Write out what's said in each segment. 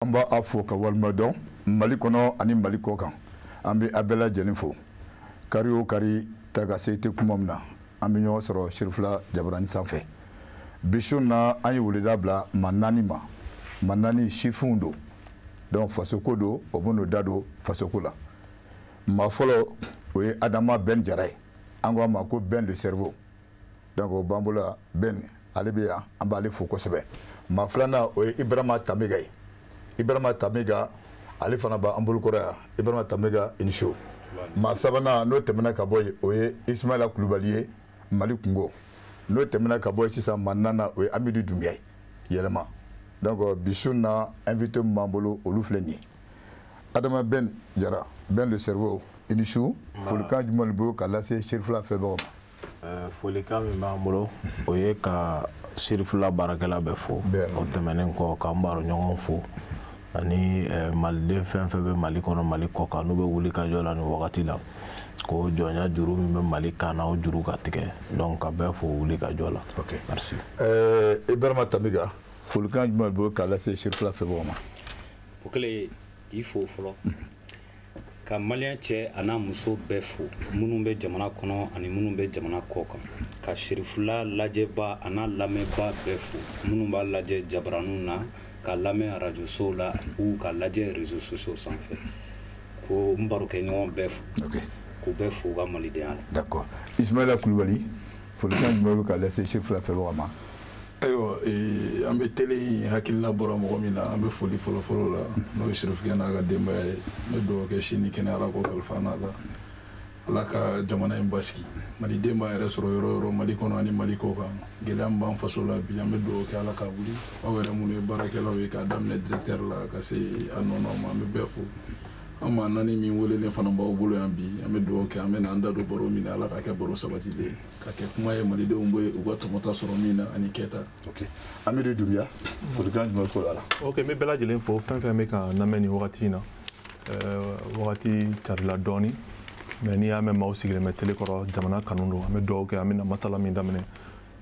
Amba afo ka walmadon Mali kono ani Mali kokan ambi abela jenifo kari o kari taga seite kumamna ambi nyo soro Cherifla jabrani sanfɛ bishuna anyi wulida bla manani shifundo donc fasoko do obono dado fasoko la ma folo oye Adama Ben Jaray angwa ma ko Ben le cerveau donc o bambola Ben alebia amba ale fo kosɛbɛ ma flana oye Ibrahima Tamega ale fana ba ambulu korea Ibrahima Tamega inisho ma sabana no temena ka boy oye Ismaila Kulubali Mali Kungo no temena ka boy sisa manana oye Amidou Doumbia yelema donc bishuna invité mambolo olufleni Adama Ben Jara Ben le cerveau inisho folika jumolbo kala se Cherifla febo folika mi mambolo oye ka Cherifla barakela befo o temenen ko kambaro nyongon fo ani malden fɛn fɛn bɛ Mali kɔnɔ Mali kɔ kan n'u bɛ wuli ka jɔ la ni wagati la ko jɔnya juru min bɛ Mali kan na o juru ka tigɛ donc ka bɛɛ fo wuli ka jɔ la. Ok, merci. Ibrahima Tamega folikan jumɛn bɛ k'a lase Cherifla fɛbagaw ma. O kɛlen k'i fo fɔlɔ ka maliyɛn cɛ a n'a muso bɛɛ fo minnu bɛ jamana kɔnɔ ani minnu bɛ jamana kɔ kan ka Cherifla lajɛba a n'a lamɛnba bɛɛ fo minnu b'a lajɛ jabaraniw na ka lamɛn radio so la ou ka lajɛ réseaux sociaux sanfɛ ko n barokɛ ɲɔgɔn bɛɛ fo k'u bɛɛ fo u ka malidenya la. D'accord. Ismaila Kulubali folikan jumɛn bɛ k'a lase Cherifla fɛbagaw ma. Ayiwa an bɛ télé hakilina bɔra mɔgɔ min na an bɛ foli fɔlɔ la n'o ye Cherifla n'a ka denbaya ye n bɛ dugawu kɛ sini kɛnɛ Ala ko kalifa n'a la Ala ka jamana in basigi maliden b'a yɛrɛ sɔrɔ yɔrɔ yɔrɔ Mali kɔnɔ ani Mali kɔ kan gɛlɛya min b'an faso la bi an bɛ dugawu kɛ Ala ka wuli aw yɛrɛ minnu ye baarakɛlaw ye k'a daminɛ directeur la ka se a nɔnɔ ma an bɛ bɛɛ fo an maa naani min welelen fana b'aw bolo yan bi an bɛ dugawu kɛ an bɛ n'an da don baro min na Ala ka kɛ baro sabatilen ka kɛ kuma ye malidenw bɛ u ka tɔmɔta sɔrɔ min na ani kɛta. Ok, Amidou Doumbia folikan jumɛn bɛ la. Ok, n bɛ bɛɛ lajɛlen fo fɛn fɛn bɛ ka lamɛn nin wagati in na wagati carila dɔɔni mais n'i y'a mɛn maaw sigilen bɛ télé kɔrɔ jamana kanu don an bɛ dugawu kɛ an bɛna masala min daminɛ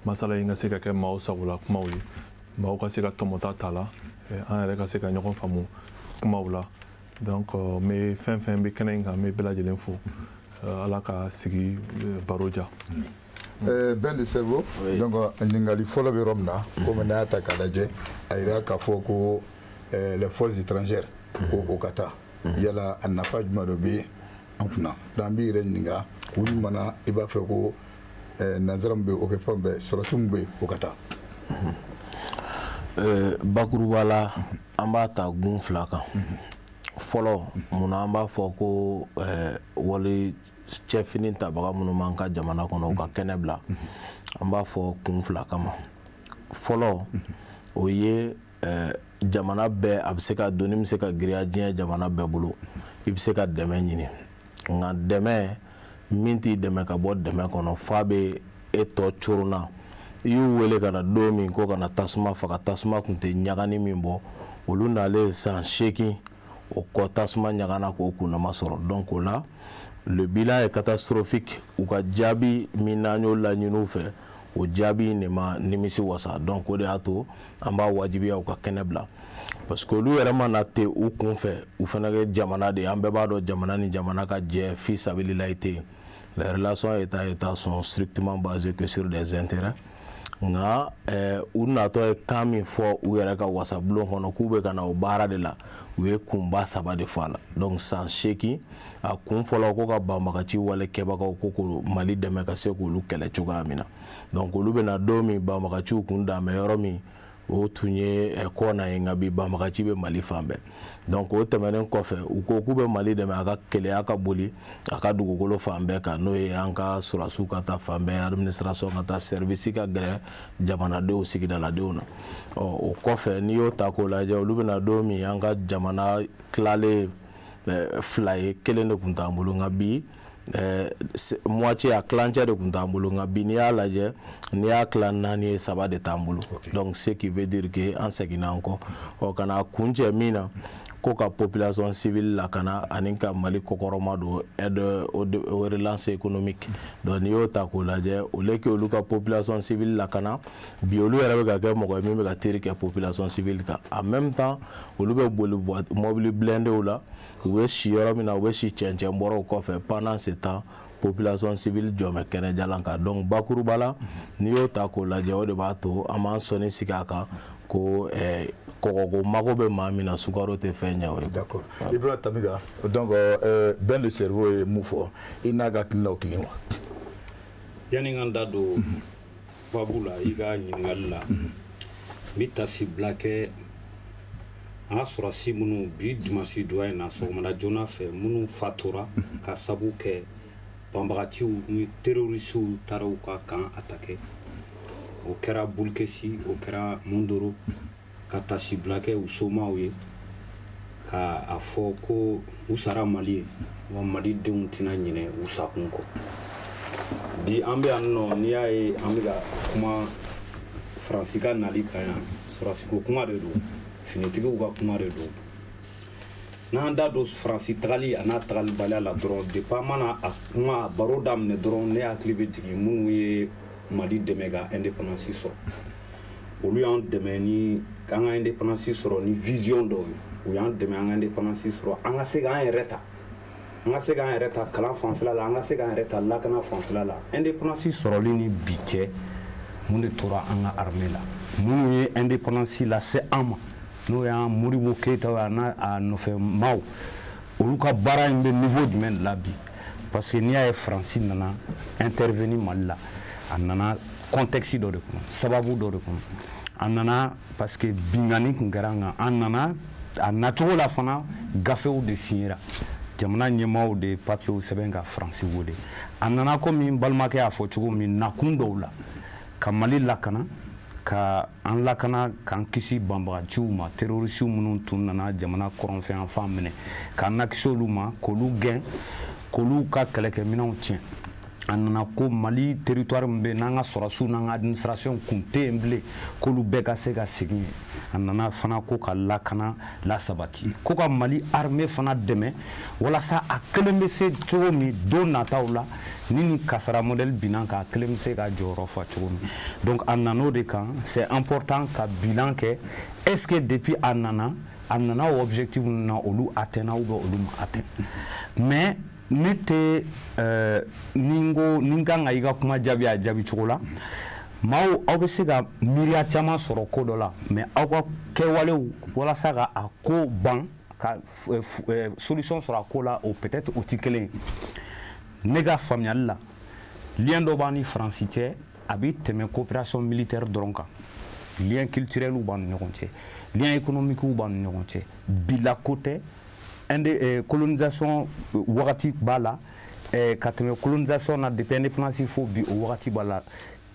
masala in ka se ka kɛ maaw sagola kumaw ye maaw ka se ka tɔmɔta t'a la an yɛrɛ ka se ka ɲɔgɔn faamu kumaw la donc n bɛ fɛn fɛn bɛ kɛnɛ in kan n bɛ bɛɛ lajɛlen fo Ala ka sigi baro ja. Ben de cerveau donc ɲininkali fɔlɔ bɛ yɔrɔ min na komi n'a y'a ta k'a lajɛ a yira k'a fɔ ko les forces étrangères ko o ka taa yala a nafa jumɛn dɔ bɛ an kunna donc an b'i yɛrɛ ɲininka u ɲumanna i b'a fɛ ko nanzara min bɛ yen o kɛ fɛn bɛɛ sɔrɔsiw min bɛ yen o ka taa. Bakuruba la an b'a ta gun fila kan fɔlɔ munna an b'a fɔ ko wali cɛfini tabaga minnu b'an ka jamana kɔnɔ u ka kɛnɛ bila an b'a fɔ kun fila kama fɔlɔ o ye jamana bɛɛ a bɛ se ka doni bɛ se ka giriya diɲɛ jamana bɛɛ bolo i bɛ se ka dɛmɛ ɲini nka dɛmɛ min t'i dɛmɛ ka bɔ dɛmɛ kɔnɔ f'a bɛ e tɔ coronna i y'u wele ka na don min ko ka na tasuma faga tasuma tun tɛ ɲagani min bɔ olu nalen san 8 o kɔ tasuma ɲagana k'o kunnama sɔrɔ donc o la le bilan est catastrophique u ka jaabi min n'an y'o laɲini u fɛ o jaabi ne ma nimisi wasa donc o de y'a to an b'a wajibiya u ka kɛnɛ bila parce que olu yɛrɛ mana ten u kun fɛ u fana kɛ jamana de an bɛɛ b'a dɔn jamana ni jamana ka jɛ fi sabililayi tɛ les relations État sont strictement basées que sur des intérêts nka u natɔ ye kan min fɔ u yɛrɛ ka wasabulon kɔnɔ k'u bɛ ka na o baara de la u ye kunba 3 de fɔ a la donc san 8 a kun fɔlɔ ko ka banbagaci wale kɛbagaw ko Mali dɛmɛ ka se k'olu kɛlɛ cogoya min na donc olu bɛna don min banbagaciw kun dan bɛ yɔrɔ min o tun ye kɔna ye nka bi banbagaci bɛ Mali fan bɛɛ donc o tɛmɛnen kɔfɛ u ko k'u bɛ Mali dɛmɛ a ka kɛlɛya ka boli a ka dugukolo fan bɛɛ kan n'o ye an ka surasiw ka taa fan bɛɛ administration ka taa service ka gɛrɛ jamanadenw sigidaladenw na o kɔfɛ n'i y'o ta k'o lajɛ olu bɛna don min an ka jamana tilalen 2 ye 1 de tun t'an bolo nka bi moitié a kilancɛ de tun t'an bolo nka bi n'i y'a lajɛ n'i y'a tila 4 ye 3 de t'an bolo donc ce qui veut dire que an seginna an kɔ ka na kuncɛ min na ko ka population civile lakana ani ka Mali kokoroma do aide au relance économique donc ni yo ta ko lajɛ o le ke olu ka population civile lakana bi olu yɛrɛ bɛ ka kɛ mɔgɔ min bɛ ka teri kɛ population civile kan en même temps olu bɛ boli mobile blindé la u bɛ si yɔrɔ min na u bɛ si cɛncɛn bɔrɔw kɔfɛ pendant ce temps population civile jɔmɛ kɛnɛ jalan kan donc bakuruba la ni y'o ta k'o lajɛ o de b'a to an b'an sɔnni sigi a kan ko kɔgɔko mago bɛ maa min na sukaro tɛ fɛn ɲɛ o ye. D'accord. Ibrahima Tamiga donc ben de cerveau ye mun fɔ i n'a ka hakilinaw kelen wa. Yani n ka n da don babu la i ka ɲininkali la n bɛ tasibila kɛ an ka sɔrɔsi minnu bi dimanche doyen na sɔgɔmada joona fɛ minnu fatura ka sabu kɛ banbagatiw ni terrorisiw taara u ka kan attaquer o kɛra Bulkesi o kɛra Mundoro ka tasibila kɛ u somaw ye ka a fɔ ko u sara Mali ye wa Malidenw tɛna ɲinɛ u sakun kɔ bi an bɛ yan nɔ n'i y'a ye an bɛ ka kuma Faransi ka nali kan yan sɔrɔsiko kuma de don finitigiw ka kuma de don n'an da don Faransi tagali a n'a tagalibaliya la dɔrɔn depuis an mana a kuma baro daminɛ dɔrɔn ne hakili bɛ jigin minnu ye Mali dɛmɛ ka indépendance sɔrɔ olu y'an dɛmɛ ni k'an ka indépendance sɔrɔ ni vision dɔw ye u y'an dɛmɛ an ka indépendance sɔrɔ an ka se k'an yɛrɛ ta an ka se k'an yɛrɛ ta kalan fanfɛla la an ka se k'an yɛrɛ ta lakana fanfɛla la indépendance sɔrɔli ni bi cɛ mun de tora an ka armée la minnu ye indépendance lase an ma n'o y'an Modibo Keyita a n'a nɔfɛ maaw olu ka baara in bɛ niveau jumɛn de la bi parce que n'i y'a ye Faransi nana intervenir Mali la a nana contexte dɔ de kɔnɔ sababu dɔ de kɔnɔ a nana parce que bingani tun kɛra an kan an nana a nacogo la fana gafew de signera jamana ɲɛmaaw de papiyew sɛbɛn ka Faransi wele a nana komi n balimakɛ y'a fɔ cogo min nakun dɔw la ka Mali lakana ka an lakana k'an kisi banbagaciw ma terrorisiw minnu tun nana jamana kɔrɔnfɛ yan fan minɛ k'an nakisi olu ma k'olu gɛn k'olu ka kɛlɛkɛminɛnw tiɲɛ a nana ko Mali territoire min bɛ n'an ka sɔrɔsiw n'an ka administration kun tɛ yen bilen k'olu bɛɛ ka se ka segin a nana fana ko ka lakana lasabati ko ka Mali armée fana dɛmɛ walasa a kelen bɛ se cogo min don nataw la ni nin kasara modèle binna kan a kelen bɛ se ka jɔyɔrɔ fa cogo min donc a nan'o de kan c'est important ka bilan kɛ est-ce que depuis a nana o objectif ninnu na olu atteindre ou bien olu ma atteindre mais ne tɛ ni n kan ka i ka kuma jaabi a jaabi cogo la maaw aw bɛ se ka miiriya caman sɔrɔ ko dɔ la mais aw ka kɛwalew walasa ka a ko ban ka solution sɔrɔ a ko la o peut-être o tɛ kelen ye ne ka faamuyali la lien dɔ b'an ni Faransi cɛ a bɛ tɛmɛ coopération militaire dɔrɔn kan lien culturel b'an ni ɲɔgɔn cɛ lien économique b'an ni ɲɔgɔn cɛ bila ko tɛ colonisation wagati b'a la ka tɛmɛ colonisation na depuis indépendance fo bi o wagati b'a la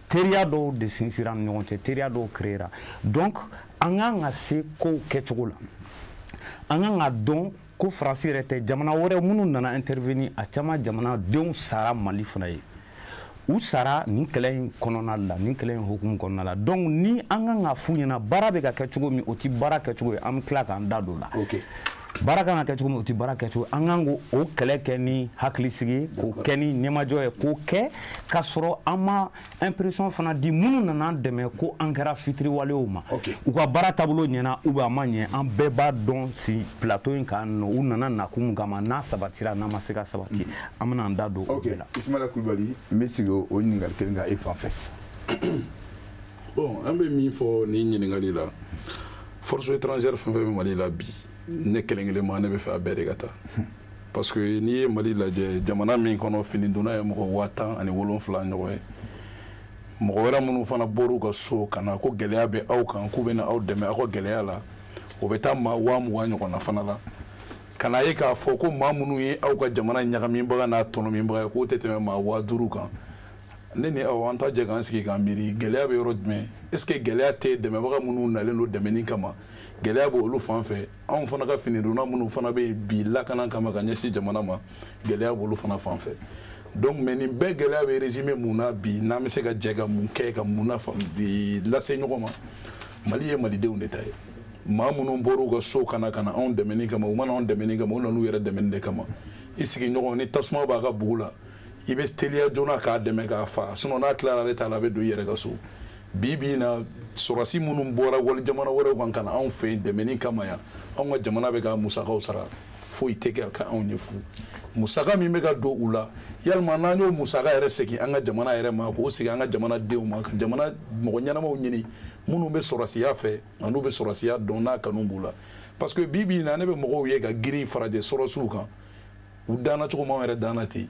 teriya dɔw de sinsira ni ɲɔgɔn cɛ teriya dɔw créera donc an kan ka se kow kɛcogo la an kan ka dɔn ko Faransi yɛrɛ tɛ jamana wɛrɛ minnu nana intervenir a caman jamanadenw sara Mali fana ye u sara nin kɛlɛ in kɔnɔna la nin kɛlɛ in hukumu kɔnɔna la donc ni an kan ka f'u ɲɛna baara bɛ ka kɛ cogo min o tɛ baara kɛcogo ye an bɛ tila k'an da don o la baara kan ka kɛ cogo min o tɛ baara kɛcogo an kan k'o kɛlɛ kɛ ni hakilisigi k'o kɛ ni ɲɛmajɔ ye k'o kɛ k'a sɔrɔ an ma impression fana di minnu nana an dɛmɛ ko an kɛra fitiriwalew ma u ka baara taabolo ɲɛna ou bien a ma ɲɛ an bɛɛ b'a dɔn si plateau in kan nɔ u nana nakun kama n'a sabatira n'a ma se ka sabati an bɛna an da don o bɛɛ la. Ismaila Kulubali n bɛ sigi o ɲininkali kelen kan e fan fɛ. Bon an bɛ min fɔ nin ɲininkali la force étrangère fɛn fɛn bɛ Mali la bi ne kelen-kelen ma ne bɛ fɛ a bɛɛ de ka taa parce que n'i ye Mali lajɛ jamana min kɔnɔ finidonna ye mɔgɔ 17,000 ɲɔgɔn ye mɔgɔ wɛrɛ minnu fana bɔr'u ka so ka na ko gɛlɛya bɛ aw kan k'u bɛ na aw dɛmɛ aw ka gɛlɛya la o bɛ taa maa 20,000 ɲɔgɔnna fana la ka na ye k'a fɔ ko maa minnu ye aw ka jamana ɲagamibaga n'a tɔnɔmibaga ye k'o tɛ tɛmɛ maa 50,000 kan ne ni aw an ta jɛ k'an sigi k'an miiri gɛlɛya bɛ yɔrɔ jumɛn est-ce que gɛlɛya tɛ dɛmɛbaga minnu nalen don dɛmɛni kama gɛlɛya bɛ olu fan fɛ anw fana ka finidonna minnu fana bɛ yen bi lakana kama ka ɲɛsin jamana ma gɛlɛya b'olu fana fan fɛ donc mais nin bɛɛ gɛlɛya bɛ résumé mun na bi n'an bɛ se ka jɛ ka mun kɛ ka mun lase ɲɔgɔn ma Mali ye malidenw de ta ye maa minnu bɔra u ka so kana anw dɛmɛni kama u mana anw dɛmɛni kama u nan'u yɛrɛ dɛmɛni de kama i sigiɲɔgɔn ni tasuma b'a ka bugu la i bɛ teliya joona k'a dɛmɛ k'a fa sinon n'a tilara ale t'a la a bɛ don i yɛrɛ ka so bi bi in na sɔrɔdasi minnu bɔra wali jamana wɛrɛw kan ka na anw fɛ yen dɛmɛni kama yan anw ka jamana bɛ ka musakaw sara foyi tɛ kɛ ka anw ye fu musaka min bɛ ka don u la yalima n'an y'o musaka yɛrɛ segin an ka jamana yɛrɛ ma k'o segin an ka jamana denw ma ka jamana mɔgɔ ɲɛnamaw ɲini minnu bɛ sɔrɔsiya fɛ ani n'u bɛ sɔrɔsiya dɔn n'a kanu b'u la parce que bi bi in na ne bɛ mɔgɔw ye ka girin farajɛ sɔrɔsiw kan u danna cogo m'anw yɛrɛ danna ten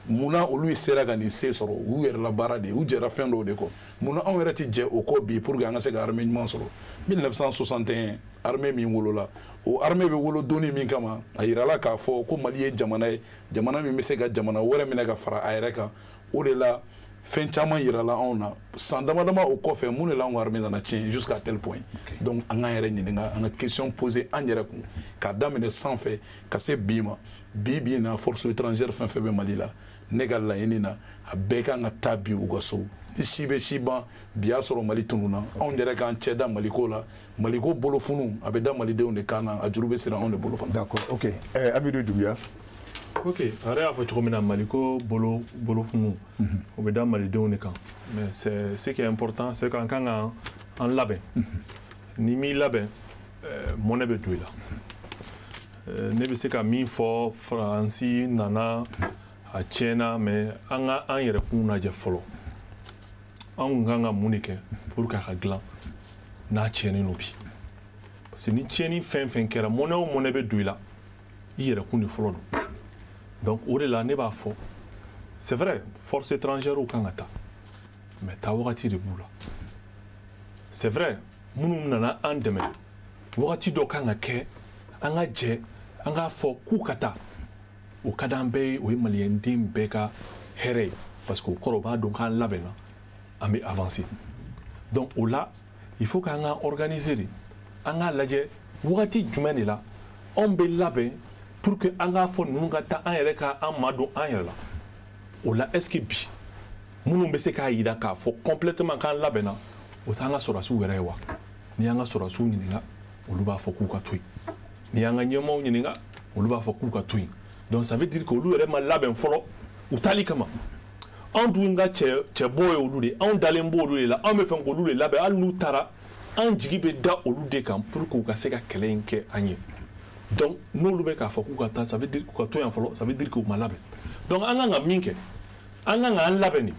munna olu sera ka nin se sɔrɔ u yɛrɛ la baara de u jɛra fɛn dɔw de kɔ munna anw yɛrɛ tɛ jɛ o kɔ bi pour que an ka se ka armée ɲuman sɔrɔ 1961 armée min wolola o armée bɛ wolo donni min kama a yirala k'a fɔ ko Mali ye jamana ye jamana min bɛ se ka jamana wɛrɛ minɛ ka fara a yɛrɛ kan o de la fɛn caman yirala anw na san dama dama o kɔfɛ mun de la an ka armée nana tiɲɛ jusqu'à tel point donc an k'an yɛrɛ ɲininka an ka question poser an yɛrɛ kun k'a daminɛ sanfɛ ka se bi ma bi bi in na force étrangère fɛn fɛn bɛ Mali la ne ka laɲini na a bɛɛ kan ka taa bi u ka so ni si bɛ si ban bi y'a sɔrɔ Mali tununna anw yɛrɛ k'an cɛ da Maliko la Maliko bolofunu a bɛ da Malidenw de kan na a juru bɛ siri anw de bolo fana. D'accord, ok. Amidou Doumbia. Ok, a yɛrɛ y'a fɔ cogo min na Maliko bolofunu o bɛ da Malidenw de kan mais c'est ce qui est important c'est qu'an kan ka an labɛn ni m'i labɛn mɔnɛ bɛ don i la ne bɛ se ka min fɔ Faransi nana a tiɲɛna mais an ka an yɛrɛ kun lajɛ fɔlɔ anw kan ka mun de kɛ pour que a ka dilan n'a tiɲɛnen don bi parce que ni tiɲɛni fɛn fɛn kɛra mɔnɛ o mɔnɛ bɛ don i la i yɛrɛ kun de fɔlɔ don donc o de la ne b'a fɔ c'est vrai force étrangère kan ka taa mais taa wagati de b'u la c'est vrai minnu nana an dɛmɛ wagati dɔ kan ka kɛ an ka jɛ an k'a fɔ k'u ka taa o ka d'an bɛɛ ye o ye maliyɛnden bɛɛ ka hɛrɛ ye parce que o kɔrɔ o b'a dɔn k'an labɛnna an bɛ avancer donc o la il faut k'an ka organiser de an k'a lajɛ wagati jumɛn de la anw bɛ labɛn pour que an k'a fɔ ninnu ka taa an yɛrɛ ka an madon an yɛrɛ la o la est ce que bi minnu bɛ se k'a yira k'a fɔ complètement k'an labɛnna o t'an ka sɔrɔdasiw yɛrɛ ye wa n'i y'an ka sɔrɔdasiw ɲininka olu b'a fɔ k'u ka to yen n'i y'an ka ɲɛmaaw ɲininka olu b'a fɔ k'u ka to yen donc ça veut dire que olu yɛrɛ ma labɛn fɔlɔ u taali kama anw dun ka cɛ bɔ ye olu de anw dalen b'olu de la anw bɛ fɛ k'olu de labɛn hali n'u taara an jigi bɛ da olu de kan pour que u ka se ka kɛlɛ in kɛ an ye donc n'olu bɛ k'a fɔ k'u ka taa ça veut dire k'u ka to yan fɔlɔ ça veut dire que u ma labɛn donc an kan ka min kɛ an kan ka an labɛn de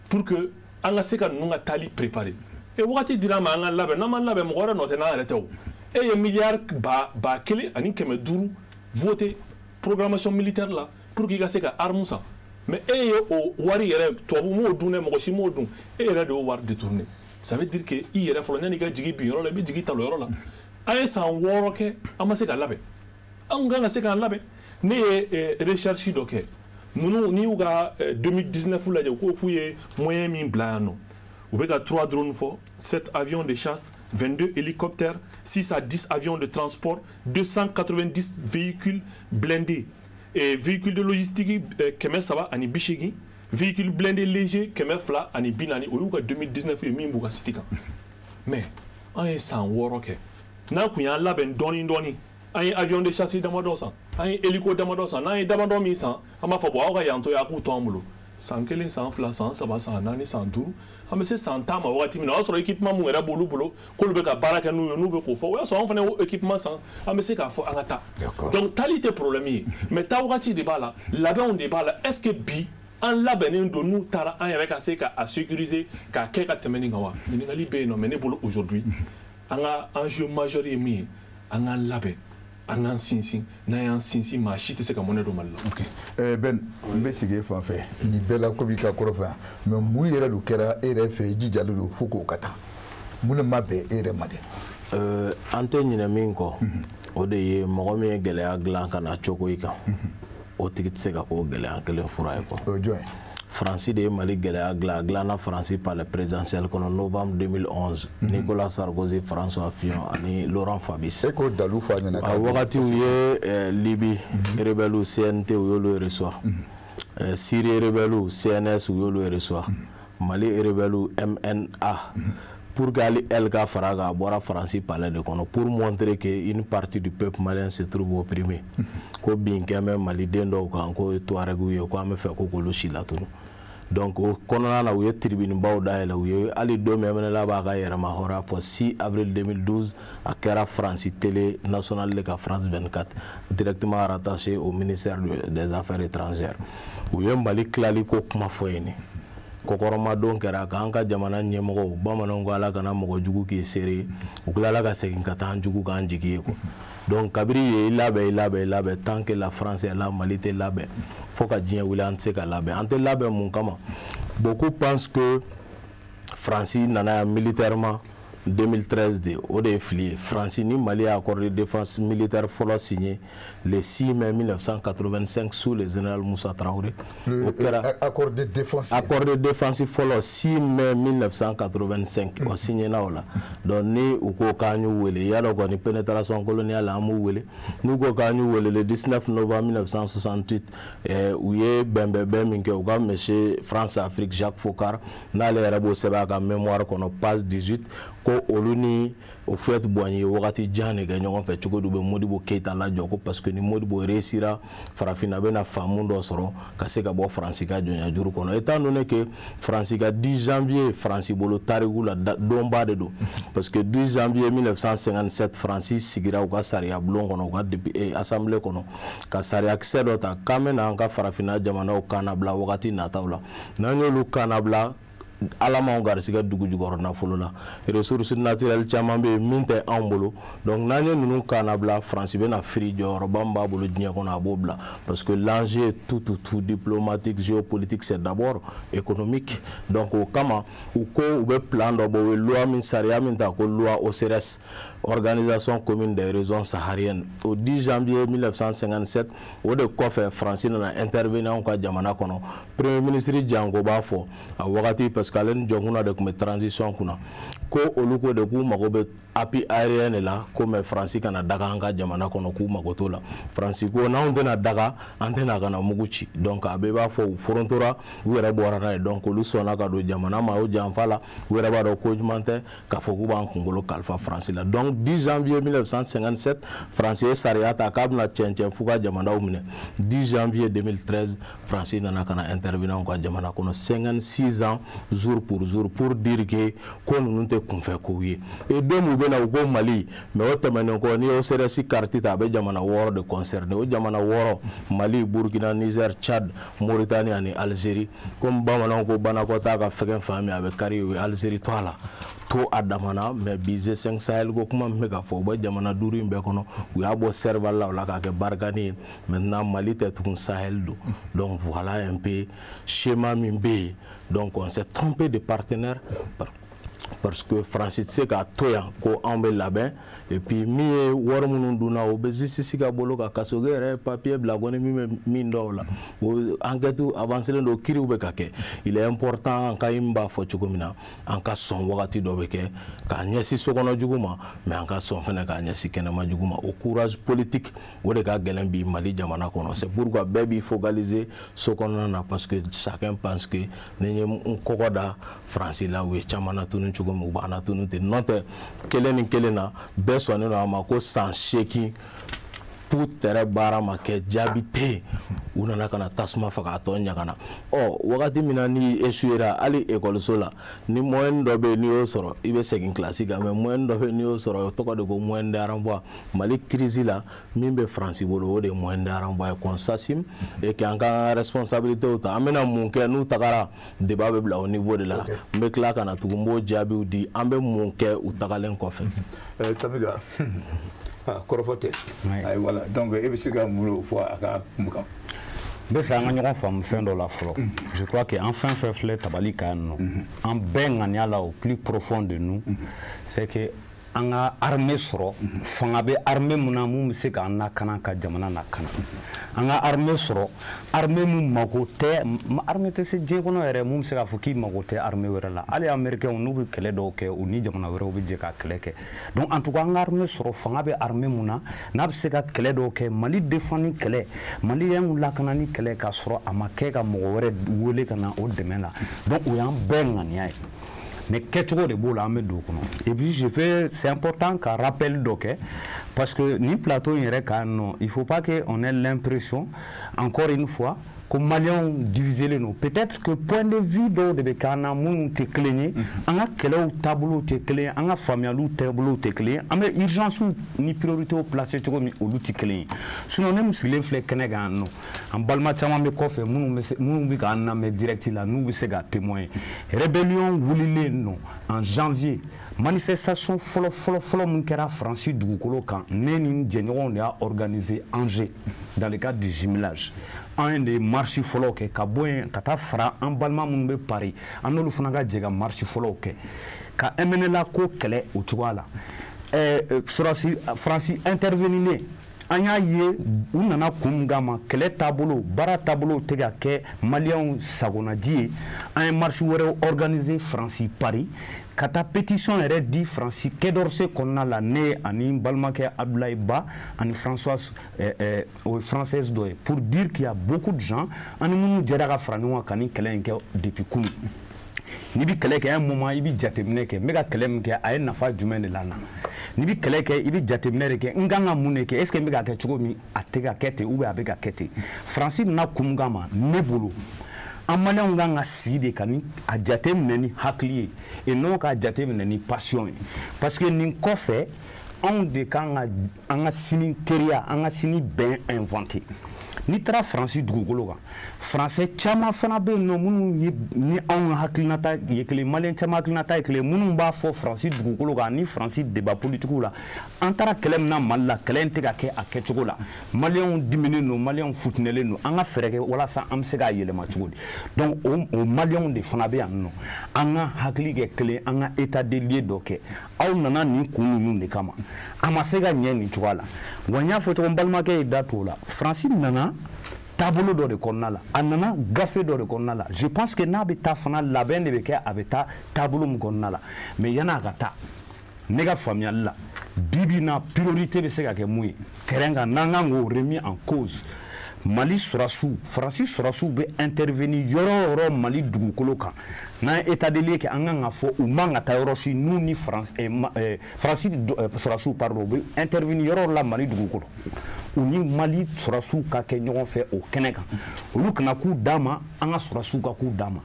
pour que an ka se ka ninnu ka taali préparer et wagati dira an ma an ka labɛn n'an ma labɛn mɔgɔ wɛrɛ nɔ tɛ n'an yɛrɛ tɛ o e ye miliyari ba kelen ani kɛmɛ duuru voté programmation militaire la pour que i ka se ka arme san mais e ye o wari yɛrɛ tubabu m'o dun dɛ mɔgɔ si m'o dun e yɛrɛ de y'o wari détourné ça veut dire que i yɛrɛ fɔlɔ yanni i ka jigi bin yɔrɔ la i bɛ jigi talo yɔrɔ la an ye san 6 kɛ an ma se ka labɛn anw kan ka se k'an labɛn ne ye recherche dɔ kɛ ninnu n'i y'u ka 2019 lajɛ u ko k'u ye moyen min bila yan nɔ u bɛ ka 3 drones fɔ 7 avions de chasse 22 hélicoptères 6 à 10 avions de transport 290 véhicules blindés et véhicules de logistique 300 ani 80 véhicules blindés légers 200 ani 40 olu ka 2019 ye min b'u ka site kan mais an ye san 6 kɛ n'an kun y'an labɛn dɔɔni dɔɔni an ye avion de chasse damadɔ san an ye hélico damadɔ san n'an ye damadɔ min san an b'a fɔ bon aw ka yan to yan k'u to an bolo san 1 san 2 san 3 san 4 san 5 an bɛ se san 10 ma wagati min na o y'a sɔrɔ équipement mun yɛrɛ b'olu bolo k'olu bɛ ka baara kɛ n'u ye n'u bɛ k'o fɔ o y'a sɔrɔ an fana ye équipement san an bɛ se k'a fɔ an ka taa donc taali tɛ problème ye mais taa wagati de b'a la labɛnw de b'a la est ce que bi an labɛnnen don n'u taara an yɛrɛ ka se k'a sécuriser k'a kɛ ka tɛmɛ nin kan wa ɲininkali bɛ yen nɔ mais ne bolo aujourd'hui an ka enjeu majeur ye min ye an k'an labɛn an k'an sinsin n'an y'an sinsin maa si tɛ se ka mɔnɛ don Mali la. ok Ben n bɛ sigi e fan fɛ nin bɛɛ la komi i ka kɔrɔ fɛ yan mais mun yɛrɛ de kɛra e yɛrɛ fɛ i jijalen don fo k'o ka taa mun de ma bɛn e yɛrɛ ma dɛ. an tɛ ɲinɛ min kɔ o de ye mɔgɔ min ye gɛlɛya dilan ka na cogo i kan o tigi tɛ se ka k'o gɛlɛya kelen fura ye quoi. o jɔn ye. Faransi de ye Mali gɛlɛya dilan a dilanna Faransi par le présidentiel kɔnɔ novembre 2011 Nicolas Sarkozy François Fillon ani Laurent Fabius. e k'o dalu fɔ a ɲɛna. a wagati u ye Libi rebelle CNT u y'olu reçoit Syrie rebelle CNS u y'olu reçoit Mali rebelle MNA pour qu'elle ka faraga bora France palais de kono pour montrer que une partie du peuple malien se trouve opprimé ko bin keme Mali dendo kan ko Touaregu yo ko am fe ko ko shila tunu donc konona na uye tribune bawda ela uye ali do memene la ba ga yera mahora fo 6 avril 2012 à Kera France télé nationale de France 24 directement rattaché au ministère des Affaires étrangères uye Mali klali ko kuma foyeni kokoroma don kera ka anka jamana nyemoko bamanongo ala kana mogo jugu ki sere ukulala ka segin kata jugu kan jigi ko donc kabiri ye labe tant que la France est là Mali te labe faut ka dien wula ante ka labe ante labe mun kama beaucoup pensent que France nana militairement 2013 de au défilé France ni Mali a accord de défense militaire folo signé le 6 mai 1985 sous le général Moussa Traoré. Accord de défense folo 6 mai 1985 au signé là là. Donc ni ou ko kanyu wele ya do ni pénétration coloniale amu wele nous ko kanyu wele le 19 novembre 1968 où ye bembe minke ou monsieur France Afrique Jacques Faucard na le rabo seba ka mémoire qu'on passe 18 ko oluni au fait boigné wakati jane ga ñogon fe cogo dube Modibo Keita la joko parce que ni Modibo réussira farafina bena famundo soro ka se ka bo France ka jonya juru kono étant donné que France ka 10 janvier France bolo tarigu la domba de do parce que 10 janvier 1957 France sigira ka saria blon kono ka depuis assemblée kono ka saria accès ta kamena ka farafina jamana o kana bla wakati na tawla nanyolu kana bla alama on garisiga dugu jugoro na folola ressources naturelles chamambe minte ambolo donc nanye nunu kanabla France be na free joro bamba bolo dnya kona bobla parce que l'enjeu est tout diplomatique géopolitique c'est d'abord économique donc au kama ou ko ou be plan do bo loi min saria min ta ko loi OCRS organisation commune des régions sahariennes au 10 janvier 1957 au de kofe France na intervenir en ka jamana kono premier ministre Django Bafo a wakati parce qu'alen jonguna de comme transition kuna ko oluko de ku magobe api aérienne là comme France kana daga anga jamana kono ku magoto la France ko na on na daga antena kana muguchi donc abeba fo frontora wera borana donc lu sona ka do jamana ma o jamfala wera ba do ko jumante ka fo ku ban kongolo kalfa France la donc 10 janvier 1957 France sariata kabna chenche fuka jamana umne 10 janvier 2013 France nana kana intervenant ko jamana kono 56 ans jour pour dire que qu'on nous te confie couiller et deux mouvements au go Mali mais autre maintenant qu'on y a serait si carte tabe jamana war de concerné au jamana war Mali Burkina Niger Tchad Mauritanie et Algérie comme bamana ko banakota ka feken famille avec Kari Algérie toi là to adamana mais bise 5 Sahel go kuma mega fo ba jamana duru mbe kono we abo serval la ka ke bargani maintenant Mali te tout Sahel do donc voilà un peu schéma mimbe donc on s'est trompé de partenaire parce que France c'est ka toya ko ambe labin et puis mi wor mununduna o bezisi sika bolo ka kasogere papier blagone mi ndola o enquête avancer ndo kiri ube kake il est important ka imba fo chukumina anka son wakati do beke ka nyesi sokono juguma mais anka son fene ka nyesi kenema juguma au courage politique wode ka gelembi Mali jamana kono c'est pourquoi baby focaliser sokono na parce que chacun pense que nenye kokoda France là où chamana tunu chugum ubana tunu te note keleni kelena besone no amako sans cheki pour tere bara make jabite unana kana tasma faka tonya kana oh wakati minani eshuera ali école sola ni moyen dobe ni osoro ibe second classique mais moyen dobe ni osoro to ko de ko moyen darambo Mali crise la mimbe France bolo de moyen darambo e consasim et qui en responsabilité auta amena munke nu takara débat be bla au niveau de la mekla kana tugumbo jabi udi ambe munke utakalen ko fe tamiga koropote ay voilà donc e bisiga mulo fo aka muka be fa nga ñoko fam fin do la flo je crois que enfin fait tabali kan en ben nganya au plus profond de nous c'est que anga armée soro fanga be armée muna mum se ka na kana ka jamana na kana anga armée soro armée mum magote armée te se je kono ere mum se ka fuki magote armée wera la ali américain nu be kele do ke uni jamana wera be je ka kele ke donc en tout cas anga armée soro fanga be armée muna na be se ka kele do ke Mali défendre kele Mali yan la kana ni kele ka soro amake ka mo wera wole kana o demena donc o yan ben ngania mais qu'est-ce que beau là me do et puis je fais c'est important qu'un rappel d'ok parce que ni plateau il faut pas que on ait l'impression encore une fois comme Maliens diviser les noms. Peut-être que point de vue de Bekana, mon te cligné, on a quel tableau te clé, on a famille tableau te clé, on a urgence ni priorité au placé comme au l'outil clé. Sinon, même si les flèches Kenegan, en balma chama me coffre, mon bigana me direct là, nous c'est gars témoin. Rébellion, voulez non, en janvier. Manifestation follow mon kera Francis Doukolo quand Nénin Djenron a organisé Angers dans le cadre du jumelage. Un des marches follow que Kabouen Kata Fra en balma Mumbe Paris. En nous fanaga djega marche follow que Ka emenela ko kele au Tuala. Francis intervenir. Anya ye u nana kumgama kele tabolo bara tabolo tega ke Maliens sagonadie un marche wéré organisé Francis Paris kata pétition est dit Francis Kedorse qu'on a la né ani balmake Abdoulaye Ba ani Françoise française doye pour dire qu'il y a beaucoup de gens ani munu jeraga franwa kani kelenke depuis kunu ni bi kɛlɛ kɛ un moment i bi jateminɛ kɛ n bɛ ka kɛlɛ min kɛ a ye nafa jumɛn de la na ni bi kɛlɛ kɛ i bi jateminɛ de kɛ n kan ka mun de kɛ est ce que n bɛ ka kɛ cogo min a tɛ ka kɛ ten ou bien a bɛ ka kɛ ten Francis nana kun kan ma ne bolo an Maliens kan ka sigi de ka ni a jateminɛ ni hakili ye et non ka jateminɛ ni passion ye parce que nin kɔfɛ anw de kan ka an ka sini teriya an ka sini bɛn inventer ni taara Francis dugukolo kan français caman fana bɛ yen nɔ minnu ye ni anw ka hakilinata ye kelen Maliens caman hakilinata ye kelen minnu b'a fɔ Francis dugukolo kan ni Francis débat politique la an taara kɛlɛ min na Mali la kɛlɛ in tɛ ka kɛ a kɛcogo la Maliens diminué don Maliens futinɛlen don an ka fɛɛrɛ kɛ walasa an bɛ se k'a yɛlɛma cogo di donc o Maliens de fana bɛ yan nɔ an ka hakili kɛ kelen an ka état des lieux dɔ kɛ aw nana nin kun ninnu de kama a ma se ka ɲɛ nin cogoya la wa n y'a fɔ cogo n balimakɛ ye da t'o la Francis nana tableau dɔ de kɔnɔna la a nana gafe dɔ de kɔnɔna la je pense que n'a bɛ taa fana labɛn de bɛ kɛ a bɛ taa tableau min kɔnɔna la mais yan'a ka taa ne ka faamuyali la bibi na priorité bɛ se ka kɛ mun ye terrain kan n'an kan k'o remis en cause Mali Sorasou Francis Sorasou bɛ intervenir yɔrɔ o yɔrɔ Mali dugukolo kan n'an ye état des lieux kɛ an kan ka fɔ u man ka taa yɔrɔ si n'u ni Francis Sorasou pardon bɛ intervenir yɔrɔ la Mali dugukolo u ni Mali Sorasou ka kɛ ɲɔgɔn fɛ o kɛnɛ kan olu kana k'u d'a ma an ka Sorasou ka k'u d'a ma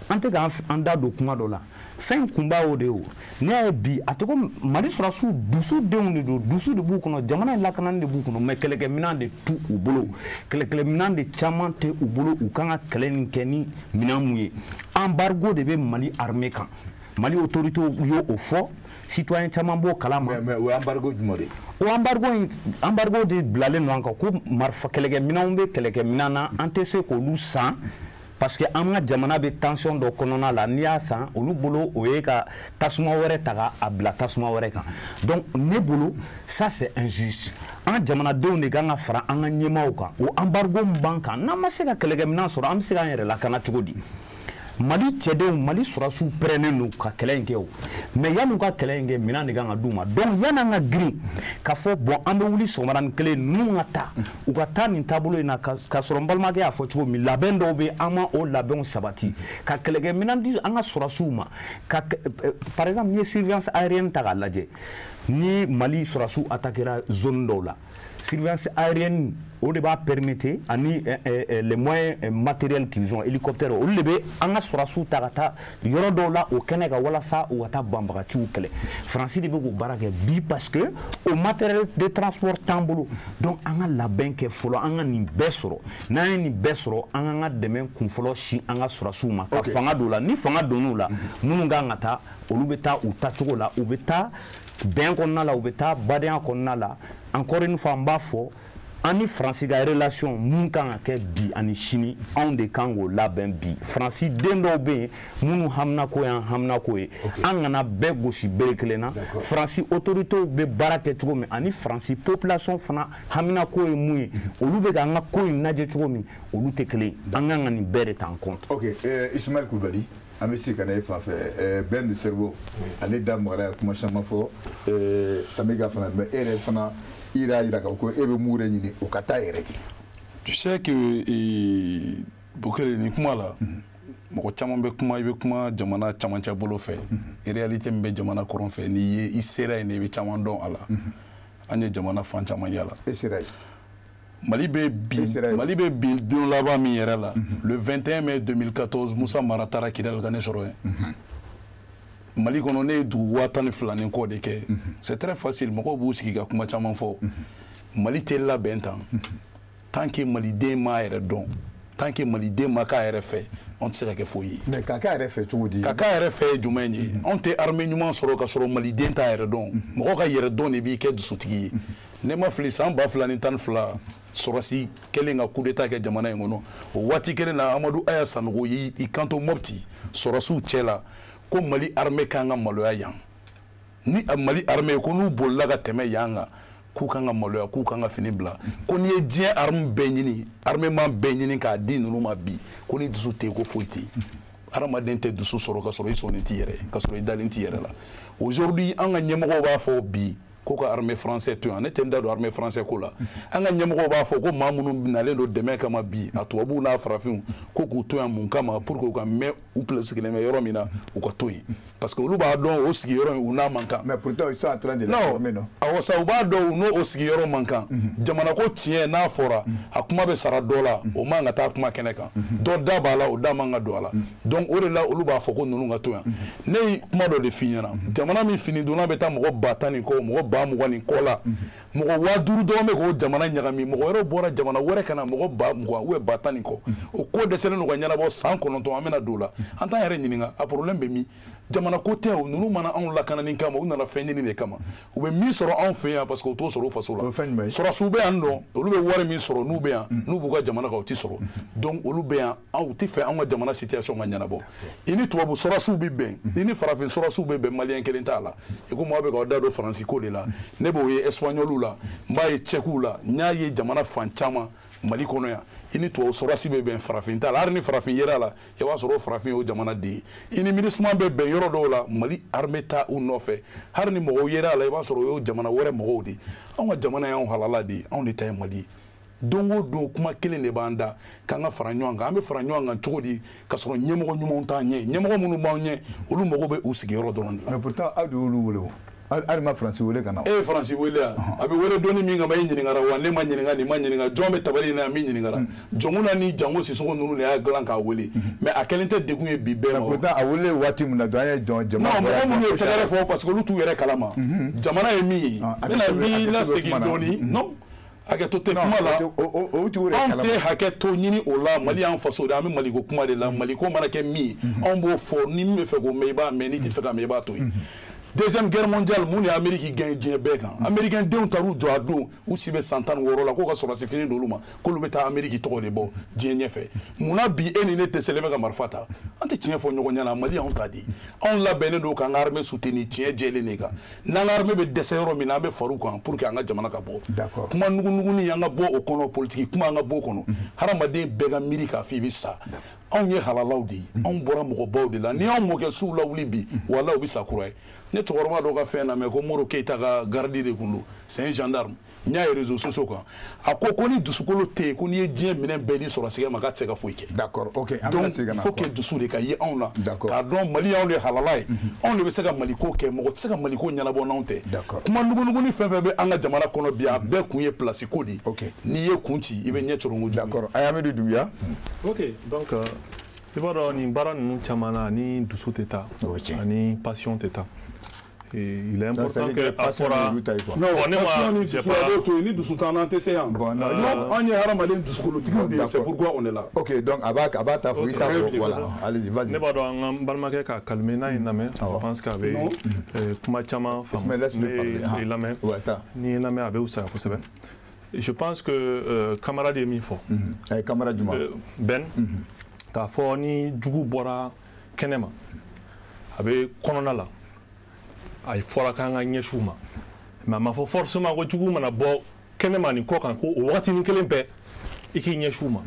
an tɛ k'an da don kuma dɔ la fɛn kunba o de ye o ne y'a ye bi a tɔgɔ Mali Sorasou dusu denw de don dusu de b'u kɔnɔ jamana in lakanani de b'u kɔnɔ mais kɛlɛkɛminɛn de t'u bolo kɛlɛkɛminɛn de caman tɛ u bolo u kan ka kɛlɛ nin kɛ ni minɛn mun ye embargo de bɛ Mali armée kan Mali autorité y'o o fɔ citoyen caman b'o kalama mais o embargo jumɛn de o embargo de bilalen don an kan ko marifa kɛlɛkɛminɛnw bɛ kɛlɛkɛminɛn na an tɛ se k'olu san parce que an ka jamana bɛ tension dɔ kɔnɔna la n'i y'a san olu bolo o ye ka tasuma wɛrɛ ta k'a bila tasuma wɛrɛ kan donc ne bolo ça c'est injuste an ka jamanadenw de kan ka fara an ka ɲɛmaaw kan o embargo min b'an kan n'an ma se ka kɛlɛkɛminɛn sɔrɔ an bɛ se k'an yɛrɛ lakana cogo di Mali cɛdenw Mali Sorasou pɛrɛnnen don ka kɛlɛ in kɛ o mais yan'u ka kɛlɛ in kɛ minɛn de kan ka d'u ma donc yan'an ka girin ka fɔ bon an bɛ wuli sɔgɔmadanin kelen ninnu ka taa u ka taa nin taabolo in na ka sɔrɔ n balimakɛ y'a fɔ cogo min labɛn dɔw bɛ an ma o labɛnw sabati ka kɛlɛkɛminɛn di an ka Sorasou ma ka par exemple n'i ye surveillance aérienne ta k'a lajɛ ni Mali Sorasou attaquera zone dɔw la surveillance aérienne o de b'a permettre ani les moyens matériels qu'ils ont hélicoptère olu de bɛ an ka Sorasou ta ka taa yɔrɔ dɔw la o kɛnɛ kan walasa u ka taa banbagaciw kɛlɛ Francis de bɛ k'o baara kɛ bi parce que o matériel de transport t'an bolo donc an ka labɛn kɛ fɔlɔ an ka nin bɛɛ sɔrɔ n'an ye nin bɛɛ sɔrɔ an k'an ka dɛmɛ kunfɔlɔ si an ka Sorasou ma ka fanga don la ni fanga donn'u la minnu kan ka taa olu bɛ taa u tacogo la u bɛ taa bɛn kɔnɔna la u bɛ taa badenya kɔnɔna la encore une fois n b'a fɔ an ni Francis ka relation mun kan ka kɛ bi ani sini anw de kan k'o labɛn bi Francis den dɔw bɛ yen minnu haminako y'an haminako ye an kana bɛɛ gosi bere kelen na Francis autorités bɛ baara kɛ cogo min ani Francis population fana haminako ye mun ye olu bɛ k'an ka ko in lajɛ cogo min olu tɛ kelen an kan ka nin bɛɛ de ta en compte. Ok Ismaël Kulibali an bɛ se ka na e fan fɛ Ben de cerveau ale da magara kuma caman fɔ Tamiga fana mais e yɛrɛ fana i yɛrɛ y'a jira k'a fɔ ko e bɛ mun yɛrɛ ɲini o ka taa yɛrɛ ten. Tu sais que Bokele nin kuma la mɔgɔ caman bɛ kuma i bɛ kuma jamana camancɛ bolo fɛ réalité min bɛ jamana kɔrɔn fɛ n'i ye i sera yen i bɛ caman dɔn a la an ye jamana fan caman yala e sera yen Mali bɛ bin don laban min yɛrɛ la le 21 mai 2014 Musa Mara taara Kidal ka ne sɔrɔ yen Mali kɔnɔ ne ye dugu 12 ni kɔ de kɛ c'est très facile mɔgɔw b'u sigi ka kuma caman fɔ Mali tɛ labɛn tan tant que maliden m'a yɛrɛ dɔn tant que maliden ma k'a yɛrɛ fɛ anw tɛ se ka kɛ foyi ye mais ka k'a yɛrɛ fɛ cogo di ka k'a yɛrɛ fɛ ye jumɛn ye anw tɛ armée ɲuman sɔrɔ ka sɔrɔ maliden t'a yɛrɛ dɔn mɔgɔ ka yɛrɛ dɔn de b'i kɛ dusutigi ye ne ma fili san 2012 sɔrɔsi kɛlen ka coup d'état kɛ jamana in kɔnɔ o waati kelen na Amadu Aya Sanogo y'i kanto Mopti sɔrɔsiw cɛ la ko Mali armée kan ka maloya yan ni Mali armée ko n'u bolila ka tɛmɛ yan kan k'u kan ka maloya k'u kan ka fini bila ko n'i ye diɲɛ arme bɛɛ ɲini armement bɛɛ ɲini k'a di ninnu ma bi ko ni dusu tɛ yen ko foyi tɛ yen adamaden tɛ dusu sɔrɔ ka sɔrɔ i sɔnnen t'i yɛrɛ ye ka sɔrɔ i dalen t'i yɛrɛ la aujourd'hui an ka ɲɛmɔgɔw b'a fɔ bi ko ka armée français to yan ne tɛ n da don armée français ko la an ka ɲɛmɔgɔw b'a fɔ ko maa minnu nalen don dɛmɛ kama bi a tubabuw n'a farafinw ko k'u to yan mun kama pour que u ka mɛn u sigilen bɛ yɔrɔ min na u ka to yen parce que olu b'a dɔn o sigiyɔrɔ in u n'a man kan mais pourtant ils sont en train de la former non awɔ sa u b'a dɔn u n'o sigiyɔrɔ man kan jamana ko tiɲɛ n'a fɔra a kuma bɛ sara dɔ la o man ka taa kuma kɛnɛ kan dɔ da b'a la o da man ka don a la donc o de la olu b'a fɔ ko ninnu ka to yan ne ye kuma dɔ de f'i ɲɛna jamana min fini donna bɛ taa mɔgɔ 10,000 nin kɔ mɔgɔ 20,000 nin kɔ la mɔgɔ 5000 dɔrɔn bɛ k'o jamana ɲagami mɔgɔ wɛrɛ bɔra jamana wɛrɛ ka na mɔgɔ 20,000 ou 10,000 nin kɔ o ko dɛsɛlen don ka ɲɛnabɔ san 9 an bɛna don o la an t'an yɛrɛ ɲininka a problème bɛ min jamana ko tɛ o ninnu mana anw lakanani kama u nana fɛn ɲini de kama u bɛ min sɔrɔ anw fɛ yan parce que u t'o sɔrɔ u faso la sɔrɔsiw bɛ yan nɔ olu bɛ wari min sɔrɔ n'u bɛ yan n'u b'u ka jamana kan u tɛ sɔrɔ donc olu bɛ yan u tɛ fɛ an ka jamana situation ka ɲɛnabɔ i ni tubabu sɔrɔsiw bɛ bɛn i ni farafin sɔrɔsiw bɛ bɛn maliyɛn kelen t'a la i ko maa bɛ k'aw da don faransi ko de la ne b'o ye espagnoliw la n b'a ye tchèquew la n y'a ye jamana fan caman Mali kɔnɔ yan i ni tubabu sɔrɔsi bɛ bɛn farafin t'a la hali ni farafin yera la i b'a sɔrɔ farafin y'o jamana de ye i ni MINUSMA bɛ bɛn yɔrɔ dɔw la Mali armée ta u nɔfɛ hali ni mɔgɔw yera la i b'a sɔrɔ o y'o jamana wɛrɛ mɔgɔw de anw ka jamana y'anw halala de ye anw de ta ye Mali ye don o don kuma kelen de b'an da k'an ka fara ɲɔgɔn kan an bɛ fara ɲɔgɔn kan cogo di ka sɔrɔ ɲɛmɔgɔ ɲumanw t'an ɲɛ ɲɛmɔgɔ minnu b'an ɲɛ olu mago bɛ u sigiyɔrɔ dɔrɔn de la mais pourtant aw de y'olu wele o hali ma faransi wele ka na e ye faransi wele yan a bɛ wele dɔɔni min kama e ɲininkara wa ne ma ɲininka nin ma ɲininka jɔn bɛ tabali in na min ɲininkara jɔnkuna ni jango sisɔgɔ ninnu de y'a dilan k'a wele mais a kɛlen tɛ degun ye bi bɛɛ ma pourtant a wele waati min na dɔn an ye jama mɔgɔ minnu ye tɛgɛrɛ fɔ parce que olu t'u yɛrɛ kalama jamana ye min ye n bɛna min lasegin dɔɔni non hakɛto tɛ kuma la anw tɛ hakɛto ɲini o la Mali y'an faso de an bɛ Maliko kuma de la Maliko mana kɛ min ye anw b'o fɔ ni min bɛ fɛ k'o mɛn i b'a mɛn n'i tɛ fɛ ka mɛn i b'a to yen Deuxième guerre mondiale mun ni Amérique gagné diɲɛ bɛɛ kan Américain denw taar'u jɔ a don u si bɛ san 16 la k'o ka sɔrɔsi fini d'olu ma k'olu bɛ taa Amérique tɔgɔ de bɔ diɲɛ ɲɛfɛ munna bi e ni ne tɛ sɛlɛmɛ ka marifa ta an tɛ tiɲɛ fɔ ɲɔgɔn ɲɛna Mali y'anw ta de anw labɛnnen don k'an ka armée soutenir tiɲɛ jɛlen de kan n'an ka armée bɛ dɛsɛ yɔrɔ min na an bɛ far'u kan pour que an ka jamana ka bɔ kuma nuguni an ka bɔ o kɔnɔ politique kuma an ka bɔ o kɔnɔ hadamaden bɛɛ ka miiri k'a fɔ i bɛ sa anw ye halalaw de ye anw bɔra mɔgɔbaw de la ni anw mɔkɛ suw lawuli bi wala u bɛ sa kura ye ne cɛkɔrɔba dɔ ka fɛn na mɛ ko Moro Keyita ka gardi de kun don c'est un gendarme n y'a ye réseaux sociaux kan a ko ni dusukolo tɛ yen ko n'i ye diɲɛ minɛn bɛɛ di sɔrɔsigɛ ma k'a tɛ se ka foyi kɛ d'accord ok donc il faut que dusu de ka ye anw na k'a dɔn Mali y'anw de halala ye anw de bɛ se ka Maliko kɛ mɔgɔ tɛ se ka Maliko ɲɛnabɔ n'anw tɛ kuma nuguni fɛn fɛn bɛ an ka jamana kɔnɔ bi a bɛɛ kun ye place ko de n'i ye kun ci i bɛ ɲɛ cɔrɔ kojugu d'accord Ayamadu Dunbiya ok donc i b'a dɔn nin baara ninnu caman na ni dusu tɛ taa ani passion tɛ taa il est important que a fɔra non ne ma dusu b'o to yen ni dusu t'an na an tɛ se yan anw ye hadamaden dusukolotigiw de ye c'est pourquoi on est là ok donc a b'a ta fɔ i t'a fɔ voilà allez-y vas-y ne b'a dɔn an ka balimakɛ ka calmer n'a ye n lamɛn je pense que a bɛ kuma caman faamu ne ye lamɛn n'i ye lamɛn a bɛ fisaya kosɛbɛ je pense que camarade ye min fɔ camarade jumɛn Ben k'a fɔ ni jugu bɔra kɛnɛ ma a bɛ kɔnɔna la a fɔra k'an ka ɲɛsiw ma mais a ma fɔ forcément ko jugu mana bɔ kɛnɛ ma nin kɔ kan ko o wagatinin kelen bɛɛ i k'i ɲɛsiw ma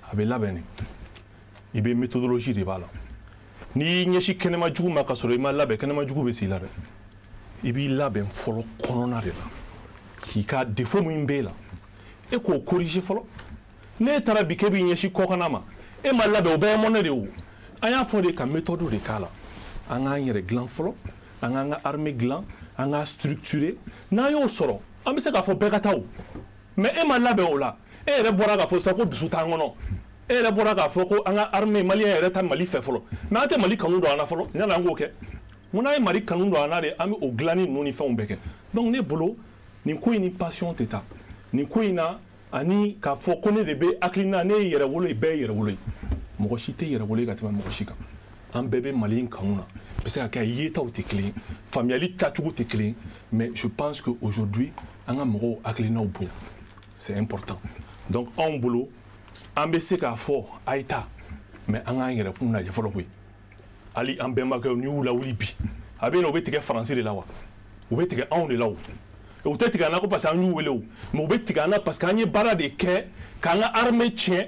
a bɛ labɛn de i bɛ méthodologie de b'a la n'i y'i ɲɛsi kɛnɛma jugu ma ka sɔrɔ i ma labɛn kɛnɛma jugu bɛ s'i la dɛ i b'i labɛn fɔlɔ kɔnɔna de la k'i ka défaut min b'e la e k'o corriger fɔlɔ n'e taara bi k'e b'i ɲɛsi kɔkana ma e ma labɛn o bɛɛ ye mɔnɛ de ye o an y'a fɔ de ka méthode de k'a la an k'an yɛrɛ dilan fɔlɔ an k'an ka armée dilan an k'a structurer n'an y'o sɔrɔ an bɛ se k'a fɔ bɛɛ ka taa o mais e ma labɛn o la e yɛrɛ bɔra k'a fɔ sisan ko dusu t'an kɔnɔ e yɛrɛ bɔra k'a fɔ ko an ka armée maliyɛn yɛrɛ ta Mali fɛ fɔlɔ mais an tɛ Mali kanu don an na fɔlɔ yala an k'o kɛ mun n'a ye Mali kanu don an na de an bɛ o dilanni ninnu ni fɛnw bɛɛ kɛ donc ne bolo nin ko in ni passion tɛ taa nin ko in na ani k'a fɔ ko ne de bɛ hakilina ne ye yɛrɛ wolo ye bɛɛ ye yɛrɛ wolo ye mɔgɔ si tɛ yɛrɛ wolo ye ka tɛmɛ mɔgɔ si kan an bɛɛ bɛ Mali in kanu na bɛ se ka kɛ yetaw tɛ kelen ye faamuyali tacogo tɛ kelen ye mais je pense que aujourd'hui an ka mɔgɔw hakilinaw bonya c'est important donc anw bolo an bɛ se k'a fɔ a ye taa mais an k'an yɛrɛ kun lajɛ fɔlɔ koyi hali an bɛnbakɛw n'i y'u lawuli bi a bɛ yen u bɛ tigɛ faransi de la wa u bɛ tigɛ anw de la o u tɛ tigɛ an na ko parce que an y'u wele o mais u bɛ tigɛ an na parce que an ye baara de kɛ k'an ka armée tiɲɛ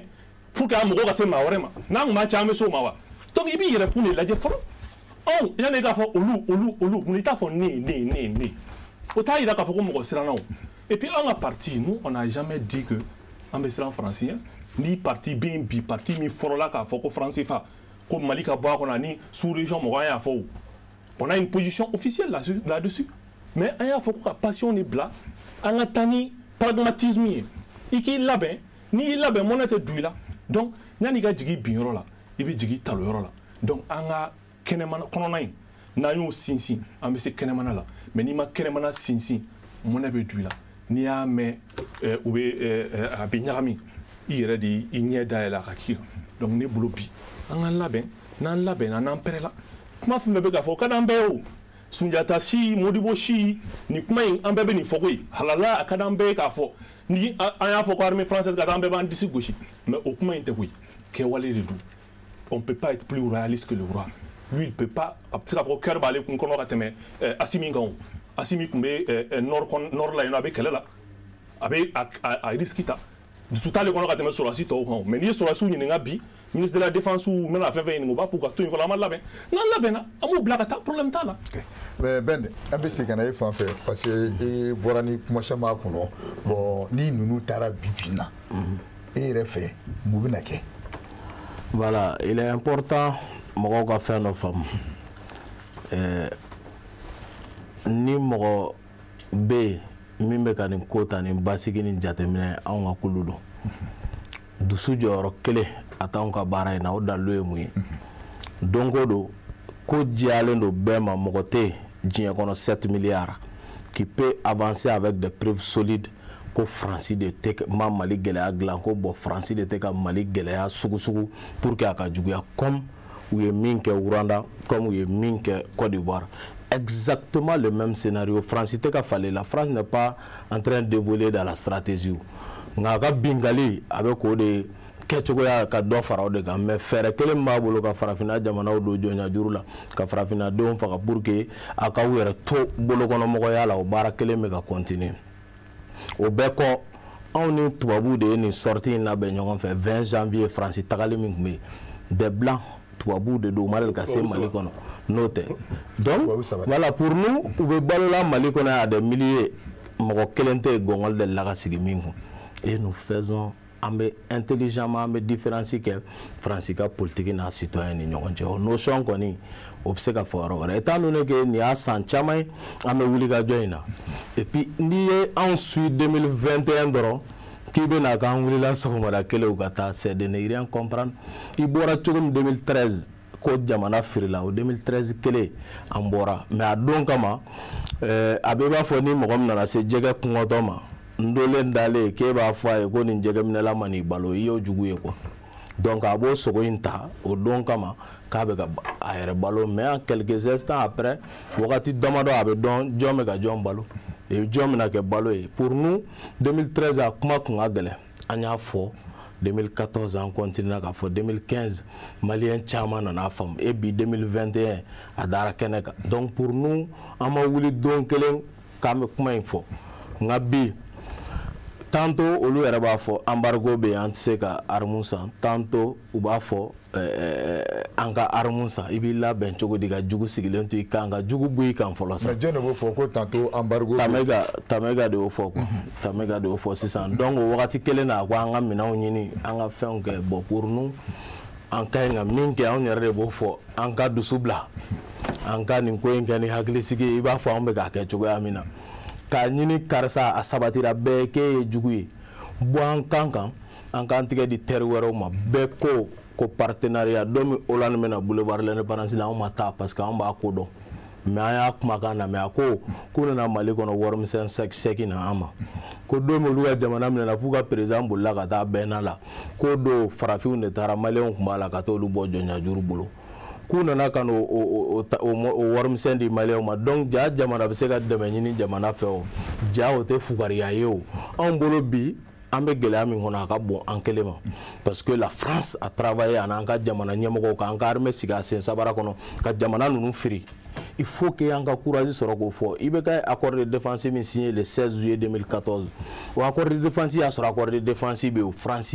pour que an mɔgɔw ka se maa wɛrɛ ma n'an kun b'a cɛ an bɛ se o ma wa donc i b'i yɛrɛ kun de lajɛ fɔlɔ anw yanni i k'a fɔ olu mun i t'a fɔ ne o t'a yira k'a fɔ ko mɔgɔ siranna o et puis an ka parti nous on n'a jamais dit que an bɛ siran faransi ɲɛ ni parti bɛ yen bi parti min fɔlɔla k'a fɔ ko faransi fa ko Mali ka bɔ a kɔnɔ ani sous-région mɔgɔ an y'a fɔ o on a une position officielle là-dessus mais an y'a fɔ ko ka passion ni bila an ka taa ni pragmatisme ye i k'i labɛn n'i y'i labɛn mɔnɛ tɛ don i la donc yanni i ka jigin bin yɔrɔ la i bɛ jigin talo yɔrɔ la donc an ka kɛnɛmana kɔnɔna in n'an y'o sinsin an bɛ se kɛnɛmana la mais n'i ma kɛnɛmana sinsin mɔnɛ bɛ don i la n'i y'a mɛn u bɛ a bɛ ɲagami i yɛrɛ de i ɲɛ dayɛlɛ a ka k'i kan donc ne bolo bi an ka labɛn n'an labɛnna n'an pɛrɛla kuma fɛn fɛn bɛ k'a fɔ o ka d'an bɛɛ ye o Sunjata si Modibo si ni kuma in an bɛɛ bɛ nin fɔ koyi halala a ka d'an bɛɛ ye k'a fɔ ni an y'a fɔ ko armée française ka d'an bɛɛ b'an disi gosi mais o kuma in tɛ koyi kɛwale de don on peut pas être plus royaliste que le roi lui il peut pas a bɛ se k'a fɔ ko kɛri b'ale kun kɔnɔ ka tɛmɛ Asimi kan o Asimi kun bɛ nord la yen nɔ a bɛ kɛlɛ la a bɛ a risque ta dusu t'ale kɔnɔ ka tɛmɛ sɔrɔdasi tɔw kan o mais n'i ye sɔrɔdasiw ɲininka bi ministre de la défense u mana fɛn fɛn ɲininka u b'a fɔ u ka to yen fɔlɔ an ma labɛn n'an labɛnna an b'u bila ka taa problème t'a la. mais Ben an bɛ segin ka na e fan fɛ parce que e bɔra ni kuma caman kɔnɔ bon ni ninnu taara bi na e yɛrɛ fɛ mun bɛna kɛ. voilà il est important mɔgɔw ka fɛn dɔ faamu ni mɔgɔ bɛ yen min bɛ ka nin ko ta nin basigi ni jateminɛ anw ka kulu don dusu jɔyɔrɔ kelen a t'anw ka baara in na o dalilu ye mun ye don o don ko diyalen don bɛɛ ma mɔgɔ tɛ yen diɲɛ kɔnɔ 7 milliards qui peut avancer avec des preuves solides ko Faransi de tɛ ma Mali gɛlɛya dilan ko bon Faransi de tɛ ka Mali gɛlɛya sugu pour que a ka juguya comme u ye min kɛ Rwanda comme u ye min kɛ Côte d'Ivoire exactement le même scénario. France tɛ ka falen la France n'est pas en train d'évoluer dans la stratégie nka a ka bingali a bɛ k'o de kɛcogoya ka dɔ fara o de kan mais fɛɛrɛ kelen b'a bolo ka farafinna jamanaw don jɔnya juru la ka farafinna denw faga pour que a ka u yɛrɛ to bolokɔnɔmɔgɔya la o baara kelen bɛ ka continuer o bɛɛ kɔ anw ni tubabuw de ye nin sortie in labɛn ɲɔgɔn fɛ 20 janvier France tagali min tun bɛ yen des blancs tubabuw de don u ma deli ka se Mali kɔnɔ n'o tɛ donc voilà pour nous u bɛ balola Mali kɔnɔ à des milliers mɔgɔ kelen tɛ gɔngɔli de la ka sigi min kun et nous faisons an bɛ intelligemment an bɛ différence kɛ France ka politique n'a citoyen ni ɲɔgɔn cɛ o notion kɔni o bɛ se ka fɔ yɔrɔ wɛrɛ étant donné que nin y'a san caman ye an bɛ wuli ka jɔ in na et puis n'i ye anw suit 2021 dɔrɔn k'i bɛ na k'an wulila sɔgɔmada kelen ka taa c'est de ne rien comprendre i bɔra cogo min 2013 ko jamana firila o 2013 kelen an bɔra mais a don kama a bɛ b'a fɔ ni mɔgɔ min nana se jɛgɛ kungɔtɔ ma n dolen dalen k'e b'a fɔ a ye ko nin jɛgɛminɛla ma n'i balo i y'o jugu ye quoi donc a b'o sogo in ta o don kama k'a bɛ ka a yɛrɛ balo mais en quelques instants après wagati damadɔ a bɛ dɔn jɔn bɛ ka jɔn balo et jɔn bɛna kɛ balo ye pour nous 2013 a kuma kun ka gɛlɛn an y'a fɔ 2014 an continue k'a fɔ 2015 maliyɛn caman nana faamu et bi 2021 a dara kɛnɛ kan donc pour nous an ma wuli don kelen k'an bɛ kuma in fɔ nka bi tantôt olu yɛrɛ b'a fɔ embargo bɛ yen an tɛ se ka arme san tantôt u b'a fɔ an ka arme san i b'i labɛn cogo di ka jugu sigilen to i kan ka jugu bɔ i kan fɔlɔ sa. mais jɔn de b'o fɔ ko tantôt embargo. Tamɛga de y'o fɔ quoi Tamɛga de y'o fɔ sisan donc o wagati kelen na ko an ka minɛnw ɲini an ka fɛnw kɛ bon pour nous an ka ɲi ka min kɛ anw yɛrɛ de b'o fɔ an ka dusu bila an ka nin ko in kɛ ni hakilisigi i b'a fɔ an bɛ k'a kɛ cogoya min na k'a ɲini karisa a sabatira bɛɛ k'e ye jugu ye bɔ an kan kan an k'an tigɛ di terre wɛrɛw ma bɛɛ ko partenariat dɔ min Hollande bɛna boulevard l'indépendance la anw ma taa parce que anw b'a ko dɔn mais an y'a kumakan na mais a ko k'u nana Mali kɔnɔ warimisɛn sɛki na an ma ko don min olu ka jamana minɛna f'u ka président bolila ka taa bɛnna la ko don farafinw de taara maliyɛnw tun b'a la ka t'olu bɔ jɔnjajuru bolo k'u nana ka o warimisɛn di maliyɛnw ma donc ja jamana bɛ se ka dɛmɛ ɲini jamana fɛ o ja o tɛ fugariya ye o anw bolo bi an bɛ gɛlɛya min kɔnɔ a ka bon an kelen ma parce que la France a travaillé an ka jamana ɲɛmɔgɔw kan an ka armée sigi a sen sabara kɔnɔ ka jamana ninnu firi il faut que an ka courage sɔrɔ k'o fɔ i bɛ ka accord de défense min signé le 16 juillet 2014 o accord de défense y'a sɔrɔ accord de défense bɛ yen France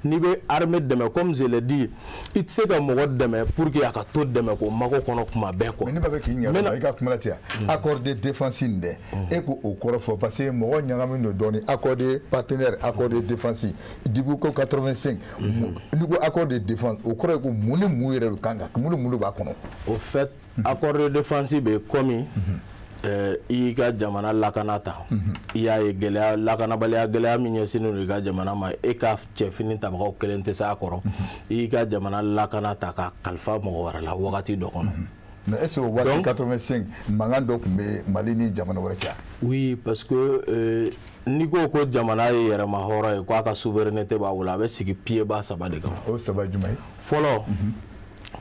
n'i bɛ armée dɛmɛ comme je l'ai dit i tɛ se ka mɔgɔ dɛmɛ pour que a ka to dɛmɛ k'o mago kɔnɔ kuma bɛɛ quoi. mais ne b'a fɛ k'i ɲininka i ka kuma la ten accord de défense in dɛ e ko o kɔrɔ fɔ parce que mɔgɔ ɲagami don dɔɔni accord de partenaire accord de défense depuis ko 85 n'i ko accord de défense o kɔrɔ ye ko mun ni mun yɛrɛ de kan ka mun ni mun de b'a kɔnɔ. au fait accord de défense bɛ komi i ka jamana lakana ta i y'a ye gɛlɛya lakanabaliya gɛlɛya min ɲɛsinnen don i ka jamana ma e ka cɛfini tabagaw kelen tɛ s'a kɔrɔ i ka jamana lakana ta ka kalifa mɔgɔ wɛrɛ la wagati dɔ kɔnɔ. mais est ce que waati 85 mankan dɔ tun bɛ Mali ni jamana wɛrɛ cɛ. oui parce que n'i ko ko jamana ye yɛrɛma hɔrɔn ye k'a ka souveraineté b'a bolo a bɛ sigi pieds-bas saba de kan. o saba jumɛn ye. fɔlɔ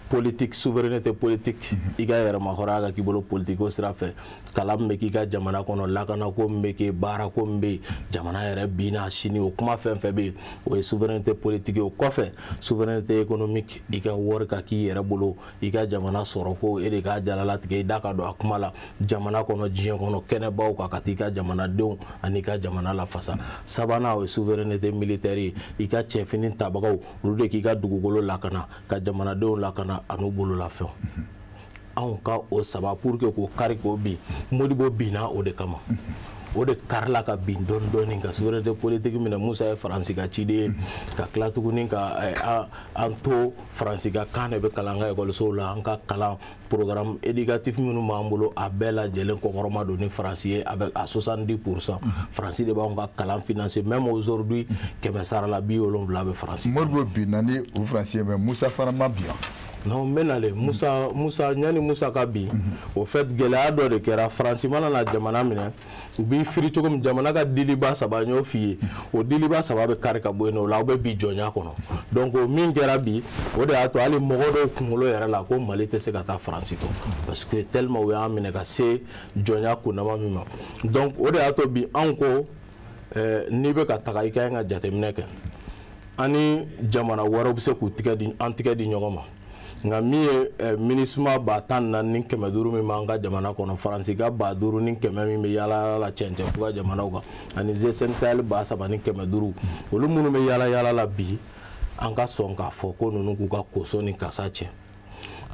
politique souveraineté politique i ka yɛrɛma hɔrɔnya ka k'i bolo politique o sira fɛ kalan min bɛ k'i ka jamana kɔnɔ lakanako min bɛ kɛ baarako min bɛ yen jamana yɛrɛ bi n'a sini o kuma fɛn fɛn bɛ yen o ye souveraineté politique o kɔfɛ souveraineté économique i ka wari ka k'i yɛrɛ bolo i ka jamana sɔrɔ ko e de k'a jalalatigɛ i da ka don a kuma la jamana kɔnɔ diɲɛ kɔnɔ kɛnɛbaw kan ka t'i ka jamanadenw ani ka jamana lafasa sabanan o ye souveraineté militaire ye i ka cɛfini tabagaw olu de k'i ka dugukolo lakana ka jamanadenw lakana an'u bololafɛnw anw ka o saba pour que k'o kari k'o bin Modibo binna o de kama o de karila ka bin dɔɔni dɔɔni ka souveraineté politique minɛ Musa ye Faransi ka ciden ye ka tila tuguni ka an to Faransi ka kan de bɛ kalan an ka ekɔlisow la an ka kalan programme éducatif minnu b'an bolo a bɛɛ lajɛlen kɔkɔrɔma don ni Faransi ye avec à 70% Faransi de b'anw ka kalan financer même aujourd'hui 170 bɛ Faransi. Modibo binna ni o Faransi ye mais Musa fana ma bin. non n bɛ nalen Musa ɲani Musa ka bin o fait gɛlɛya dɔ de kɛra Faransi mana na jamana minɛ u b'i firi cogo min jamana ka diliba saba n y'o f'i ye o diliba saba bɛ kari ka bɔ yen o la aw bɛ bi jɔnya kɔnɔ donc o min kɛra bi o de y'a to hali mɔgɔ dɔw kunkolo yɛrɛ la ko Mali tɛ se ka taa Faransi kɔ parce que tellement u y'an minɛ ka se jɔnya kundama min ma donc o de y'a to bi anw ko n'i bɛ ka taga i ka ɲi ka jateminɛ kɛ an ni jamana wɛrɛw bɛ se k'u tigɛ di ɲɔgɔn ma. nka min ye MINUSMA 14,000 ni 500 min b'an ka jamana kɔnɔ Faransi ka 5,000 ni 100 min bɛ yaala la cɛncɛn fo ka jamanaw kan ani G5 Sahel 3,000 ni 500 olu minnu bɛ yaala la bi an ka sɔn k'a fɔ ko ninnu k'u ka koso ni kasa cɛ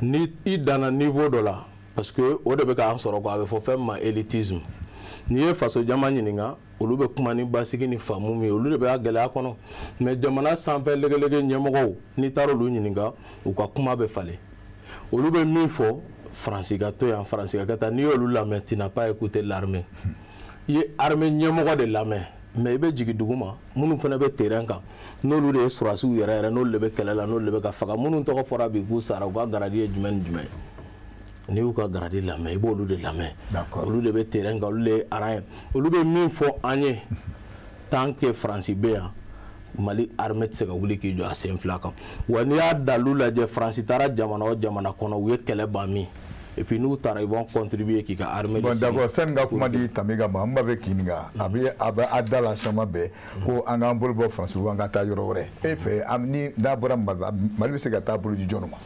ni i danna niveau dɔ la parce que o de bɛ k'an sɔrɔ ko a bɛ fɔ fɛn min ma élitisme n'i ye faso jama ɲininka olu bɛ kuma ni basigi ni faamu min olu de bɛ a gɛlɛya kɔnɔ mais jamana sanfɛ legelege ɲɛmɔgɔw n'i taara olu ɲininka u ka kuma bɛ falen olu bɛ min fɔ Faransi ka to yan Faransi ka kɛ tan n'i y'olu lamɛn tu n'as pas écouté l'armée i ye armée ɲɛmɔgɔ de lamɛn mais i bɛ jigin dugu ma minnu fana bɛ terrain kan n'olu de ye surasiw yɛrɛ n'olu de bɛ kɛlɛ la n'olu de bɛ ka faga minnu tɔgɔ fɔra bi k'u sara u ka garadi ye jumɛn ni jumɛn ye n'i y'u ka garadi lamɛn i b'olu de lamɛn olu de bɛ terrain kan olu de ye aran ye olu bɛ min fɔ an ye tant que Faransi bɛ yan Mali armée tɛ se ka wuli k'i jɔ a sen fila kan wa n'i y'a dalu lajɛ Faransi taara jamana o jamana kɔnɔ u ye kɛlɛ ban min et puis n'u taara ils vont contribuer k'i ka armée bon d'accord sani ka kuma di Tamiga ma n b'a fɛ k'i ɲininka a bɛ a da la caman bɛɛ ko an k'an bolo bɔ Faransi an ka taa yɔrɔ wɛrɛ e fɛ ni n'a bɔra Mali bɛ se ka taa bolo di jɔn ma.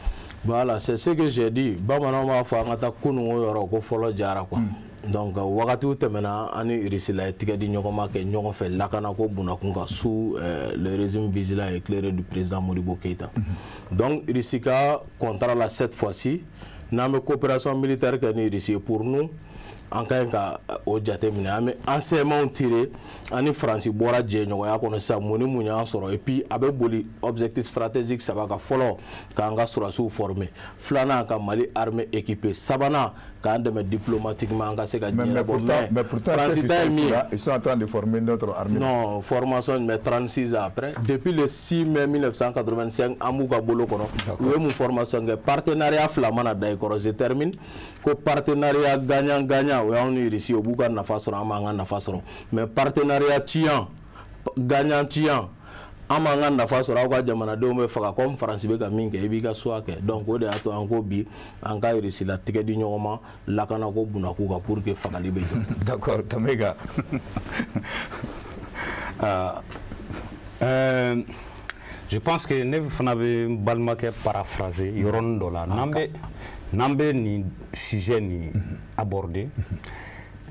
Voilà, c'est ce que j'ai dit. Bamananw b'a fɔ an ka taa kunun o yɔrɔ ko fɔlɔ jara quoi. Donc wagatiw tɛmɛna an ni Russie ye tigɛ di ɲɔgɔn ma kɛ ɲɔgɔn fɛ lakana ko bunakun kan sous le régime vigilant et éclairé du président Modibo Keïta. Donc Russie ka contrat la cette fois-ci n'an bɛ coopération militaire kɛ ni Russie pour nous an ka ɲi ka o jate minɛ an bɛ enseignements tiré ani Faransi bɔra jɛɲɔgɔnya kɔnɔ sisan mun ni mun y'an sɔrɔ et puis a bɛ boli objectif stratégique saba kan fɔlɔ k'an ka sɔrɔsiw former filanan ka Mali armée équipée sabanan k'an dɛmɛ diplomatiquement an ka se ka diɲɛ bɔ mais pourtant ils sont en train de former notre armée. Non, formation mais 36 ans après depuis le 6 mai 1985 an b'u ka bolo kɔnɔ u ye mun formation kɛ partenariat fila mana da i kɔrɔ je termine ko partenariat gagnant-gagnant o y'anw ni Russie o b'u ka nafa sɔrɔ an b'an ka nafa sɔrɔ mais partenariat tiɲan gagnant-tiɲan an b'an ka nafa sɔrɔ aw ka jamanadenw bɛ faga comme Faransi bɛ ka min kɛ i b'i ka choix kɛ donc o de y'a to an ko bi an ka Russie la tigɛ di ɲɔgɔn ma lakana ko bunakun kan pour que fagali bɛ jɔ. D'accord, Tamega. Je pense que ne fana bɛ balimakɛ paraphraser yɔrɔnin dɔ la n'an bɛ nin sujet nin aborder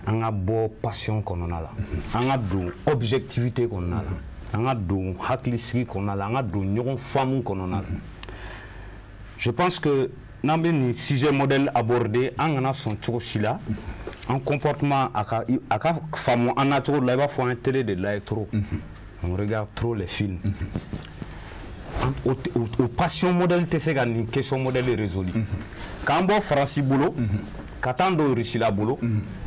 an ka bɔ passion kɔnɔna la an ka don objectivité kɔnɔna la an ka don hakilisigi kɔnɔna la an ka don ɲɔgɔn faamu kɔnɔna la. Je pense que n'an bɛ nin sujet modèle aborder an kana sɔn cogo si la an comportement a ka faamu an na cogo la i b'a fɔ an ye télé de lajɛ trop on regarde trop les films. O passion modèle tɛ se ka nin question modèle résolu k'an bɔ Faransi bolo ka taa don Russie la bolo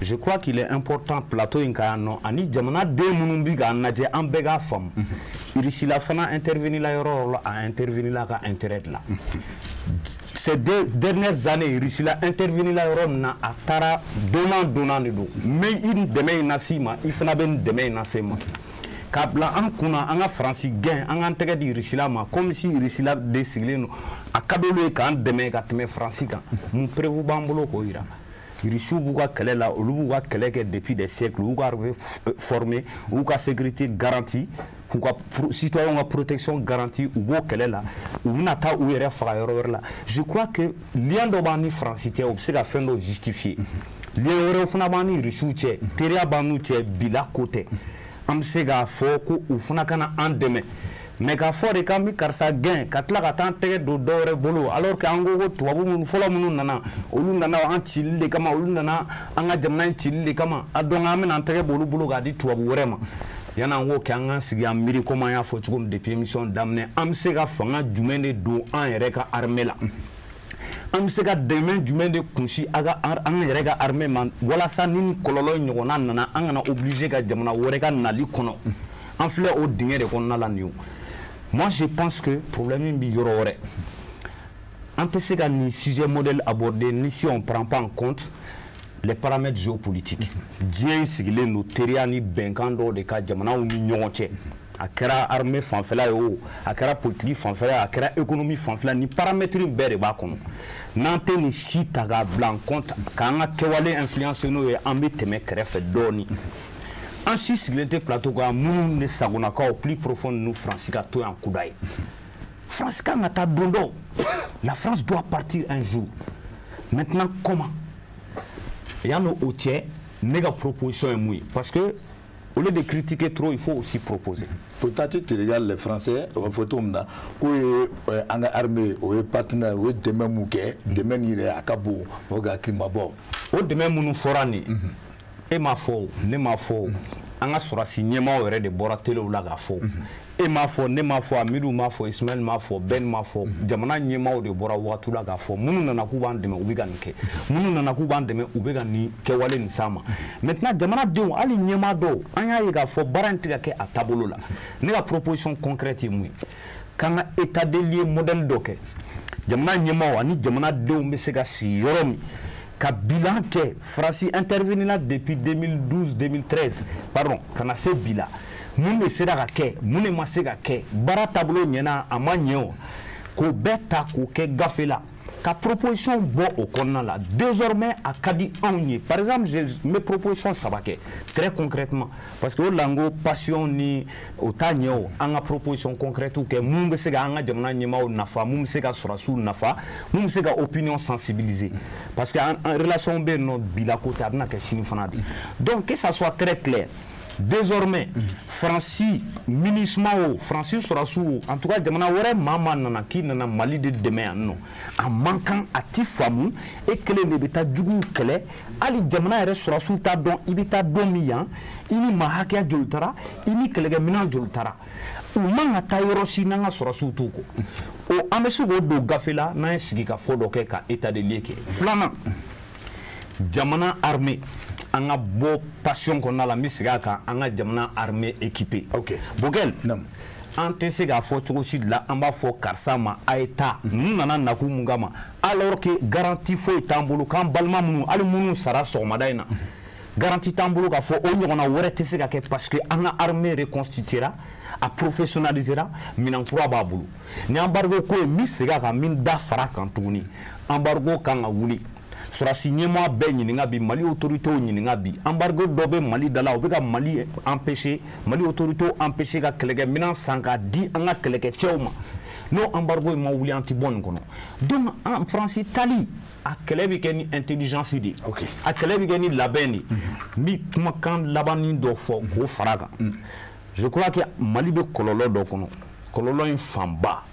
je crois qu'il est important plateau in ka yan nɔ ani jamanaden minnu bɛ k'an lajɛ an bɛɛ k'a faamu Russie la fana intervenir la yɔrɔ o yɔrɔ la a intervenir la ka intérêt de la ces dernières années Russie la intervenir la yɔrɔ min na a taara donnant de don mais i ni dɛmɛ in na s'i ma i fana bɛ nin dɛmɛ in na se ma. K'a bila an kunna an ka Faransi gɛn an k'an tɛgɛ di Russie la ma comme si Russie la de sigilen don a ka d'olu ye k'an dɛmɛ ka tɛmɛ Faransi kan mun preuve b'an bolo k'o yira Russiw b'u ka kɛlɛ la olu b'u ka kɛlɛ kɛ depuis des siècles u ka armée formée u ka sécurité garantie u ka citoyens ka protection garantie u b'o kɛlɛ la u bɛna taa u yɛrɛ faga yɔrɔ wɛrɛ la je crois que lien dɔ b'an ni Faransi cɛ o bɛ se ka fɛn dɔ justifier lien wɛrɛw fana b'an ni Russiw cɛ teriya b'an n'u cɛ bila ko tɛ. An bɛ se k'a fɔ ko u fana kana an dɛmɛ mais k'a fɔ de k'an bɛ karisa gɛn ka tila ka taa an tɛgɛ don dɔ wɛrɛ bolo alors que an ko ko tubabu minnu fɔlɔ minnu nana olu nana an cili de kama olu nana an ka jamana in cili de kama a donc an bɛna an tɛgɛ bɔ olu bolo k'a di tubabu wɛrɛ ma yanni an k'o kɛ an k'an sigi an miiri komi an y'a fɔ cogo min depuis émission daminɛ an bɛ se ka fanga jumɛn de don an yɛrɛ ka armée la an bɛ se ka dɛmɛ jumɛn de kunsi an yɛrɛ ka armée ma walasa ni nin kɔlɔlɔ ɲɔgɔnna nana an kana obligé ka jamana wɛrɛ ka nali kɔnɔ an filɛ o dingɛ de kɔnɔna la nin ye moi je pense que problème in bɛ yɔrɔ wɛrɛ an tɛ se ka nin sujet modèle aborder ni si on prend pas en compte les paramètres géopolitiques diɲɛ in sigilen don teriya ni bɛnkan dɔw de ka jamanaw ni ɲɔgɔn cɛ a kɛra armée fanfɛla ye o a kɛra politique fanfɛla ye a kɛra économie fanfɛla ni paramètres bɛɛ de b'a kɔnɔ n'an tɛ nin si ta k'a bila en compte k'an ka kɛwale influence n'o ye an bɛ tɛmɛ kɛrɛfɛ dɔɔni an si sigilen tɛ plateau kan minnu de sagonakaw plus profond ninnu Faransi ka to yan kuda ye France kan ka taa don dɔ la France doit partir un jour maintenant comment yanni o cɛ ne ka proposition ye mun ye parce que au lieu de critiquer trop, il faut aussi proposer. Peut-être tu regardes les Français, on va tout le en armée, ou partenaire, ou demain mouké, demain il est à Cabo, ou à Krimabo. Ou demain mounou forani, et ma faux, ne ma faux, en a sur la signement aurait de boratele ou la gafo. Et ma faux, ne ma faux, Amidou ma faux, Ismaël ma faux, Ben ma faux, Jamana Niema ou de Bora ou la gafo, Mounou Nanakuban de Ubiganke, Mounou Nanakuban de Ubegani, Kewale Nsama. Maintenant, Jamana Dion, Ali Niema do, Anya Gafo, Barantigake à Tabolola. N'est la proposition concrète, oui. Quand état des lieux modèle doke, Jamana Niema ou Ani Jamana Dion Mesega si Yoromi. Ka bilan ke Fransi intervenu là depuis 2012-2013 pardon kana se bila mun be sera ka kɛ mun ma se ka kɛ bara tableau ɲɛna a ma ɲɛ o ko bɛɛ ta k'o kɛ gafe la ka proposition bɔ o kɔnɔna la désormais a ka di anw ye par exemple mes propositions saba kɛ très concrètement parce que o lango passion ni o ta ɲɛ o an ka proposition concrète kɛ mun bɛ se ka an ka jamana ɲɛmaaw nafa mun bɛ se ka sɔrɔsiw nafa mun bɛ se ka opinion sensibiliser parce que en relation bɛ yen nɔ bila ko tɛ a bɛna kɛ sini fana de donc que ça soit très clair désormais Francis MINUSMA Francis Sorassou en tout cas jamana wɛrɛ maa nana k'i nana Mali de dɛmɛ yan nɔ a man kan a ti faamu e kelen de bɛ taa juguw kɛlɛ hali jamana yɛrɛ Sorassou t'a dɔn i bɛ taa don min yan i ni maa hakɛya joli taara i ni kɛlɛkɛminɛn joli taara u man ka taa yɔrɔ si n'an ka Sorassou t'u kɔ o an bɛ se k'o don gafe la n'an ye sigi ka fɔ dɔ kɛ ka état des lieux kɛ filanan jamana armée an ka bɔ passion kɔnɔna la n bɛ segin a kan an ka jamana armée équipée Bokel an tɛ se k'a fɔ cogo si de la an b'a fɔ karisa ma a ye taa ninnu nana nakun mun kama alors que garantie foyi t'an bolo k'an balima minnu hali minnu sara sɔgɔmada in na garantie t'an bolo k'a fɔ o ɲɔgɔnna wɛrɛ tɛ se ka kɛ parce que an ka armée reconstituera a professionnalisera minɛn kura b'a bolo ni embargo ko ye n bɛ segin a kan min da fara kan tuguni embargo kan ka wuli Sorasi ɲɛmaa bɛɛ ɲininka bi Mali autorités ɲininka bi embargo dɔ bɛ Mali da la o bɛ ka Mali empêcher Mali autorités empêcher ka kɛlɛkɛminɛn san k'a di an ka kɛlɛkɛcɛw ma n'o embargo ma wuli an tɛ bɔ nin kɔnɔ donc an Faransi tali a kɛlɛ bɛ kɛ ni intelligence de a kɛlɛ bɛ kɛ ni labɛn de n bɛ kumakan labanni dɔ fɔ k'o fara kan je crois que Mali bɛ kɔlɔlɔ dɔ kɔnɔ kɔlɔlɔ in fanba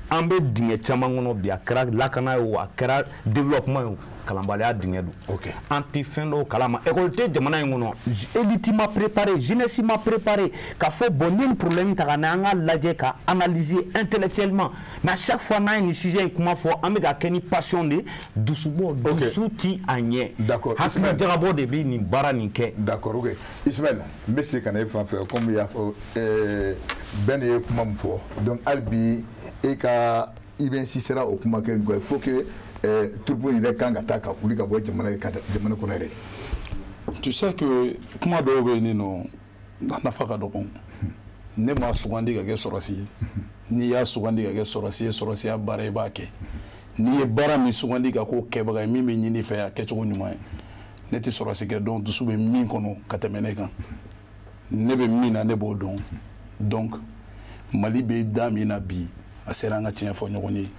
an bɛ dingɛ caman kɔnɔ bi a kɛra lakana ye o a kɛra développement ye o kalanbaliya dingɛ don an tɛ fɛn dɔw kalama école tɛ jamana in kɔnɔ élite ma préparé jeunesse ma préparé k'a fɔ bon ni nin problème ta ka na an ka lajɛ ka analyser intellectuellement mais à chaque fois n'an ye nin sujet in kuma fɔ an bɛ ka kɛ ni passion de dusubɔ dusu ti a ɲɛ hakili jagabɔ de bɛ nin baara nin kɛ d'accord ok Ismaël n bɛ se ka na e fan fɛ comme i y'a fɔ bɛɛ de ye kuma min fɔ donc hali bi et ka i bɛ insister o kuma kɛ il faut que troupe yɛrɛ kan ka taa ka wuli ka bɔ jamana kɔnɔ yɛrɛ tu sais que kuma dɔw bɛ yen nɔ a nafa ka dɔgɔ ne ma sugandi ka kɛ sɔrɔsi ye n'i y'a sugandi ka kɛ sɔrɔsi ye sɔrɔsiya baara i b'a kɛ n'i ye baara min sugandi ka k'o kɛbaga ye min bɛ ɲini fɛ a kɛcogo ɲuman ye ne tɛ sɔrɔsi kɛ donc dusu bɛ min kɔnɔ ka tɛmɛ ne kan ne bɛ min na ne b'o dɔn donc Mali bɛ da min na bi a sera an ka tiɲɛ fɔ ɲɔgɔn ye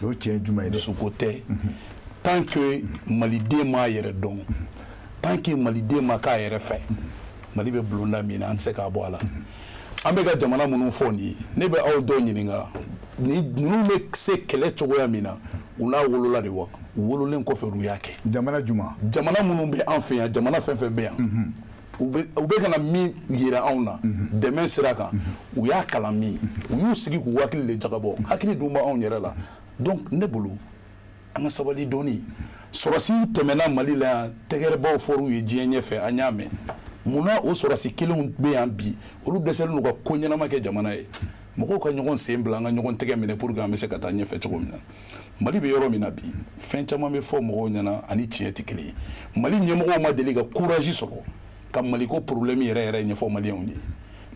o tiɲɛ jumɛn ye dusukɔ tɛ tant que maliden m'a yɛrɛ dɔn tant que maliden ma k'a yɛrɛ fɛ Mali bɛ bulonda min na an tɛ se k'a bɔ a la an bɛ ka jamana minnu fɔ nin ye ne bɛ aw dɔw ɲininka ni ninnu bɛ se kɛlɛ cogoya min na u n'a wolola de wa u wololen kɔfɛ u y'a kɛ jamana juma jamana minnu bɛ an fɛ yan jamana fɛn fɛn bɛ yan u bɛ ka na min yira anw na dɛmɛ sira kan u y'a kalan min u y'u sigi k'u hakili de jagabɔ hakili dun b'anw yɛrɛ la donc ne bolo an ka sabali dɔɔni sɔrɔsi tɛmɛna Mali la yan tɛgɛrɛbaw fɔr'u ye diɲɛ ɲɛfɛ an y'a mɛn munna o sɔrɔsi kelenw bɛ yan bi olu dɛsɛlen don ka ko ɲɛnama kɛ jamana ye mɔgɔw ka ɲɔgɔn sen bila an ka ɲɔgɔn tɛgɛ minɛ pour que an bɛ se ka taa ɲɛfɛ cogo min na Mali bɛ yɔrɔ min na bi fɛn caman bɛ fɔ mɔgɔw ɲɛna ani tiɲɛ tɛ kelen ye Mali ɲɛmɔgɔw ma deli ka courage sɔrɔ ka Mali ko problème yɛrɛ yɛrɛ ɲɛfɔ maliyɛnw ye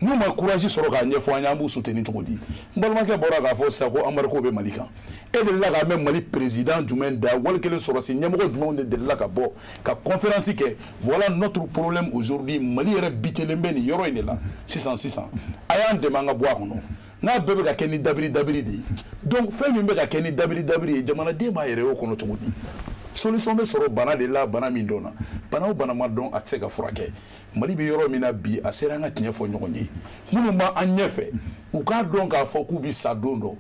n'u ma courage sɔrɔ k'a ɲɛfɔ an y'an b'u soutenir cogo di n balimakɛ bɔra k'a fɔ sisan ko embargo bɛ Mali kan e delila k'a mɛn Mali président jumɛn da wali kelen sɔrɔsi ɲɛmɔgɔ jumɛnw de delila ka bɔ ka conférence kɛ voilà notre problème aujourd'hui Mali yɛrɛ bitelen bɛ nin yɔrɔ in de la sisan a y'an dɛmɛ an ka bɔ a kɔnɔ n'a bɛɛ bɛ ka kɛ ni dabiri de ye donc fɛn min bɛ ka kɛ ni dabiri ye jamanaden b'a yɛrɛ y'o kɔnɔ cogo di solution bɛ sɔrɔ bana de la bana min dɔnna bana o bana ma dɔn a tɛ se ka furakɛ Mali bɛ yɔrɔ min na bi a sera an ka tiɲɛ fɔ ɲɔgɔn ye minnu b'an ɲɛfɛ u k'a dɔn k'a fɔ k'u bɛ sa don dɔ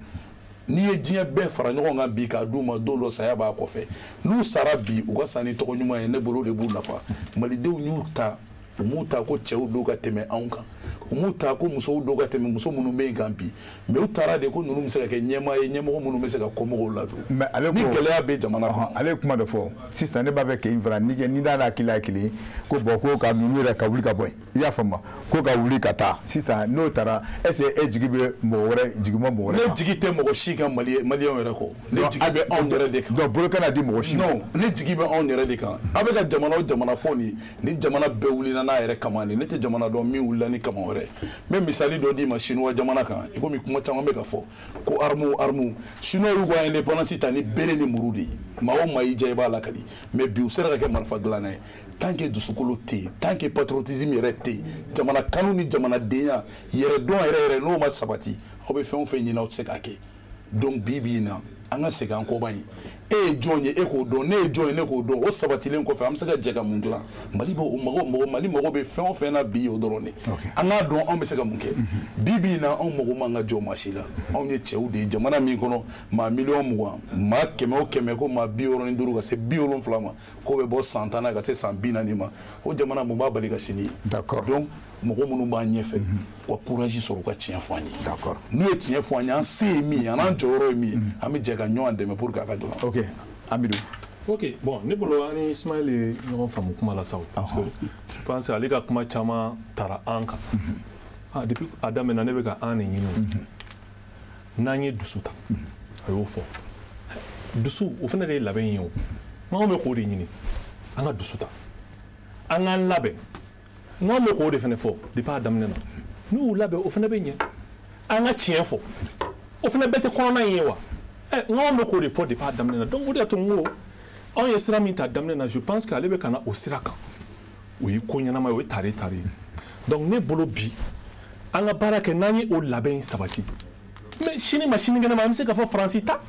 n'i ye diɲɛ bɛɛ fara ɲɔgɔn kan bi k'a d'u ma don dɔ saya b'a kɔfɛ n'u sara bi u ka sa ni tɔgɔ ɲuman ye ne bolo de b'u nafa malidenw y'u ta u m'u ta ko cɛw dɔw ka tɛmɛ anw kan u m'u ta ko musow dɔw ka tɛmɛ muso minnu bɛ yen kan bi mais u taara de ko ninnu bɛ se ka kɛ ɲɛmaa ye ɲɛmɔgɔ minnu bɛ se ka kɔmɔgɔw ladon ni gɛlɛya bɛ jamana kɔnɔ ale ye kuma dɔ fɔ sisan ne b'a fɛ k'e fara ni n'a hakili y'a kelen ko bɔn ko ka ninnu yɛrɛ ka wuli ka bɔ yen i y'a faamu ko ka wuli ka taa sisan n'o taara est-ce que e jigi bɛ mɔgɔ wɛrɛ jigi ma mɔgɔ wɛrɛ kan ne jigi tɛ mɔgɔ si kan maliyɛnw yɛrɛ kɔ ne jigi bɛ anw yɛrɛ de kan donc bolo kana di mɔgɔ si non ne jigi bɛ anw yɛrɛ de kan a bɛ ka jamana o jamana fɔ nin ni jamana bɛɛ wulila n'a yɛrɛ kama ne tɛ jamana dɔn min wulila ni kama wɛrɛ mais misali dɔ d'i ma chinois jamana kan i komi kuma caman bɛ ka fɔ ko armu chinois y'u ka indépendance ta ni bere ni muru de ye maa o maa y'i diya i b'a lakali mais bi u sera ka kɛ marifa dilanna ye tant que dusukolo tɛ yen tant que patriotisme yɛrɛ tɛ yen jamana kanu ni jamanadenya yɛrɛ dɔn yɛrɛ n'o ma sabati aw bɛ fɛn o fɛn ɲini aw tɛ se k'a kɛ donc bi in na an ka segin an kɔba in e ye jɔn ye e k'o dɔn ne ye jɔn ye ne k'o dɔn o sabatilen kɔfɛ an bɛ se ka jɛ ka mun dilan Mali mago bɛ fɛn o fɛn na bi o dɔrɔn de an k'a dɔn anw bɛ se ka mun kɛ bi na anw mago man ka jɔ maa si la anw ye cɛw de ye jamana min kɔnɔ maa 20,000,000 maa 100 ko maa 65 ka se 70 ma k'o bɛ bɔ san 10 na ka se san 40 ma o jamana mun b'a bali ka sini d'accord donc mɔgɔ minnu b'a ɲɛfɛ wa courage sɔrɔ u ka tiɲɛ fɔ an ye d'accord n'u ye tiɲɛ fɔ an ye an se ye min ye an n'an jɔyɔrɔ ye min ye an bɛ jɛ ka ɲɔgɔn dɛmɛ pour que a ka dilan ok Amidou ok bon ne bolo ani Ismaël ye ɲɔgɔn faamu kuma la sa parce que je pense ale ka kuma caman tara an kan depuis a daminɛ ne bɛ ka an de ɲini n'an ye dusu ta a y'o fɔ dusu o fana de ye labɛn ye o n'anw bɛ k'o de ɲini an ka dusu ta an k'an labɛn n'anw bɛ k'o de fana fɔ depuis a daminɛ na n'u y'u labɛn o fana bɛ ɲɛ an ka tiɲɛ fɔ o fana bɛɛ tɛ kɔnɔna in ye wa n'anw bɛ k'o de fɔ depuis a daminɛ na donc o de y'a to n ko anw ye sira min ta daminɛ na je pense que ale bɛ ka na o sira kan o ye ko ɲɛnama ye o ye tare tare ye donc ne bolo bi an ka baara kɛ n'an ye o labɛn in sabati mais sini ma sinikɛnɛ ma an bɛ se ka fɔ Faransi ta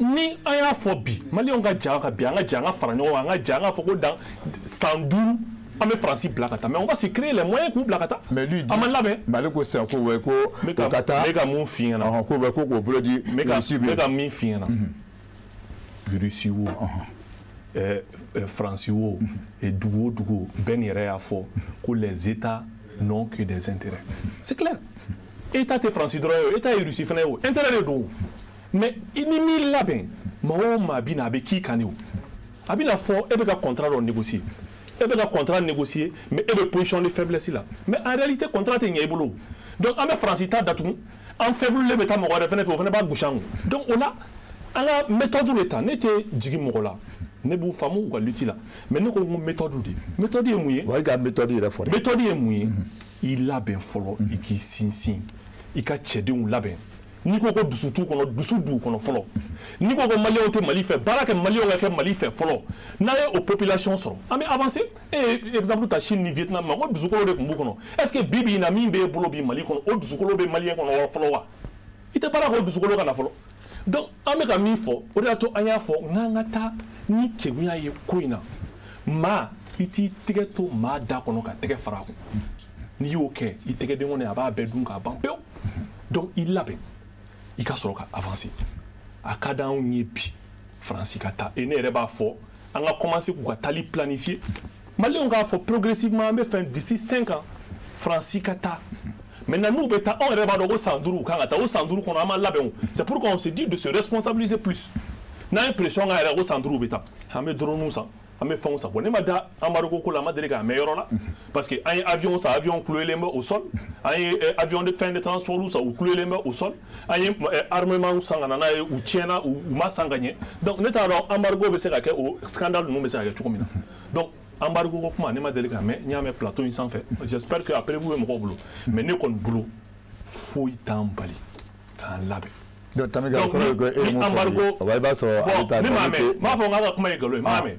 ni an y'a fɔ bi maliyɛnw ka jɛ ka bi an ka jɛ an ka fara ɲɔgɔn kan an ka jɛ an ka fɔ ko dans san 5 an bɛ Faransi bila ka taa mais on va se créer les moyens k'u bila ka taa mais lui dit an ma labɛn mais ale ko sisan ko wɛ ko ka taa n bɛ ka mun f'i ɲɛna ko wɛ ko k'o bolo di Russie n bɛ ka min f'i ɲɛna Russie wo Faransi wo dugu o dugu bɛɛ ni yɛrɛ y'a fɔ ko les États n'ont que des intérêts c'est clair État tɛ Faransi dɔrɔn ye État ye Russie fana ye o intérêt de don mais i ni min labɛn maa o maa bɛ na a bɛ k'i kan de o a bɛ na fɔ e bɛ ka contrat dɔ négocier e bɛ ka contrat négocier mais e bɛ position de faiblesse la mais en réalité contrat tɛ ɲɛ i bolo donc an bɛ Faransi ta datugu an faible bɛ taa mɔgɔ wɛrɛ fana fɛ o fana b'a gosi an kun donc o la an ka méthode de ta ne tɛ jigin mɔgɔ la ne b'u faamu u ka lutte la mais ne ko n ko méthode de méthode ye mun ye wa i ka méthode yɛrɛ fɔ dɛ méthode ye mun ye i labɛn fɔlɔ i k'i sinsin i ka cɛdenw labɛn n'i ko ko dusu t'u kɔnɔ dusu d'u kɔnɔ fɔlɔ n'i ko ko maliyɛnw tɛ Mali fɛ baara kɛ maliyɛnw ka kɛ Mali fɛ fɔlɔ n'a ye o population sɔrɔ an bɛ avancer e ye exemple ta Chine ni Vietnam ma ko dusukolo de tun b'u kɔnɔ est-ce que bi in na min b'e bolo bi Mali kɔnɔ o dusukolo bɛ maliyɛn kɔnɔ fɔlɔ wa i tɛ baara k'o dusukolo ka na fɔlɔ donc an bɛ ka min fɔ o de y'a to an y'a fɔ n'an ka taa ni kegunya ye ko in na maa i t'i tɛgɛ to maa da kɔnɔ ka tɛgɛ fara a kun n'i y'o kɛ i tɛgɛden kɔnɔ a b'a bɛɛ dun k'a ban pewu donc i labɛn i ka sɔrɔ ka avancer a ka d'anw ye bi Faransi ka taa et ne yɛrɛ b'a fɔ an ka commencer k'u ka taali planifier maliyɛnw k'a fɔ progressivement an bɛ fɛn d'ici 5 ans Faransi ka taa maintenant n'u bɛ taa anw yɛrɛ b'a dɔn ko san 5 u kan ka taa o san 5 kɔnɔ an ma labɛn c'est pourquoi on se dit de se responsabiliser plus n'an ye pression k'a yɛrɛ ko san 5 u bɛ taa an bɛ drone san an bɛ fɛnw san bon ne ma da embargo ko la an ma deli k'a mɛn yɔrɔ la parce que an ye avion san avion kuloyelen bɛ au sol an ye avion de fin de transport san u kuloyelen bɛ au sol an ye armement san ka na n'a ye u tiɲɛna u ma san ka ɲɛ donc ne t'a dɔn embargo bɛ se ka kɛ o scandale ninnu bɛ se ka kɛ cogo min na donc embargo ko kuma ne ma deli k'a mɛn n y'a mɛn plateau in sanfɛ j'espère que après vous bɛ mɔgɔw bolo mais ne kɔni bolo foyi t'an bali k'an labɛn. donc tamɛ ka kɔrɔ ye ko e ye mun fɔ wa i b'a sɔrɔ ale t'a dɔn ne m'a mɛn n b'a fɔ n k'a ka kuma ye nkalon ye n m'a mɛn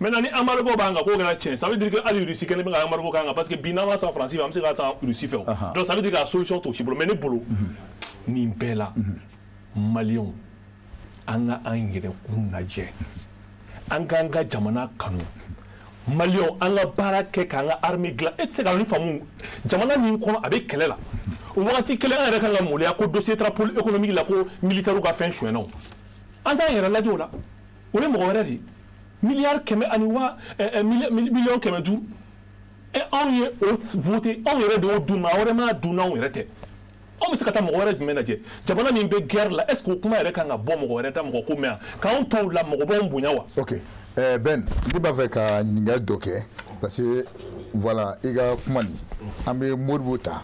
maintenant ni embargo b'an kan k'o kɛra tiɲɛ ça veut dire que hali Russie kɛlen bɛ ka embargo k'an kan parce que bi n'an ma san Faransi fɛ an bɛ se k'a san Russie fɛ o donc ça veut dire que a solution t'o si bolo mais ne bolo nin bɛɛ la maliyɛnw an ka an yɛrɛkun lajɛ an k'an ka jamana kanu maliyɛnw an ka baara kɛ k'an ka armée dilan e tɛ se ka nin faamu jamana min kɔnɔ a bɛ kɛlɛ la o wagati kelen an yɛrɛ kan ka maloya ko dossier trapole économique la ko militaire ka fɛn suɲɛna o an t'an yɛrɛ lajɛ o la o ye mɔgɔ wɛrɛ de ye miliyari 100 ani miliyɔn 500 anw ye o voté anw yɛrɛ de y'o dun maa wɛrɛ m'a dun n'anw yɛrɛ tɛ anw bɛ se ka taa mɔgɔ wɛrɛ jumɛn lajɛ jamana min bɛ guerre la est ce que o kuma yɛrɛ kan ka bɔ mɔgɔ wɛrɛ da mɔgɔ ko mɛn yan k'anw tɔw la mɔgɔ b'anw bonya wa. ok Ben ne b'a fɛ ka ɲininkali dɔ kɛ parce que voilà i ka kuma nin an bɛ Modibo ta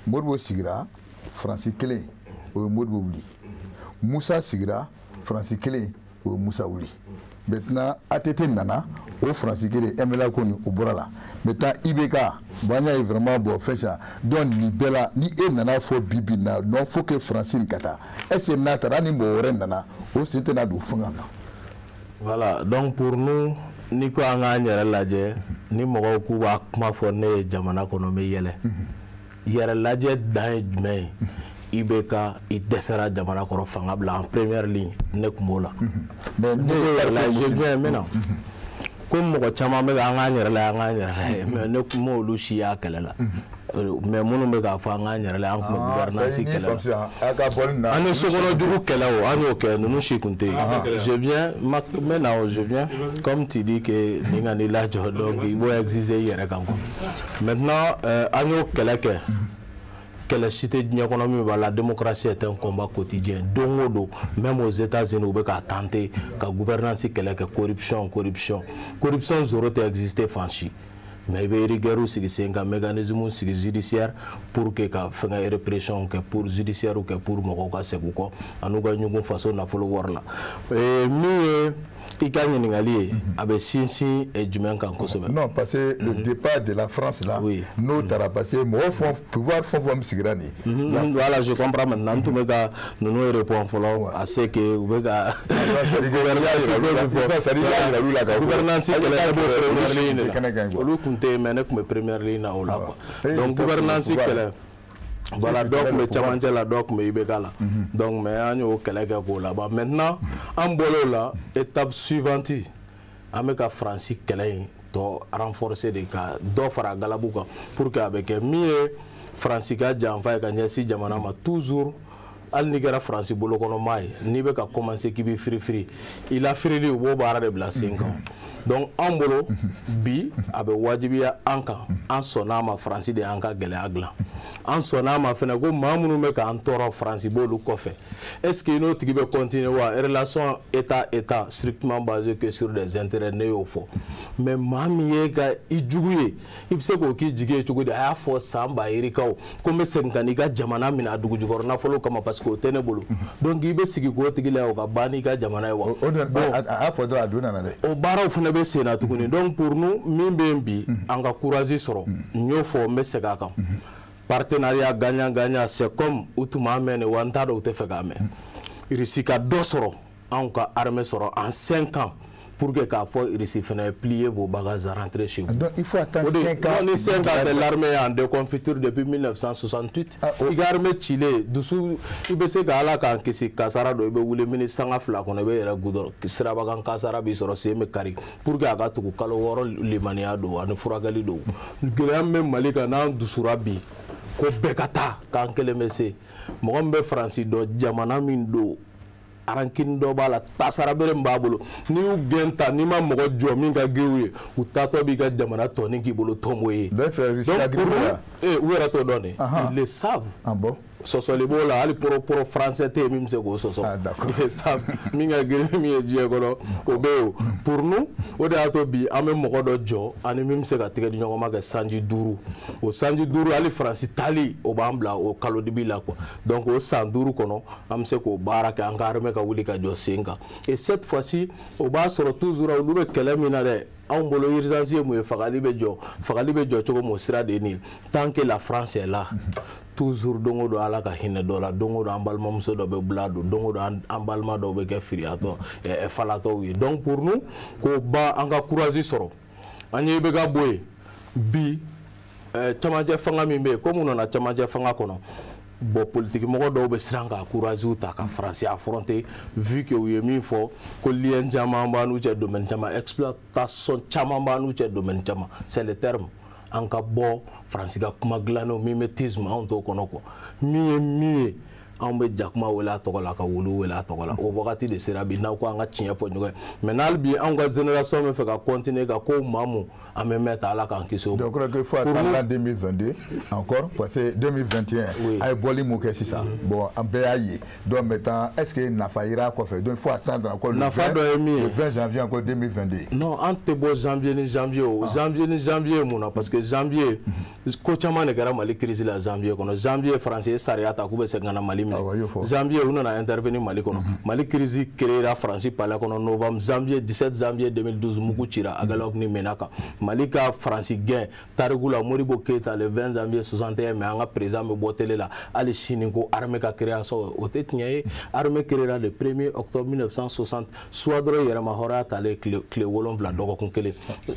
Modibo sigira Faransi kelen o ye Modibo wuli Musa sigira Faransi kelen o ye Musa wuli maintenant ATT nana o Faransi kelen MLA ko ni o bɔra la maintenant IBK bon an y'a ye vraiment bon fɛn sa donc nin bɛɛ la ni e nana fɔ bi bi in na donc faut que Faransi nin ka taa est ce que n'a taara ni mɔgɔ wɛrɛ nana o sen tɛna don fanga kan. Voilà, donc pour nous, ni ko an k'an yɛrɛ lajɛ ni mɔgɔw k'u b'a kuma fɔ ne ye jamana kɔnɔ n bɛ yɛlɛ yɛrɛ lajɛ dan ye jumɛn ye IBK i dɛsɛra jamana kɔrɔ fanga bila en première ligne ne kun b'o la mais je viens maintenant ko mɔgɔ caman bɛ an k'an yɛrɛ la mais ne kun m'olu si y'a kɛlɛ la mais minnu bɛ k'a fɔ an k'an yɛrɛ la an tun bɛ gouvernance kɛlɛ la an ni sokɔnɔjugu kɛlɛ o an y'o kɛ ninnu si kun tɛ yen je viens maintenant je viens comme tu dis que ni ka n'i lajɔ donc i b'o exiger i yɛrɛ kan quoi maintenant an y'o kɛlɛ kɛ kɛlɛ si tɛ diɲɛ kɔnɔ min b'a la démocratie est un combat quotidien don o don même aux États-Unis u bɛ k'a tenter ka gouvernance kɛlɛ kɛ corruption zéro tɛ exister fan si mais il y a des guerres sigi un mécanisme judiciaire pour que ka fɛngɛ répression kɛ pour judiciaire ou que pour mɔgɔw ka segin kɔ anu ka ɲugun faso nafolo wari la min ye i ka ɲininkali ye a bɛ sinsin jumɛn kan kosɛbɛ. Non, parce que le départ de la France là, n'o taara parce que mɔgɔ fɔ pouvoir fɔn fɔn sigira nin. Voilà, je comprends maintenant. N tun bɛ ka ninnu répond fɔlɔ à ce que u bɛ ka gouvernance kɛlɛ première ligne olu tun tɛ yen mais ne tun bɛ première ligne na o la quoi. Donc gouvernance kɛlɛ. Voilà, donc mais camancɛ la donc mais IBK la donc mais an y'o kɛlɛ kɛ k'o laban maintenant an bɔr'o la étape suivante an bɛ ka Faransi kɛlɛ in tɔ renforcer de ka dɔ fara galabu kan pour que a bɛ kɛ min ye Faransi ka janfa ye ka ɲɛsin jamana ma toujours hali n'i kɛra Faransi bolokɔnɔmaa ye n'i bɛ ka commencer k'i bɛ firifiri i la firili u b'o baara de bila sen kan donc an bolo bi a bɛ wajibiya an kan an sɔnna a ma Faransi de y'an ka gɛlɛya dilan an sɔnna a ma fɛnɛ ko maa minnu bɛ k'an tɔɔrɔ Faransi b'olu kɔfɛ est ce que n'o tigi bɛ continuer wa relation état strictement basée que sur des intérêts ne y'o fɔ mais maa min ye ka i jugu ye i bɛ se k'o k'i jigi ye cogo di a y'a fɔ san ba yirikaw ko n bɛ segin ka n'i ka jamana minɛ a dugu jukɔrɔ nafolo kama parce que o tɛ ne bolo donc i bɛ sigi k'o tigi la o ka ban n'i ka jamana ye wa a y'a fɔ dɔrɔn a don nana dɛ o baaraw fɛnɛ bɛ sen na tuguni donc pour nous min bɛ yen bi an ka courage sɔrɔ n y'o fɔ n bɛ segin a kan partenariat gagnant-gagnant c'est comme u tun b'a mɛn wa n t'a dɔn u tɛ fɛ k'a mɛn Russie ka dɔ sɔrɔ anw ka armée sɔrɔ en 5 ans pour que k'a fɔ Russie fɛnɛ plier vos bagages à rentrer chez vous. Donc il faut attendre 5 ans. Ni 5 ans de l'armée en déconfiture depuis 1968. I ka armée cilen dusu i bɛ se ka Ala k'an kisi kasara dɔ i bɛ wuli minute sanga 2 kɔnɔ i bɛ yɛrɛ gudɔrɔn sirabakan kasara b'i sɔrɔ sen bɛ kari pour que a ka tugu kalo 6 limaniya don ani furakɛli don. Gɛlɛya min bɛ Mali kan n'an dusura bi ko bɛɛ ka taa k'an kelen bɛ se mɔgɔ min bɛ Faransi dɔn jamana min don arankini dɔ b'a la tasara bere min b'a bolo n'i y'u gɛn ta n'i ma mɔgɔ jɔ min ka gew ye u taatɔ b'i ka jamana tɔni k'i bolo tɔnbo ye donc pour u yɛrɛ t'o dɔn de ils le savent sɔsɔli b'o la hali poro français tɛ yen min bɛ se k'o sɔsɔ ils le savent min ka girin min ye diɲɛ kɔnɔ o bɛ yen pour nous o de y'a to bi an bɛ mɔgɔ dɔ jɔ ani min bɛ se ka tigɛ di ɲɔgɔn ma kɛ sanji 5 o sanji 5 hali Faransi tali o b'an bila o kalo dibi la quoi donc o san 5 kɔnɔ an bɛ se k'o baara kɛ an ka armée ka wuli ka jɔ sen kan et cette fois-ci o b'a sɔrɔ toujours olu bɛ kɛlɛ min na dɛ anw bolo urgence ye mun ye fagali bɛ jɔ cogo min o sira de ye nin ye tant que la France est là toujours don o don Ala ka hinɛ dɔ la don o don an balimamuso dɔ bɛ bila don o don an balima dɔw bɛ kɛ firiyatɔ falatɔw ye donc pour nous k'o ban an ka courage sɔrɔ an ye bɛ ka bɔ yen bi camancɛ fanga min bɛ yen ko mun nana camancɛ fanga kɔnɔ bon politique mɔgɔ dɔw bɛ siran ka courage ta ka Faransi affronter vu que u ye min fɔ ko lien caman b'an n'u cɛ domaine caman exploitation caman b'an n'u cɛ domaine caman c'est le terme an ka bɔ Faransi ka kuma dilanenw mimétisme anw t'o kɔnɔ quoi min ye min ye anw bɛ jakuma wele a tɔgɔ la ka wulu wele a tɔgɔ la o wagati de sera bi n'aw ko an ka tiɲɛ fɔ ɲɔgɔn ye mais n'hali bi anw ka génération bɛ fɛ ka continuer ka kow maamu an bɛ mɛn ta Ala k'an kisi o ma. donc je crois qu'il faut attendre en 2022 encore parce que 2021 a ye bɔli mun kɛ sisan bon an bɛɛ y'a ye donc maintenant est ce que nafa yera kɔfɛ donc il faut attendre encore le 20 janvier encore 2022. non an tɛ bɔ janvier ni janvier o janvier ni janvier mun na parce que janvier ko caman de kɛra Mali crise la janvier kɔnɔ janvier Faransi ye sariya ta k'u bɛ segin ka na Mali janvier on a intervenu Mali kono Mali crise créera France par la kono novembre janvier 17 janvier 2012 muku cira agalok ni menaka Mali ka France gain tarigula Modibo Keita le 20 janvier 61 mais anga président me botele la ali chini ko armée ka création o tetnié armée créera le 1er octobre 1960 soit dro yera ma hora tale clé wolon vla dogo kon kele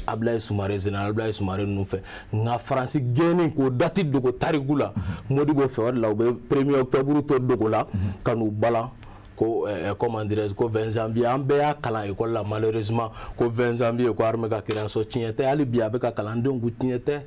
Ablaye Soumaré général Ablaye Soumaré nous fait na France gain ko dati dogo tarigula Modibo fait la 1er octobre to dogo la kanu bala ko comment dirais ko 20 janvier an be ya kala école la malheureusement ko 20 janvier ko armée ka création tiñete ali biya be ka kala ndongu tiñete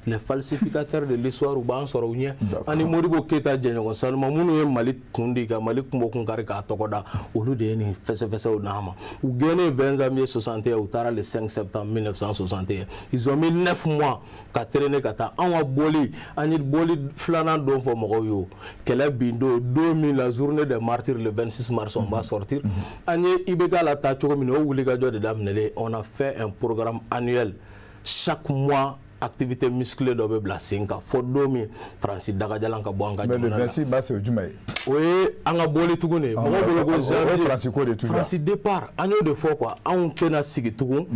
les falsificateurs de l'histoire ou ban soro nya ani Modibo Keita jenyo salma munu e Mali kundi ka Mali kumbo kun kare ka tokoda olu de ni fesse o nama ou gagné 20 janvier 61 ou tara le 5 septembre 1961 ils ont mis 9 mois ka traîner ka ta an wa boli ani boli flana don fo mo yo kele bindo 2000 la journée des martyrs le 26 mars on va sortir. On a fait un programme annuel. Chaque mois, activité musclée de Blasinka. Fodomi, Francis Dagajalanka Bouanga. Mais le 26 mars, c'est Jumaï. Oui, on a bolé tout le monde. Francis départ. Année de fois quoi. On peut sigi tout.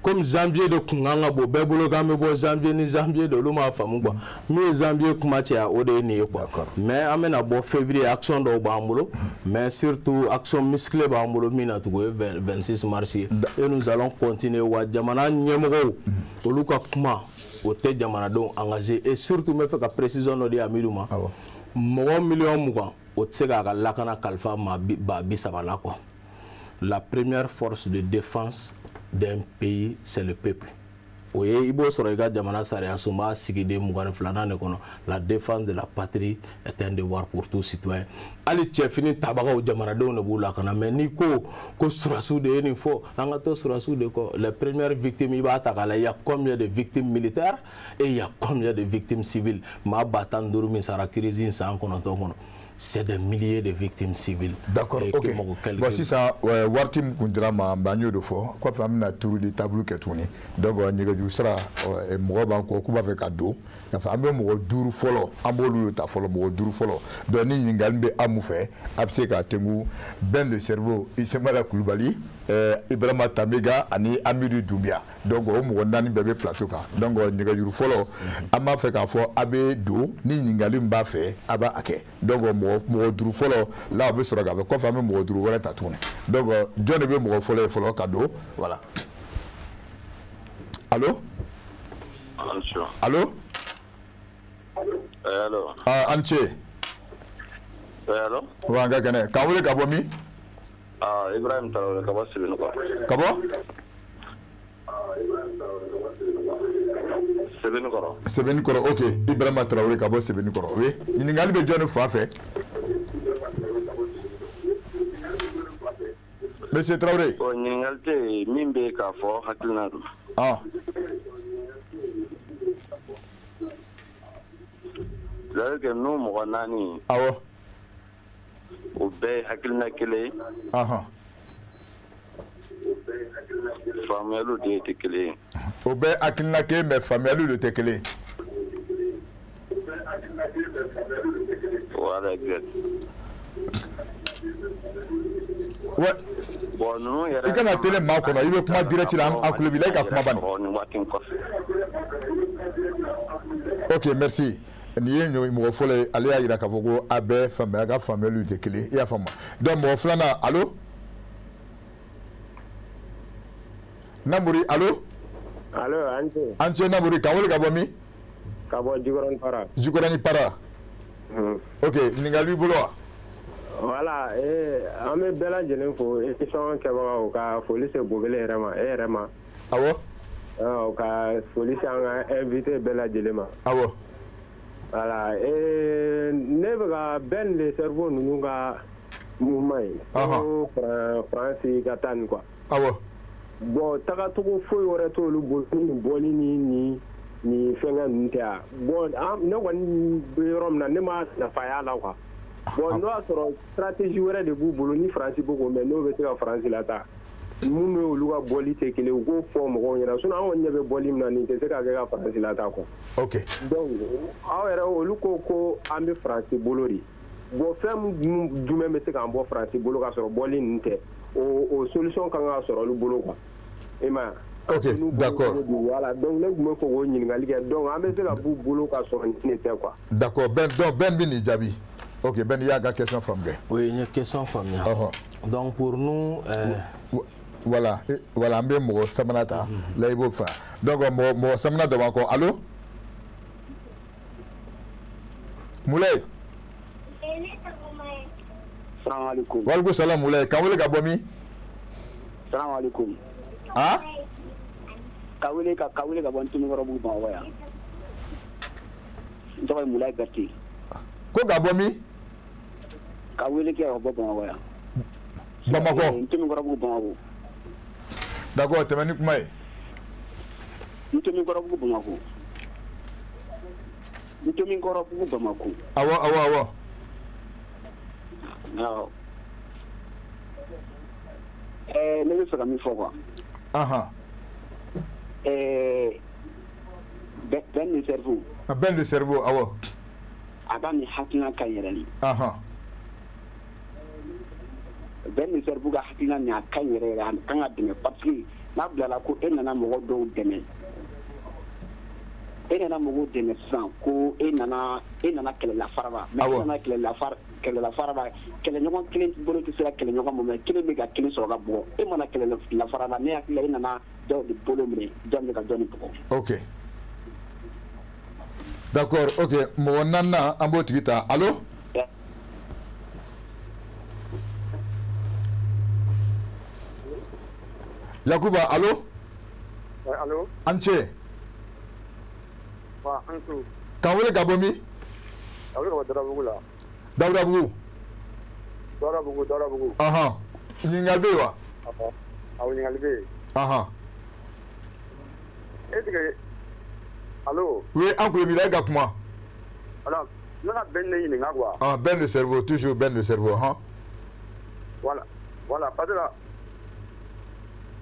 Comme janvier de Kunganga bo bebolo game bo janvier ni janvier de luma famu quoi. Mais janvier kumatia ode ni quoi. Mais amena bo février action do bambulo, mais surtout action musclée bambulo mina to 26 mars. Et nous allons continuer wa jamana nyemogo. Oluka kuma o te jamana don engagé et surtout me fait ka précision no di amiduma. Mo million muga o tsega ga lakana kalfa ma ba bisabala quoi. La première force de défense d'un pays, c'est le peuple. La défense de la patrie est un devoir pour tout citoyen. Ali fini tabaga o jamarado ne bula kana mais ni ko surasu de ni fo angato surasu de ko les premières victimes il y a combien de victimes militaires et il y a combien de victimes civiles ma batan durmi sara crise sans kono to kono. C'est des milliers de victimes civiles. D'accord, ok. Voici ça, Wartim Kundrama, Bagno de Fort, quoi, femme n'a tour des tableaux qui est tourné. Donc, on y a du sera, et moi, banco, coupe avec un dos. Enfin, même au duru follow, un beau ta follow, au duru follow. Donner une galbe à mouffer, abseka temu, ben le cerveau, il se met à Koulibaly, Ibrahima Tamega, ani Amiru Doubia. Donc, on a un bébé plateau. Donc, on y a du follow, à ma fait qu'un fois, abe do, ni une galim bafé, aba ake. Donc, mo duru folo là be sura gabe ko fami mo duru wala ta tourner donc John be mo folo cadeau voilà. Allô allô allô Anche allô wanga gane ka wole gabo mi Ibrahim Traoré ka wasi bino ko kabo Sebeni Koro, ok. Ibrahima Traoré Kabo Sebeni Koro, oui. Il n'y a pas de John Fafé. Monsieur Traoré. Ah. Ah ouais. Ah. Famelu de tekele. Obe akilina ke mais famelu de tekele. Voilà exact. Ouais. Bon non, il y a. Il kana télé ma kono, il veut kuma direct là en club il ka kuma bani. OK, merci. Ni yenyo mo fole ale ya ira ka fogo abe famelu de tekele. Ya fama. Donc mo flana, allô? Namuri, allô? Allô, Anche Namuri, kawole kabomi? Kabo Jugoran Para. Jugorani Para. Ok, Ningali Bouloa. Voilà, ame bela jelen fo émission keba o ka police bobele rema. Awo? O ka police anga invité bela jelema. Awo. Voilà, ne ba ben le cerveau nous ga mouvement. France gatan quoi. Awo. Bon, taga togo foyi wɛrɛ t'olu boli ni fɛngɛ ninnu tɛ yan. Bon, ne kɔni bɛ yɔrɔ min na ne ma nafa y'a la quoi. Bon, n'o y'a sɔrɔ stratégie wɛrɛ de b'u bolo ni Faransi b'o k'o mɛn n'o bɛ se ka Faransi lataa. Minnu y'olu ka bɔli tɛ kelen u k'o fɔ mɔgɔw ɲɛna sinon an kɔni ɲɛ bɛ bɔli min na nin tɛ se ka kɛ ka Faransi lataa quoi. Ok. Donc aw yɛrɛ olu ko an bɛ Faransi bolo de. bon fɛn jumɛn bɛ se k'an bɔ faransi bolo ka sɔrɔ bɔli ninnu tɛ o solution kan ka sɔrɔ olu bolo quoi e ma ok d'accord voilà donc ne tun bɛ fɛ k'o ɲininkali kɛ donc an bɛ se ka b'u bolo ka sɔrɔ nin tɛ quoi d'accord Ben bɛ nin jaabi ok Ben y'a ka question faamu kɛ oui n ye question faamuya donc pour nous voilà an bɛ mɔgɔ sabanan ta la i b'o fa donc mɔgɔ sabanan dɔ b'an kɔ allo Moulay Salam alaikum. Walaikum salam Moulay. Kan wele ka bɔ min? Salam alaikum. Ah? Ka wele ka bɔ Ntomikɔrɔbugu Bamakɔ yan. N tɔgɔ ye Moulay Berté. Ko ka bɔ min? Ka wele kɛ ka bɔ Bamakɔ yan. Bamakɔ. Ntomikɔrɔbugu Bamakɔ. D'accord, tɛmɛ ni kuma ye. Ntomikɔrɔbugu Bamakɔ. Ntomikɔrɔbugu Bamakɔ. Awɔ. Non. Ne bɛ fɛ ka min fɔ quoi. Ben de cerveau. Ben de cerveau, awɔ. A ka nin hakilina ka ɲi yɛrɛ de. Ben de cerveau ka hakilina nin a ka ɲi yɛrɛ yɛrɛ a kan ka dɛmɛ parce que n'a bilala ko e nana mɔgɔ dɔw dɛmɛ. E nana mɔgɔw dɛmɛ sisan ko e nana kɛlɛla faraba mais e nana kɛlɛla faraba kɛlɛɲɔgɔn kelen bolo tɛ se ka kɛlɛɲɔgɔn ma mais kelen bɛ ka kelen sɔrɔ ka bugɔ e mana kɛlɛla faraba ne hakili la e nana dɔw de bolo minɛ dɔw bɛ ka dɔɔni bugɔ. ok d'accord ok mɔgɔ naaninan an b'o tigi ta allo. Yakuba allo. allo. an cɛ. Kan wele ka bɔ min? Ka wele ka bɔ Dawudabugu la. Dawudabugu. Ɲininkali bɛ yen wa? Awɔ ɲininkali bɛ yen. Est ce que allo. Oui an kulo b'i la e ka kuma. Voilà ne ka Ben de ɲininka quoi. Ben de cerveau toujours Ben de cerveau voilà parce que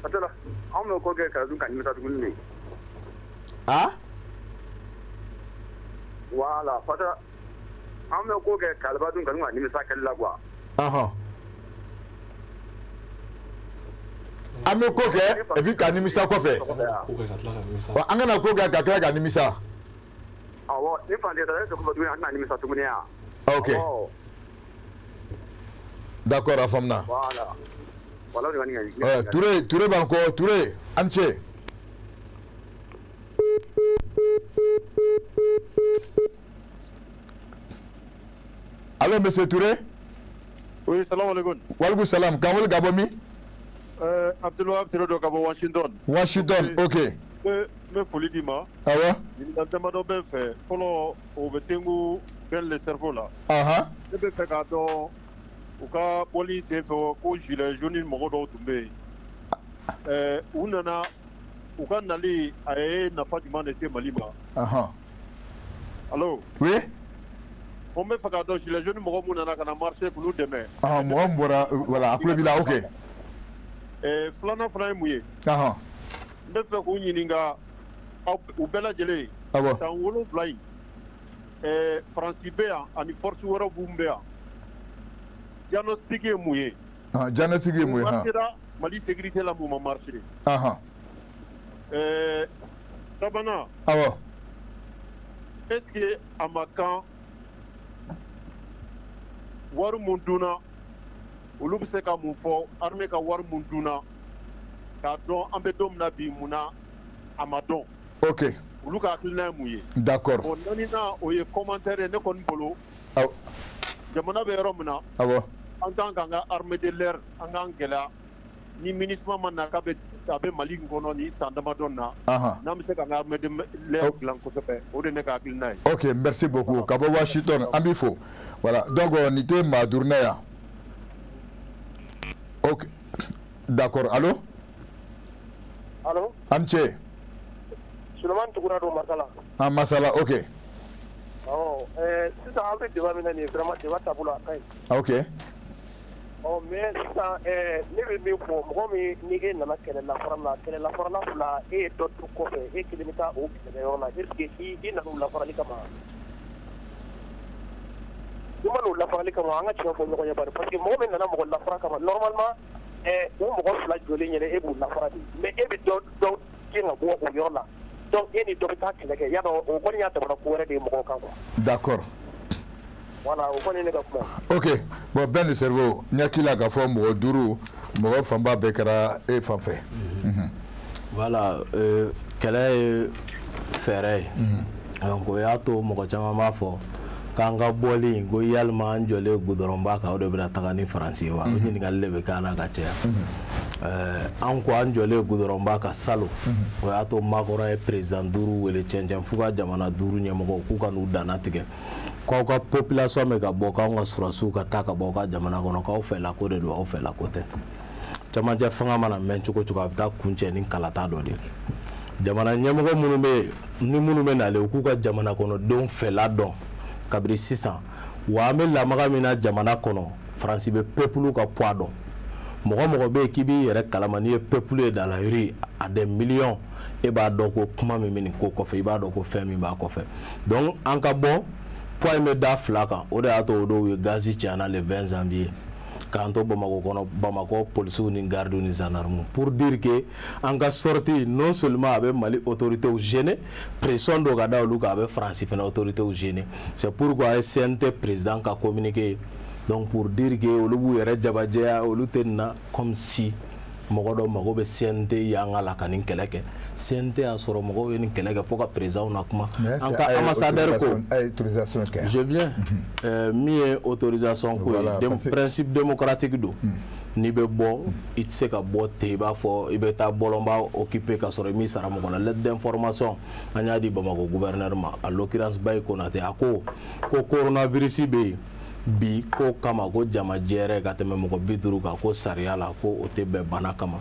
anw bɛ ko kɛ ka dun ka nimisa tuguni de. Voilà, parce que an bɛ ko kɛ kaliba dun ka dun ka nimisa kɛli la quoi. An bɛ ko kɛ et puis ka nimisa kɔfɛ. An kana ko kɛ ka tila ka nimisa. Awɔ ni fantɛ tɛ ko tuguni an tɛna nimisa tuguni yan. Ok. D'accord a faamuna. Voilà o de bɛ nin kɛ. Ture b'an kɔ Ture an cɛ. Allô, monsieur Touré? Oui, salam alaikum. Walaikum salam. Kan wele ka bɔ min? Abdulwahab Teredo ka bɔ Washington. Washington, ok. N bɛ foli d'i ma. Awɔ. Ɲininkali damadɔ bɛ n fɛ. Fɔlɔ o bɛ tengu Ben le cerveau la. Ne bɛ fɛ k'a dɔn u ka bɔli sen fɛ ko gilet jaune mɔgɔ dɔw tun bɛ yen. U nana u ka nali a ye nafa jumɛn de se Mali ma? Allo? Oui. On bɛ fɛ k'a dɔn gilet jaune mɔgɔ mun nana ka na marché k'olu dɛmɛ. Mɔgɔ min bɔra voilà a tulo b'i la ok. Filanan fana ye mun ye? N bɛ fɛ k'u ɲininka u bɛɛ lajɛlen. San 7 in Faransi bɛ yan ani force wɛrɛw b'u bɛ yan. Diagnostic ye mun ye? Diagnostic ye mun ye? Mali sécurité la mun ma marché. Sabanan. Est-ce que a ma kan wari mun dunna olu bɛ se ka mun fɔ armée ka wari mun dunna k'a dɔn an bɛ don min na bi mun na a ma dɔn. Ok. Olu ka hakilina ye mun ye? D'accord. Bon naaninan o ye commentaire ye ne kɔni bolo. Jamana bɛ yɔrɔ min na. An kan k'an ka armée de l'air an k'an gɛlɛya ni MINUSMA ma na k'a bɛ Mali kɔnɔ ni san damadɔ na. N'an bɛ se k'an ka armée de l'air dilan kosɛbɛ o de ne ka hakilina ye. Ok merci beaucoup ka bɔ Washington an b'i fo voilà donc nin tɛ maa duurunan yan. Ok d'accord allo. Allo. An cɛ. Sulemani Tugura don Masala. Masala ok. Sisan an bɛ débat min na nin ye vraiment débat taabolo a ka ɲi. Ok. Mais sisan ne bɛ min fɔ mɔgɔ min ni e nana kɛlɛlafarala fila e ye dɔ to kɔfɛ e kelen bɛ taa o kɛlɛyɔrɔ la est ce que i nana o lafarali kama? I ma n'o la farali kama an ka tiɲɛ fɔ ɲɔgɔn ye bari parce que mɔgɔ min nana mɔgɔ lafara kama normalement o mɔgɔ fila jɔlen yɛrɛ e b'u lafara de mais e bɛ dɔ gɛn ka bɔ o yɔrɔ la donc e ni dɔ bɛ taa kɛlɛ kɛ yadɔ o kɔni y'a damana ko wɛrɛ de ye mɔgɔw kan quoi. D'accord. Voilà o kɔni ne ka kuma. Ok bon Ben le cerveau n hakili la k'a fɔ mɔgɔ duuru mɔgɔ fanba bɛɛ kɛra e fan fɛ. Voilà kɛlɛ ye fɛɛrɛ ye donc o y'a to mɔgɔ caman b'a fɔ k'an ka bɔli ko yalima an jɔlen goudronba kan o de bɛna taga ni Faransi ye wa o ɲininkali de bɛ k'an na ka caya an ko an jɔlen goudronba kan salon o y'a to Macron ye président duuru wele cɛncɛn f'u ka jamana duuru ɲɛmɔgɔw k'u ka n'u danna tigɛ k'aw ka population bɛ ka bɔ k'anw ka surasiw ka taa ka bɔ aw ka jamana kɔnɔ k'aw fɛlako de don aw fɛlako tɛ camancɛ fanga mana mɛn cogo cogo a bɛ taa kuncɛ ni kalata dɔ de ye jamana ɲɛmɔgɔ minnu bɛ yen ni minnu bɛ nalen u k'u ka jamana kɔnɔdenw fɛla dɔn kabiri sisan wa an bɛ lamaga min na jamana kɔnɔ Faransi bɛ peuple ka poids dɔn mɔgɔ mɔgɔ bɛ yen k'i b'i yɛrɛ kalama n'i ye peuple ye dans la rue à des millions e b'a dɔn ko kuma min bɛ nin ko kɔfɛ i b'a dɔn ko fɛn min b'a kɔfɛ donc an ka bɔ poids in bɛ da fila kan o de y'a to o dɔw ye gaz cɛnna le 20 janvier k'an to Bamako kɔnɔ Bamako policiers ni gardes ni gendarmes pour dire que an ka sortie non seulement a bɛ Mali autorités gêner pression dɔ ka da olu kan a bɛ Faransi fana autorités gêner c'est pourquoi a ye CNT président ka communiqué donc pour dire que olu b'u yɛrɛ jabajɛya olu tɛ na comme si mɔgɔ dɔ mago bɛ CNT y'an ka la ka nin kɛlɛ kɛ CNT y'a sɔrɔ mɔgɔw ye nin kɛlɛ kɛ fo ka président na kuma an ka ambassadeur ko je viens min ye autorisation ko ye principe démocratique do n'i bɛ bɔ i tɛ se ka bɔ ten i b'a fɔ i bɛ taa bɔlɔnba occupé ka sɔrɔ i m'i sara mɔgɔ la lettre d'information an y'a di Bamako gouverneur ma à l'occurrence Bayi Konate a ko coronavirus bɛ yen bi ko kama ko jama jɛrɛ ka tɛmɛ mɔgɔ 50 kan ko sariya la ko o tɛ bɛn bana kama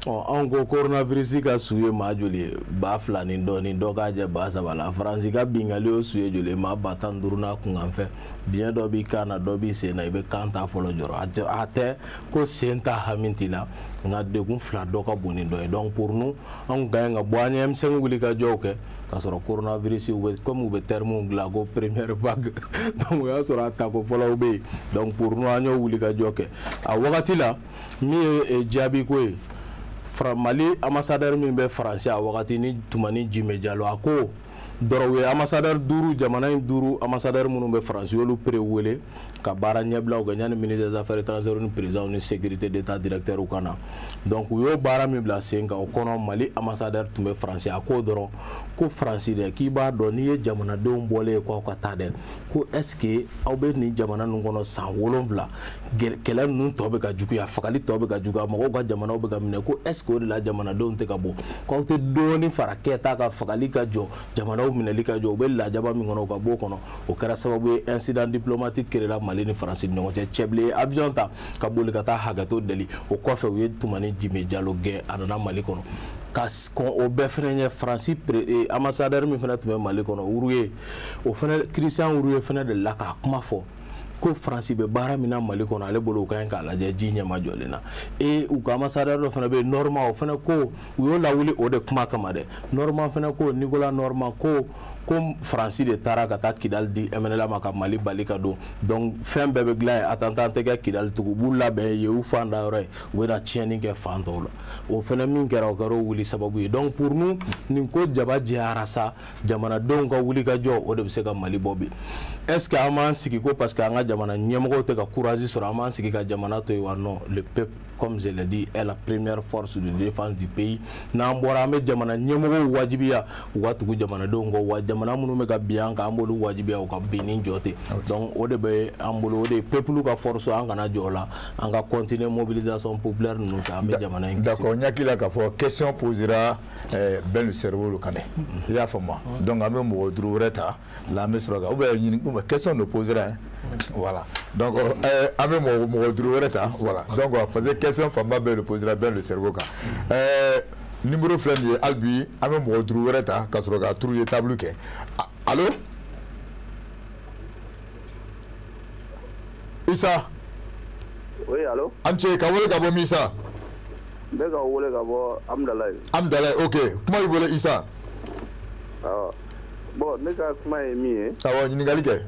anw ko coronavirus ka su ye maa joli ye 2,000 ni dɔ k'a jɛ 3,000 la Faransi ka bingali o su ye joli ye maa 15 n'a kunkan fɛ biɲɛ dɔ b'i kan na dɔ b'i sen na i bɛ kan ta fɔlɔ jɔrɔ a tɛ ko sen ta hami t'i la nka degun 2 dɔ ka bon ni dɔ ye donc pour nous anw ka ɲi ka bɔ an ye M5 wuli ka jɔw kɛ ka sɔrɔ coronavirus comme u bɛ terme dilan ko première vague donc o y'a sɔrɔ a tako fɔlɔw bɛ yen donc pour nous an y'o wuli ka jɔ kɛ a wagati la min ye jaabi ko ye Mali ambassadeur min bɛ Faransi a wagati ni Tumani Jime Jalo a ko dɔrɔw ye ambassadeur 5 jamana in 5 ambassadeur minnu bɛ Faransi olu préwele ka baara ɲɛbilaw kɛ ɲani ministre des affaires étrangères ni président ni sécurité d'état directeur u kana donc u y'o baara min bila sen kan o kɔnɔ Mali ambassadeur tun bɛ Faransi a ko dɔrɔn ko Faransi dɛ k'i b'a dɔn n'i ye jamanadenw bɔlen ye k'aw ka taa dɛ ko est-ce que aw bɛ nin jamana ninnu kɔnɔ san 7 kɛlɛ ninnu tɔ bɛ ka juguya fagali tɔ bɛ ka juguya mɔgɔw ka jamanaw bɛ ka minɛ ko est-ce que o de la jamanadenw tɛ ka bɔ k'aw tɛ dɔɔni fara kɛta ka fagali ka jɔ jamanaw minɛli ka jɔ u bɛ lajaba min kɔnɔ u ka bɔ o kɔnɔ o kɛra sababu ye incident diplomatique créera Mali ni Faransi ni ɲɔgɔn cɛ cɛbilen ye avion ta ka boli ka taa hakɛto deli o kɔfɛ u ye Tumani Jime Jalo gɛn a nana Mali kɔnɔ ka o bɛɛ fɛnɛ ɲɛ Faransi ambassadeur min fɛnɛ tun bɛ Mali kɔnɔ Uruye o fɛnɛ Christian Uruye fɛnɛ de la k'a kuma fɔ ko Faransi bɛ baara min na Mali kɔnɔ ale bolo u ka ɲi k'a lajɛ ji ɲɛma jɔlen na u ka ambassadeur dɔ fɛnɛ bɛ yen Norma o fɛnɛ ko u y'o lawuli o de kuma kama dɛ Norma fɛnɛ ko Nicolas Norma ko Faransi de taara ka taa Kidali di MNLA ma ka Mali bali ka don donc fɛn bɛɛ bɛ dilan yen attentat tɛ kɛ Kidali tugun u b'u labɛn yen u fan da yɔrɔ ye u bɛ na tiɲɛni kɛ fan tɔw la o fɛnɛ min kɛra o kɛra o wuli sababu ye donc pour nous nin ko jaba jɛyara sa jamanadenw ka wuli ka jɔ o de bɛ se ka Mali bɔ bi est-ce que an m'an sigi ko parce que an ka jamana ɲɛmɔgɔw tɛ ka courage sɔrɔ an m'an sigi ka jamana to yen wa non le peuple comme je l'ai dit est la première force de défense du pays n'an bɔra an bɛ jamana ɲɛmɔgɔw wajibiya u ka tugu jamanadenw kɔ wa jamana minnu bɛ ka bin an kan an b'olu wajibiya u ka bin ni jɔ ten donc o de bɛ an bolo o de ye peuple ka force an kana jɔ o la an ka continuer mobilisation populaire ninnu fɛ an bɛ jamana in kisi. D'accord n hakili la k'a fɔ question posera Ben le cerveau kan dɛ i y'a faamu donc an bɛ mɔgɔ 5 wɛrɛ ta la an bɛ sɔrɔ ka ou bien question de posera voilà donc an bɛ mɔgɔ 5 wɛrɛ ta voilà donc parce que question fanba bɛ le posera Ben le cerveau kan numéro filɛ nin ye hali bi an bɛ mɔgɔ 5 wɛrɛ ta ka sɔrɔ ka turu ye table kɛ allo Isa oui allo an cɛ ka wele ka bɔ min Isa n bɛ ka wele ka bɔ Amdalaye ok kuma b'i bolo Isa bon ne ka kuma ye min ye awɔ ɲininkali kɛ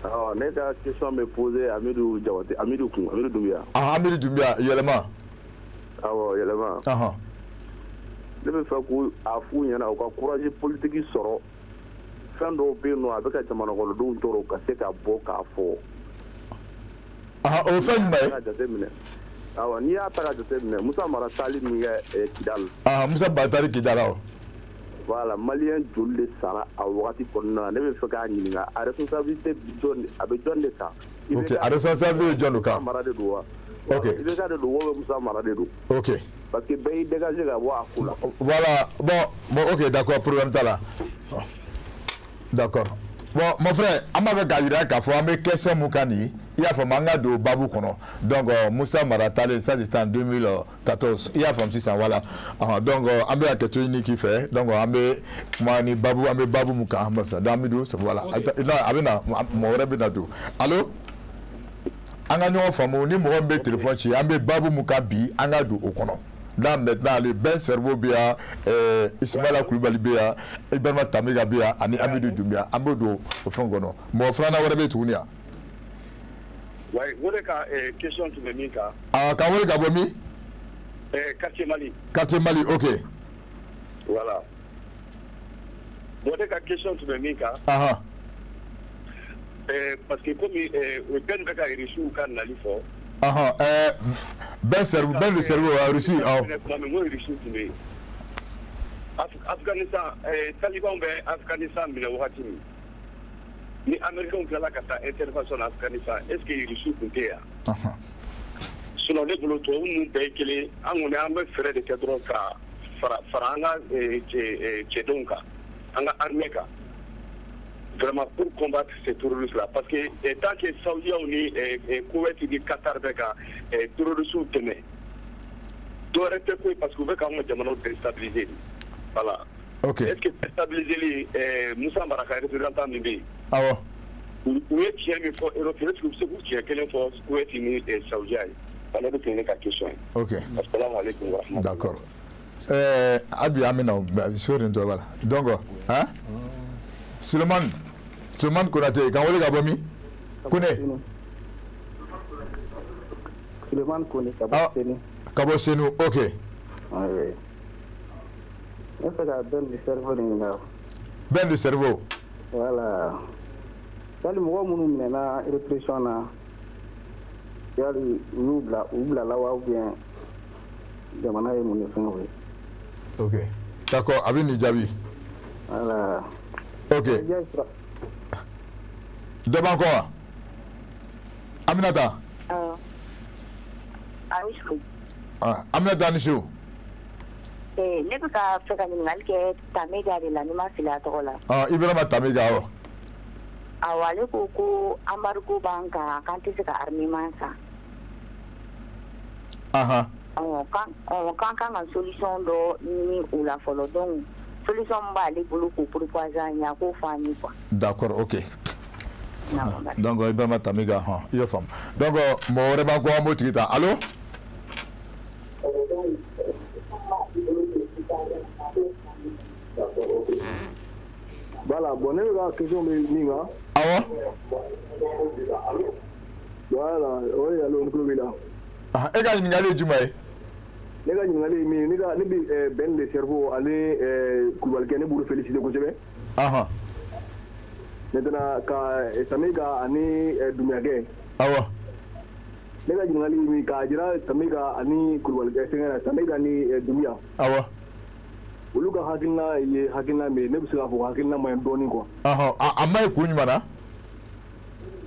Ne ka question me poser Amidou Diawate, Amidou Doumbia. Amidou Doumbia, yelema. Yelema. Ne bɛ fɛ ko a f'u ɲɛna u ka courage politique sɔrɔ fɛn dɔw bɛ yen nɔ a bɛ ka jamanakɔnɔdenw tɔɔrɔ ka se ka bɔ k'a fɔ. O fɛn jumɛn ye? Jateminɛ. N'i y'a ta ka jateminɛ Musa Mara taali min kɛ Kidal. Musa Mara taali Kidal awɔ. Voilà, malien joli de sara a wagati kɔnɔna na ne bɛ fɛ k'a ɲininka a responsabilité a bɛ jɔn de kan. Ok, a responsabilité bɛ jɔn de kan? Mara de don wa? Ok. IBK de don wa Musa Mara de don? Ok. Parce que bɛɛ y'i dégager ka bɔ a ko la. Voilà, bon, ok, d'accord, problème t'a la. D'accord. Bon, mon frère, on m'a fait gagner k'a fɔ an bɛ question mun kan nin i y'a faamu an ka don babu kɔnɔ donc Musa Mara taalen ça c'était en 2014 i y'a faamu sisan voilà donc an bɛ hakɛto ɲini k'i fɛ donc an bɛ kuma ni babu an bɛ babu mun kan donc an bɛ don voilà a bɛ na mɔgɔ wɛrɛ bɛ na don allo an ka ɲɔgɔn faamu ni mɔgɔ min bɛ téléphone ci an bɛ babu mun kan bi an ka don o kɔnɔ. Là maintenant le Ben Cerveau bi ya Ismaila Kulubali bi ya Ibrahima Tamiga bi ya ani Amidou Doumbia an bɛ don o fɛn kɔnɔ mɔgɔ filanan wɛrɛ bɛ tuguni yan. Ouais, wele ka question tun bɛ min kan. Ka wele ka bɔ min? Quartier Mali. Quartier Mali, ok. Voilà. Wele ka question tun bɛ min kan. Parce que komi bɛɛ bɛ ka reçu ka nali fɔ. Ben le cerveau a reçu. Afghanistan, Taliban bɛ Afghanistan minɛ wagati min ni Américains tilala ka taa intervention na Afghanistan est ce que reçu tun tɛ yan sinon ne bolo tubabu ninnu bɛɛ ye kelen an kɔni an bɛ fɛɛrɛ de kɛ dɔrɔn ka fara an ka cɛdenw kan an ka armée kan vraiment pour combattre ces terroristes là parce que tant que Saoudiens ni Koweït ni Qatar bɛ ka terroristes dɛmɛ dɔ wɛrɛ tɛ ko ye parce que u bɛ k'an ka jamanaw déstabiliser voilà. Ok. Est-ce que déstabiliser Moussa Mara ka représentant min bɛ yen. Awɔ. U ye tiɲɛ min fɔ Européens est-ce que u bɛ se k'u tiɲɛ kelen fɔ Koweït ni Saoudiens ye voilà ne bɛ ne ka question ye. Ok. Assalamu alaikum wa rahmatulah. D'accord. Abi an bɛ na sur nin tɔ b'a la donc Sulemani Konate kan wele ka bɔ min? Kone. Sulemani Kone ka bɔ Senu. Ka bɔ Senu, ok. Oui. Ne fɛ ka Ben du cerveau ɲininka. Ben du cerveau. Voilà. Yali mɔgɔ minnu minɛna répression na yali u bilala wa ou bien jamana ye mun de fɛn o ye. Ok. D'accord, a bɛ nin jaabi. Voilà. Ok. Dɔ b'an kɔ wa? Aminata. Aminata ni su. Ne bɛ ka fɛ ka ɲininkali kɛ Tamiga de la ni ma fili a tɔgɔ la. Ibrahima Tamiga awɔ. Awɔ ale ko ko embargo b'an kan k'an tɛ se ka armement san. K'an kan ka solution dɔ ɲini o la fɔlɔ donc solution min b'ale bolo k'o proposer an ye a k'o fɔ an ye quoi. D'accord, ok. Donc Ibrahima Tamiga i y'o faamu donc mɔgɔ wɛrɛ b'an kɔ an b'o tigi ta allo. Voilà, bon, ne bɛ ka question bɛ min kan. Awɔ. Voilà, o ye allo n tulo b'i la. E ka ɲininkali ye jumɛn ye? Ne ka ɲininkali ye min ye ne bɛ Ben le cerveau ale Kulubalikɛ ne b'olu féliciter kosɛbɛ. Maintenant ka Tamiga ani Doumbia. Awɔ. Ne ka ɲininkali ye min k'a jira Tamiga ani Kulubalikɛ sɛgɛn Tamiga ni Doumbia. Awɔ. Olu ka hakilina ye hakilina min ye ne bɛ se k'a fɔ hakilina man ɲi dɔɔnin quoi. A ma ɲi kun jumɛn na?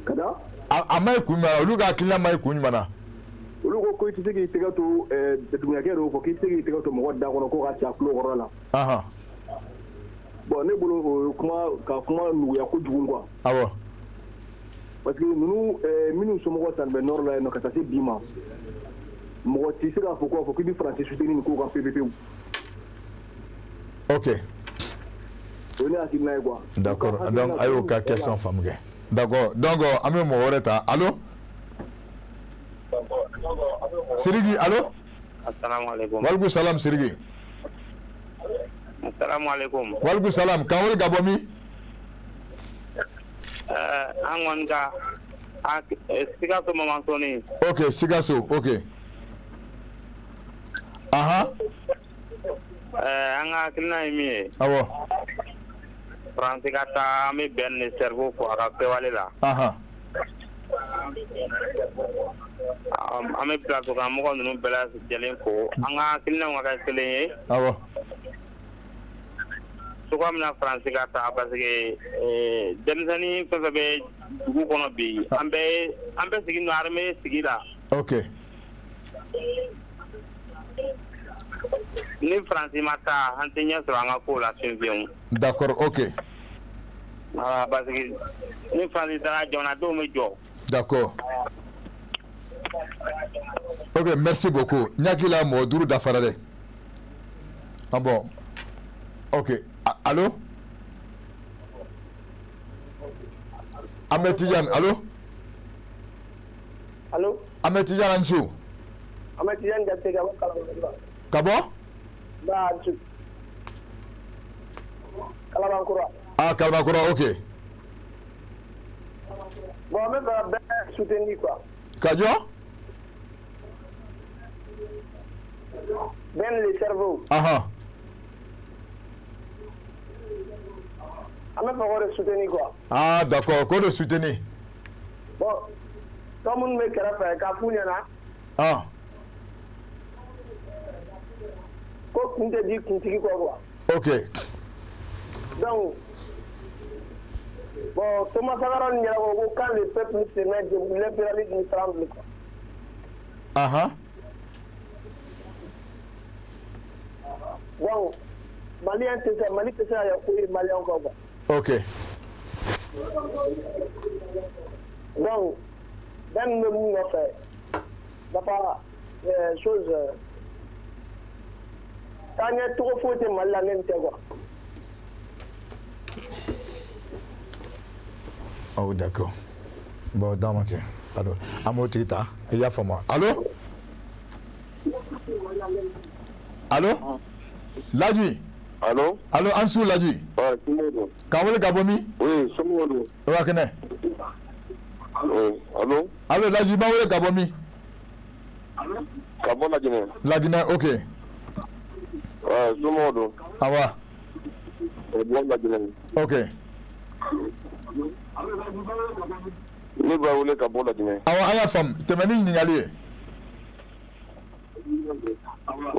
Kada? A ma ɲi kun jumɛn na olu ka hakilina ma ɲi kun jumɛn na? Olu ko i tɛ se k'i tɛgɛ to Doumbia de y'o fɔ k'i tɛ se k'i tɛgɛ to mɔgɔ da kɔnɔ ko ka ci a tulo kɔrɔ la. Bon ne bolo o ye ka kuma nuguya kojugu quoi. Awɔ. Parce que ninnu minnu somɔgɔw san bɛ nord la yen nɔ ka taa se bi ma mɔgɔ tɛ se k'a fɔ k'a fɔ k'i bɛ Faransi soutenir nin ko kan pewu. Ok. D'accord. Donc, a y'o ka question faamu kɛ. D'accord. Donc, an bɛ mɔgɔ wɛrɛ ta. Allo? Siriki, allo? Assalamualaikum. Waleykum salam Siriki. Assalamualaikum. Waleykum salam. Kan wele ka bɔ min? Angonga Sigaso Mamansoni. Okay, Sigaso, okay. Aha. Anga kilna imi. Awo. France kata mi ben cerveau ko ara pewalela. Aha. Ame plateau ka mo ko nu bela jelen ko anga kilna ngaka kelen. Awo. Sukamna France kata parce que demzani ko be du kono bi ambe sigi no armée sigi la. Okay. Ni France mata antenya so anga ko la champion. D'accord, OK. Ah parce que ni France dara jona do me jo. D'accord. OK, merci beaucoup. Nyakila Moduru Dafarade. Ah bon. OK. Allô? Ahmed Tidiane, allô? Allô? Ahmed Tidiane Ansou. Ahmed Tidiane Gatega Kabo? Ba Ansou. Kalabankura. Ah, Kalabankura, OK. Bon, mais va bien soutenir quoi. Kadio? Ben le cerveau. Aha. On va pas soutenir quoi. Ah, d'accord, quoi de soutenir? Bon, tout le monde me fait Kafounia là. Ah. Quoi qu'on te dit qu'on t'y quoi. OK. Donc, bon, Thomas Sagaran, il y a quand le peuple se met de l'impérialisme tremble quoi. Aha. Donc, Malien c'est ça, Mali c'est ça, il y a quoi Malien encore quoi. OK. Donc, dans le monde a fait, n'a pas chose. Quand il y a trop faux, c'est mal la même quoi. Oh, d'accord. Bon, dans mon cœur. Alors, à mon tita, il y a moi. Allô? Allô? Ladji? Allô? Allô, Ansou Ladji? Ouais, c'est moi. Kawole Gabomi? Oui, c'est moi. Wakene? Oui, allô? Allô, Ladji, Mawole Gabomi? Gabon la Guinée. La Guinée, OK. Ouais, c'est moi. Ah ouais? C'est bon la Guinée. OK. Ni ba wole Gabon la Guinée. Ah ouais, aya femme, te meni ningali?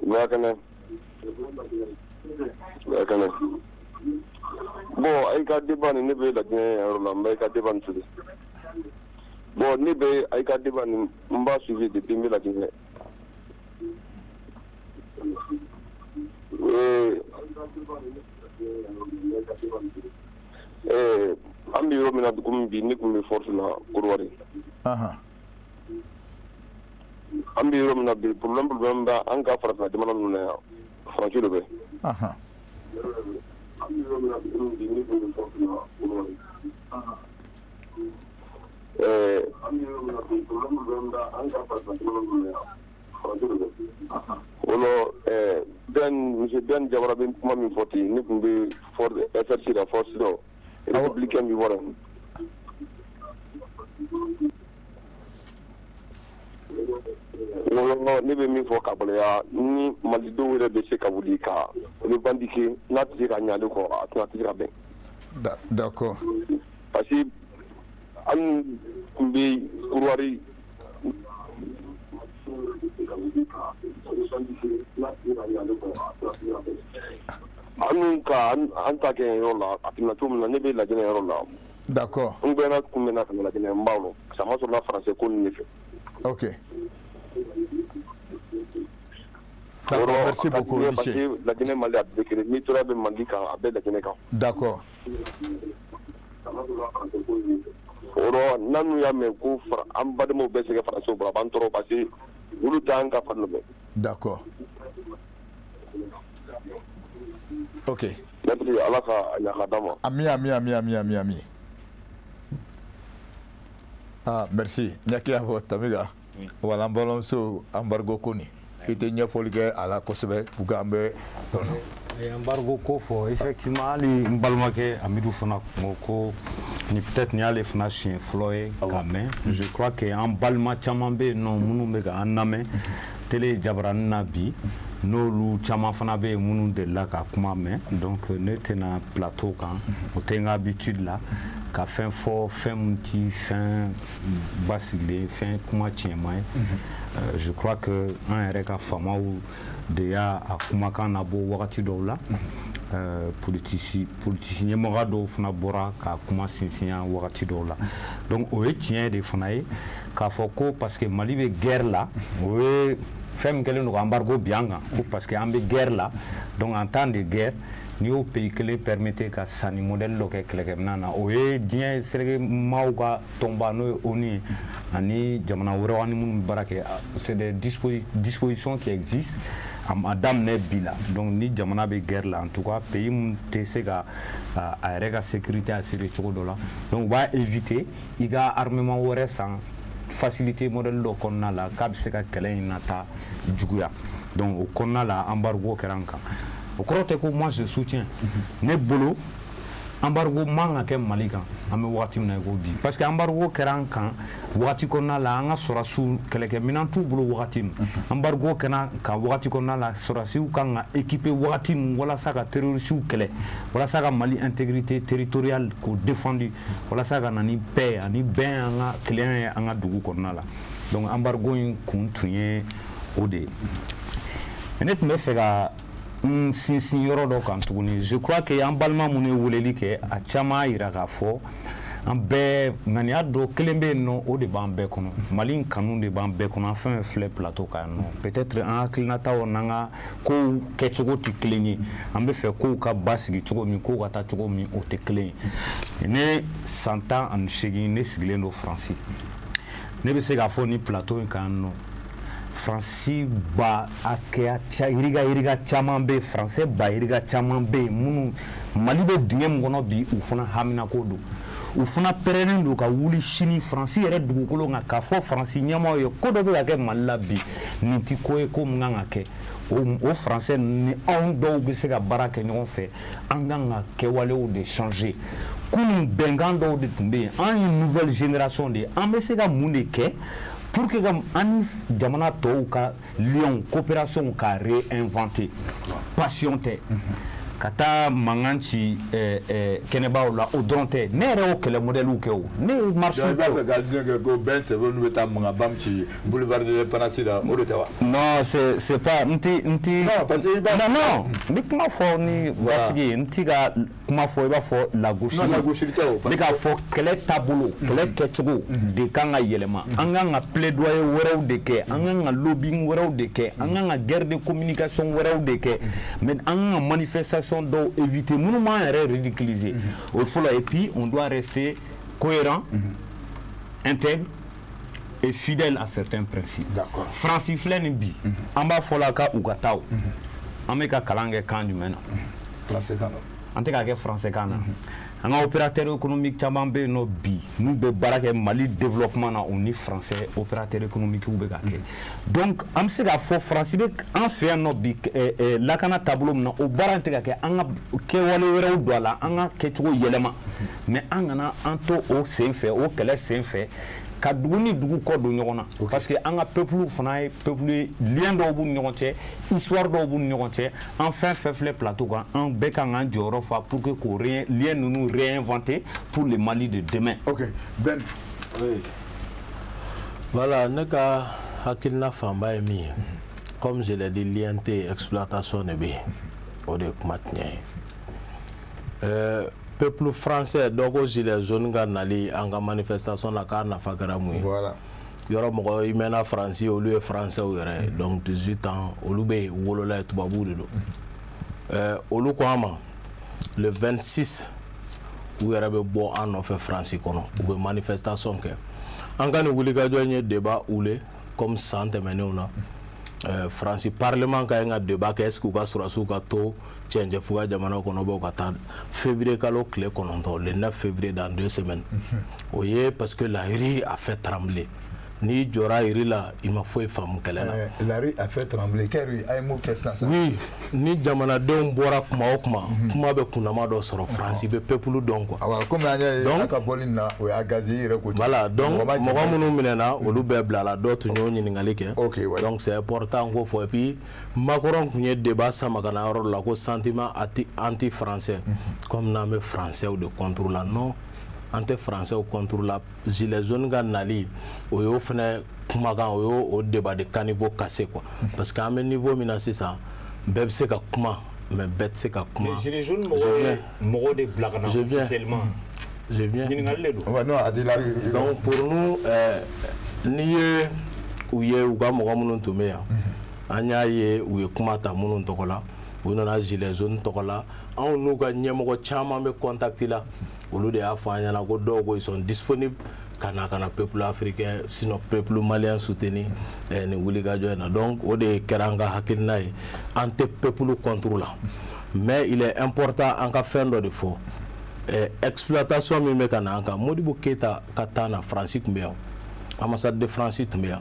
Wakene. Wakene. Bon, ay ka débat ni be la Guinée, la mais ka débat ni. Bon, ni be ay ka débat ni mba suivi depuis la Guinée. Ambi yo mina dukum bi ni kum force na kurwari. Aha. Ambi yo mina bi problem ba an ka farata de manan na franchi be. Aha. Olo monsieur Ben Jabara ben kuma min foti ni kum be for FRC da force do républicain bi wara. Wolo ni be min fo kabale ya ni mali do wele be se kabuli ka le bandike na ti ka nyaade ko atna ti ka ben. D'accord. Parce que an kumbe kurwari anu ka an ta ke yɔrɔ la a tɛmɛ cogo min na ne bɛ lajɛnɛ yɔrɔ la. D'accord. n gbɛna kun bɛ na ka na lajɛnɛ n b'a lɔ sama sɔrɔla français ko nin de fɛ. OK. D'accord, merci beaucoup. Parce que lajɛnɛ mali a bɛɛ kelen n'i tora bɛ mali kan a bɛɛ lajɛnɛ kan. D'accord. Oro nanu ya mɛn ko an badenmaw bɛ sɛgɛ français bolo a b'an tɔɔrɔ parce que olu t'an ka fan dɔ. D'accord. OK. Merci, Allah ka ɲaga d'an ma. Ami. Ah, merci. Nyakila fo tamiga. Wala balanceo embargo koni. Ite ɲɛfɔli kɛ a la kosɛbɛ pour que an bɛ embargo ko fɔ effectivement hali n balimakɛ Amidu fana kun ko ni peut-être ni ale fana chien floye quand même je crois que en balma chamambe non munu be ga aname télé jabaran nabi n'olu caman fana bɛ yen minnu delila ka kuma mɛn donc ne tɛna plateau kan o tɛ n ka habitude la ka fɛn fɔ fɛn min ti fɛn basigilen fɛn kuma tiɲɛman ye je crois que an yɛrɛ ka faamaw de y'a kumakan nabɔ wagati dɔw la politisi ɲɛmɔgɔ dɔw fana bɔra ka kuma sinsinya wagati dɔw la donc o ye tiɲɛ de fana ye k'a fɔ ko parce que Mali bɛ guerre la o ye fɛn min kɛlen don ka embargo bi an kan ko parce que an bɛ guerre la donc en temps de guerre n'i y'o pays kelen permettre ka sanni modèle dɔ kɛ kɛlɛkɛminɛn na o ye diɲɛ selekemaw ka tɔnba n'o ye ONU ye ani jamana wɛrɛw ani minnu bɛ baara kɛ c'est des dispositions qui existent a daminɛ bi la donc ni jamana bɛ guerre la en tout cas pays min tɛ se ka a yɛrɛ ka sécurité assurer cogo dɔ la donc u b'a éviter i ka armement wɛrɛ san facilité modèle dɔ kɔnɔna la k'a bɛ se ka kɛlɛ in nata juguya donc o kɔnɔna la embargo kɛra an kan o kɔrɔ tɛ ko moi je soutiens ne bolo embargo man ka kɛ Mali kan an bɛ wagati min na i ko bi parce que embargo kɛra an kan wagati kɔnɔna la an ka sɔrɔdasiw kɛlɛkɛminɛn t'u bolo wagati min embargo kɛra kan wagati kɔnɔna la sɔrɔdasiw kan ka équiper wagati min walasa ka terrorisiw kɛlɛ walasa ka Mali intégrité territoriale k'o défendu walasa ka na ni paix ani bɛn an ka kelenya ye an ka dugu kɔnɔna la donc embargo in kun tun ye o de ye ne tun bɛ fɛ ka sinsin yɔrɔ dɔ kan tuguni je crois que an balima minnu ye weleli kɛ a caman yira k'a fɔ an bɛɛ ŋaniya dɔ kelen bɛ yen nɔ o de b'an bɛɛ kɔnɔ Mali in kanu de b'an bɛɛ kɔnɔ an fɛn fɛn filɛ plateau kan yan nɔ peut-être an hakilinataw n'an ka kow kɛcogo tɛ kelen ye an bɛ fɛ kow ka basigi cogo min kow ka taa cogo min o tɛ kelen ye ne san 18 ne sigilen don Faransi ne bɛ se k'a fɔ ni plateau in kan yan nɔ Faransi ba akɛya yiriga caman bɛ yen Français ba yiriga caman bɛ yen minnu Mali bɛ dingɛ min kɔnɔ bi u fana haminako don u fana pɛrɛnnen don ka wuli sini Faransi yɛrɛ dugukolo kan k'a fɔ Faransi ɲɛmaaw ye ko dɔ bɛ ka kɛ Mali la bi nin ti ko ye ko min kan ka kɛ o Français ni anw dɔw bɛ se ka baara kɛ ɲɔgɔn fɛ an kan ka kɛwalew de changer kunun bɛnkan dɔw de tun bɛ yen an ye nouvelle génération de ye an bɛ se ka mun de kɛ pour que ani jamana tɔw ka lien coopération ka réinventer passion tɛ ka taa mankan ci kɛnɛbaw la o dɔrɔn tɛ ne yɛrɛ y'o kɛlɛ modèle kɛ o ne ye marche i b'a fɛ ka diɲɛ kɛ ko Ben Sɛbɛn n'u bɛ taa mankan ba min ci boulevard de l'Indépendance la o de tɛ wa non c'est pas n ti non parce que non ni kuma fɔ ni Wasigi n ti ka kuma fɔ i b'a fɔ lagosili tɛ o ne k'a fɔ kɛlɛ taabolo kɛlɛ kɛcogo de kan ka yɛlɛma an kan ka plaidoyer wɛrɛw de kɛ an kan ka lobbying wɛrɛw de kɛ an kan ka guerre de communication wɛrɛw de kɛ mais an kan ka manifestation doivent éviter nous ridiculiser au fond et puis on doit rester cohérent intègre et fidèle à certains principes d'accord Francis Flenby en bas folaka ou gatao ameka kalange kan du mena français kana anteka ke français kana an opérateur économique caman bɛ yen nɔ bi n'u bɛ baara kɛ Mali développement na o ni français opérateur économique bɛ ka kɛ donc an bɛ se k'a fɔ Faransi bɛ an fɛ yan nɔ bi lakana taabolo min na o baara in tɛ ka kɛ an ka kɛwale wɛrɛw don a la an ka kɛcogo yɛlɛma mais an kana an to o sen fɛ o kɛlɛ sen fɛ ka dugu ni dugu kɔ don ɲɔgɔn na parce que an ka peuple fana ye peuple lien dɔw b'u ni ɲɔgɔn cɛ histoire dɔw b'u ni ɲɔgɔn cɛ an fɛn fɛn filɛ plateau kan an bɛɛ kan k'an jɔyɔrɔ fa pour que k'o lien ninnu réinventer pour le Mali de demain. Ok Ben. Oui. Voilà ne ka hakilina fanba ye min ye comme je l'ai dit lien tɛ exploitation de bɛ yen o de ye kuma tiɲɛ ye. Peuple français dogo gilet jaune ka nali an ka manifestation la k'a nafa kɛra mun ye voilà yɔrɔ mɔgɔ i mɛnna Faransi olu ye français yɛrɛ donc 18 ans olu bɛ wolola ye tubabuw de don olu ko an ma le 26 u yɛrɛ bɛ bɔ an nɔfɛ Faransi kɔnɔ u bɛ manifestation kɛ an ka nin wulikajɔ in ye débat wuli comme san tɛmɛnenw na Faransi parlement ka ɲi ka débat kɛ est ce que u ka sɔrɔdasiw ka to cɛncɛn fuga jamana kɔnɔ u ka taa février kalo tile 9 le 9 février dans 2 semaines o ye parce que la rue a fait trembler ni jora irila il m'a faut femme kelena la rue a fait trembler Keri ay mo que ça oui ni jamana don bora kuma be kunama do soro France be peuple donc quoi alors comme anya ka bolina o ya gazi re ko voilà donc mo munu minena olu be blala do to nyoni ngali ke donc c'est important ko fo et puis Macron kunye débat ça magana ro la ko sentiment anti français comme na me français ou de contre la non anti français ou contre la gilet jaune ga nali o yo fene kumagan o yo o débat de caniveau cassé quoi parce qu'à un niveau menacé ça beb c'est ka kuma mais bête c'est ka kuma les gilets jaunes mogo de blagana officiellement je viens donc pour nous ni ou ye ou ga mogo munun tumeya anya ye ou ye kuma ta munun tokola ou na gilet jaune tokola on nous ga nyemo chama me contacter là olu de y'a fɔ an ɲɛna ko dɔw ko ils sont disponibles kana peuple africain sinon peuple malien soutenir ni wulikajɔ in na donc o de kɛra an ka hakilina ye an tɛ peuple contre la mais il est important an ka fɛn dɔ de fɔ exploitation min bɛ ka na an kan Modibo Keita ka taa na France tun bɛ yan ambassade de France tun bɛ yan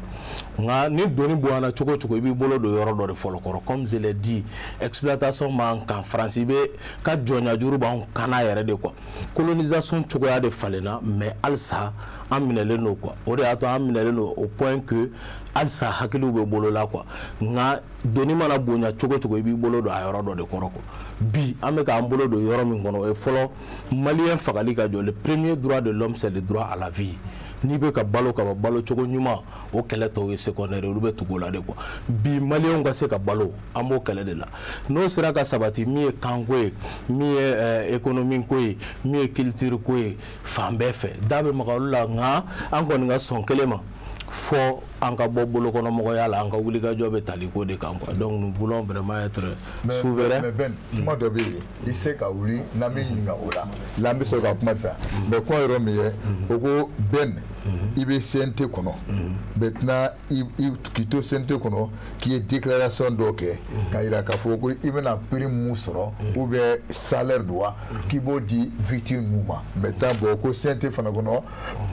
nka ni doni bonyana cogo cogo i b'i bolo don yɔrɔ dɔ de fɔlɔ kɔrɔ comme je l'ai dit exploitation man kan France bɛ ka jɔnya juru b'anw kana yɛrɛ de quoi colonisation cogoya de falenna mais halisa an minɛlen don quoi o de y'a to an minɛlen don au point que halisa hakiliw bɛ bolo la quoi nka doni mana bonya cogo cogo i b'i bolo don a yɔrɔ dɔ de kɔrɔ quoi bi an bɛ k'an bolo don yɔrɔ min kɔnɔ o ye fɔlɔ maliyɛn fagali ka jɔ le premier droit de l'homme c'est le droit à la vie ni be ka balo cogo ɲuman o kɛlɛ tɔw ye secondaire olu bɛ tugu la de quoi bi maliyɛnw ka se ka balo an b'o kɛlɛ de la n'o sera ka sabati min ye kanko ye min ye économie ko ye min ye culture ko ye fan bɛɛ fɛ da bɛ maga olu la nka an kɔni ka sɔn kelen ma fɔ an ka bɔ bolokɔnɔmɔgɔya la an ka wulikajɔ bɛ tali ko de kan quoi donc nous voulons vraiment être souverains mais Ben kuma dɔ bɛ yen i se ka wuli n'an bɛ ɲininka o la n'an bɛ sɔrɔ ka kuma fɛ mais kuma yɔrɔ min ye o ko Ben i bɛ CNT kɔnɔ maintenant k'i to CNT kɔnɔ k'i ye déclaration dɔ kɛ k'a jira k'a fɔ ko i bɛna prix mun sɔrɔ ou bien salaire do wa k'i b'o di victime ninnu ma maintenant bon ko CNT fana kɔnɔ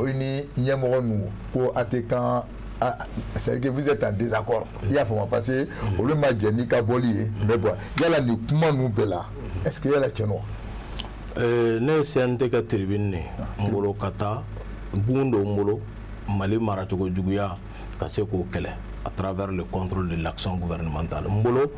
o ni ɲɛmɔgɔ ninnu ko a tɛ kan c'est que vous êtes en désaccord il y a fama parce que olu ma jɛ n'i ka bɔli ye mais bon yala ni kuma ninnu bɛɛ la est-ce que yala tiɲɛ don ne ye CNT ka tribune ne n bolo ka taa bugun dɔ n bolo Mali maracogo juguya ka se k'o kɛlɛ à travers le contrôle de l'action gouvernementale n bolo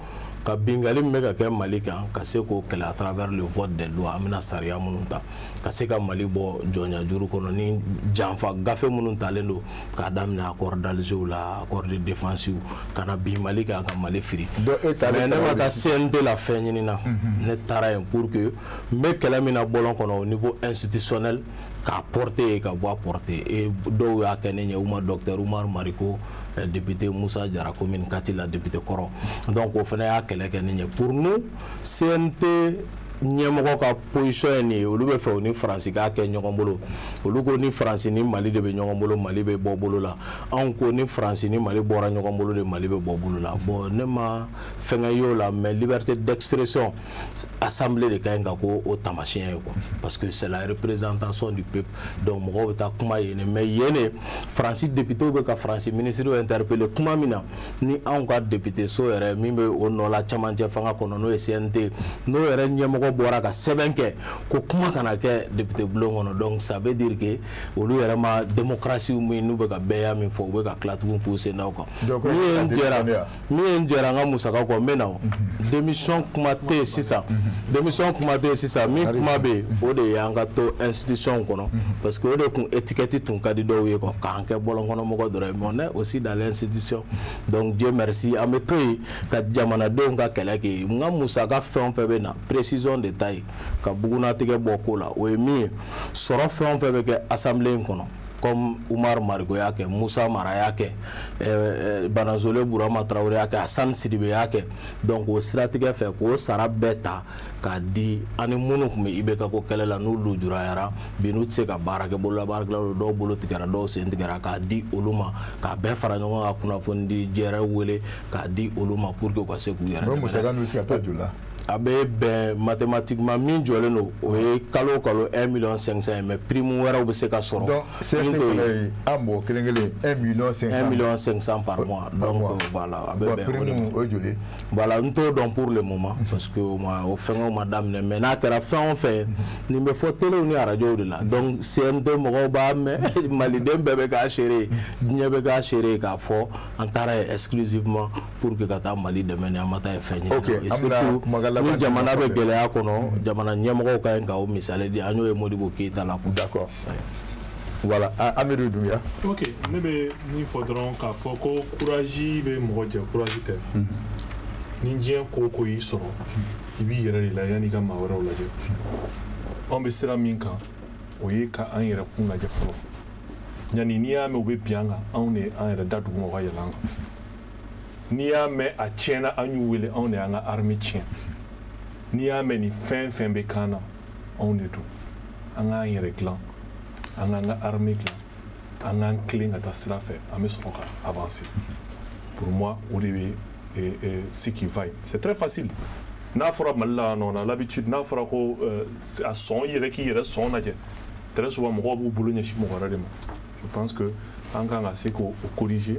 ka bingali min bɛ ka kɛ Mali kan ka se k'o kɛlɛ à travers le vote des lois an bɛna sariya minnu ta ka se ka Mali bɔ jɔnya juru kɔnɔ ni janfa gafe minnu talen don k'a daminɛ accord d'Alger la accord de défense ka na bin Mali kan ka Mali firi mais ne ma ka CNT la fɛn ɲini na ne taara yen pour que n bɛ kɛlɛ min na bɔlɔn kɔnɔ au niveau institutionnel k'a porter ka bɔ a porter et dɔw y'a kɛ ne ɲɛ Oumar docteur Oumar Mariko député Moussa Diarra commune Kati la député kɔrɔ donc o fana y'a kɛlɛ kɛ ne ɲɛ pour nous CNT ɲɛmɔgɔ ka position ye nin ye olu bɛ fɛ u ni Faransi k'a kɛ ɲɔgɔn bolo olu ko ni Faransi ni Mali de bɛ ɲɔgɔn bolo Mali bɛ bɔ bolo la anw ko ni Faransi ni Mali bɔra ɲɔgɔn bolo de Mali bɛ bɔ bolo la bon ne ma fɛngɛ y'o la mais liberté d'expression assemblée de ka ɲi ka ko o taamasiyɛn ye quoi parce que c'est la représentation du peuple donc mɔgɔw bɛ taa kuma yen mais yen Faransi député bɛ ka Faransi ministre interpellé kuma min na ni anw ka député so yɛrɛ min bɛ o nɔ la camancɛ fanga kɔnɔ n'o ye CNT n'o yɛrɛ ɲɛmɔgɔ bɔra ka sɛbɛn kɛ ko kuma kana kɛ député bulon kɔnɔ donc ça veut dire que olu yɛrɛ ma démocratie min n'u bɛ ka bɛɛya min fɔ u bɛ ka tila tugun k'u sen n'aw kan min ye n jɛra n ka musaka kɔ n bɛ na o démission kuma tɛ yen sisan démission kuma tɛ yen sisan min kuma bɛ yen o de ye an ka to institution kɔnɔ parce que o de tun étiquette tun ka di dɔw ye quoi k'an kɛ bɔlɔnkɔnɔmɔgɔ dɔrɔn ye mais on est aussi dans l'institution donc Dieu merci an bɛ to yen ka jamanadenw ka kɛlɛ kɛ n ka musaka fɛn o fɛn bɛ na précision de taille ka bugunatigɛ bɔ ko la o ye min ye sɔrɔ fɛn o fɛn bɛ kɛ assemblée in kɔnɔ comme Oumar Mariko y'a kɛ Moussa Mara y'a kɛ Banazole Bourama Traoré y'a kɛ Hassan Sidibé y'a kɛ donc o siratigɛ fɛ k'o sara bɛɛ ta k'a di ani minnu tun bɛ IBK ko kɛlɛ la n'u lujurayara bi n'u tɛ se ka baara kɛ bololabaarakɛlaw dɔw bolo tigɛra dɔw sen tigɛra k'a di olu ma k'a bɛɛ fara ɲɔgɔn kan kunnafoni di jɛrɛ wele k'a di olu ma pour que u ka se k'u yɛrɛ musaka n'u bɛ se ka taa joli la abe mathématiquement min jolé no o kalo 1,500,000 mais prime wara be se ka soro donc c'est amo kelengele 1,500,000 par mois donc voilà abe prime o jolé voilà nto donc pour le moment parce que moi au fin madame ne mais na tera fin on fait ni me faut télé ni radio de là donc c'est un de mo ba me mali dem bebe ka chéri nyebe ka chéri ka fo antara exclusivement pour que kata mali de mena mata e feñi ni jamana be geleya kono jamana nyemoko ka en ka o misale di anyo e modibo kita la pour d'accord voilà Amirou Doumbia ok ne be ni faudron ka fo ko courage be mo je courage te ni jien ko ko yi soro ibi yere la yani ka mawara la je on be sera minka o yi ka an yere kun la je fo yani ni ya me be bianga on ne an yere dadu mo wa yelanga ni ya me a chena anyu wele on ne anga army chien ni ya me ni fin be kana on ne do anga yere clan anga army clan anga cling ata sera fait ame so ka avancer pour moi au début ce qui va c'est très facile n'a fera mal on a l'habitude n'a fera ko à son yere qui yere son na je très souvent mo bu bulunya shi mo gara dem je pense que anga nga c'est ko corriger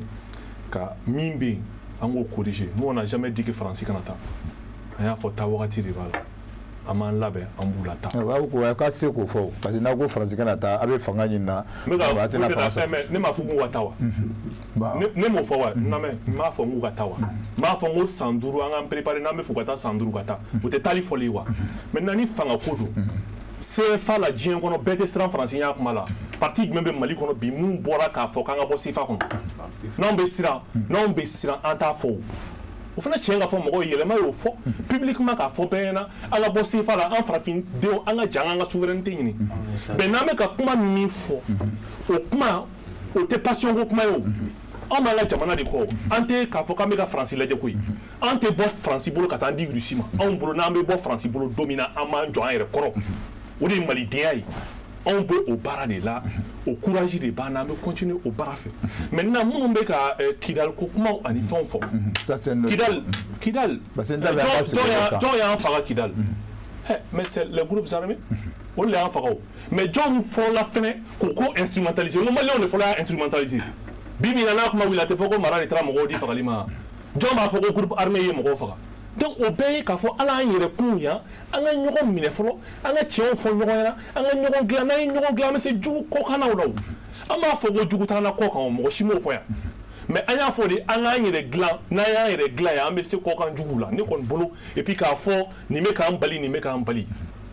ka mimbe ango corriger nous on n'a jamais dit que français kanata aya faut tawati rival aman labe ambula ta wa ko ka se ko fo parce que na go français kanata abe fanga nyina ba te na français ne ma fu mu watawa ne mo fo wa na me ma fo mu watawa ma fo mo sanduru anga préparer na me fu kata sanduru kata o te tali foli wa maintenant ni fanga kodo c'est fa la jien kono bete sran français ya kuma la parti membe mali kono bi mu bora ka fo kanga bo sifa kono non be sira anta fo o fana chenga fo mo yele ma yo fo publiquement ka fo bena ala bo sifa la en frafin de anga janga nga souveraineté ni bename ka kuma mi fo o kuma o te passion ko kuma yo on m'a la jamana de ko ante ka fo kameka français la je koy ante bo français bolo kata ndi Russie ma on bolo na be bo français bolo domina ama njo an koro o de mali diay on peut au bara de là au courage de bana me continuer au bara fait maintenant mon be ka kidal ko kuma ani fon fo kidal parce que to ya fara kidal mais c'est le groupe armé on l'a en fara mais John font la fin ko instrumentaliser no mali on le faut la instrumentaliser bibi nana kuma wila te foko mara ni tra mo di fara lima John ma foko groupe armé ye mo fara donc au pays ka fo ala yere kunya anga nyogo mine folo anga chio fo nyogo yana anga nyogo glana se jugu ko kana wolo ama fo go jugu tana ko kan mo shimo fo ya mais anya fo de anga yere glan na ya yere glan ya ambe se ko kan jugu la ni kon bolo et puis ka fo ni me ka mbali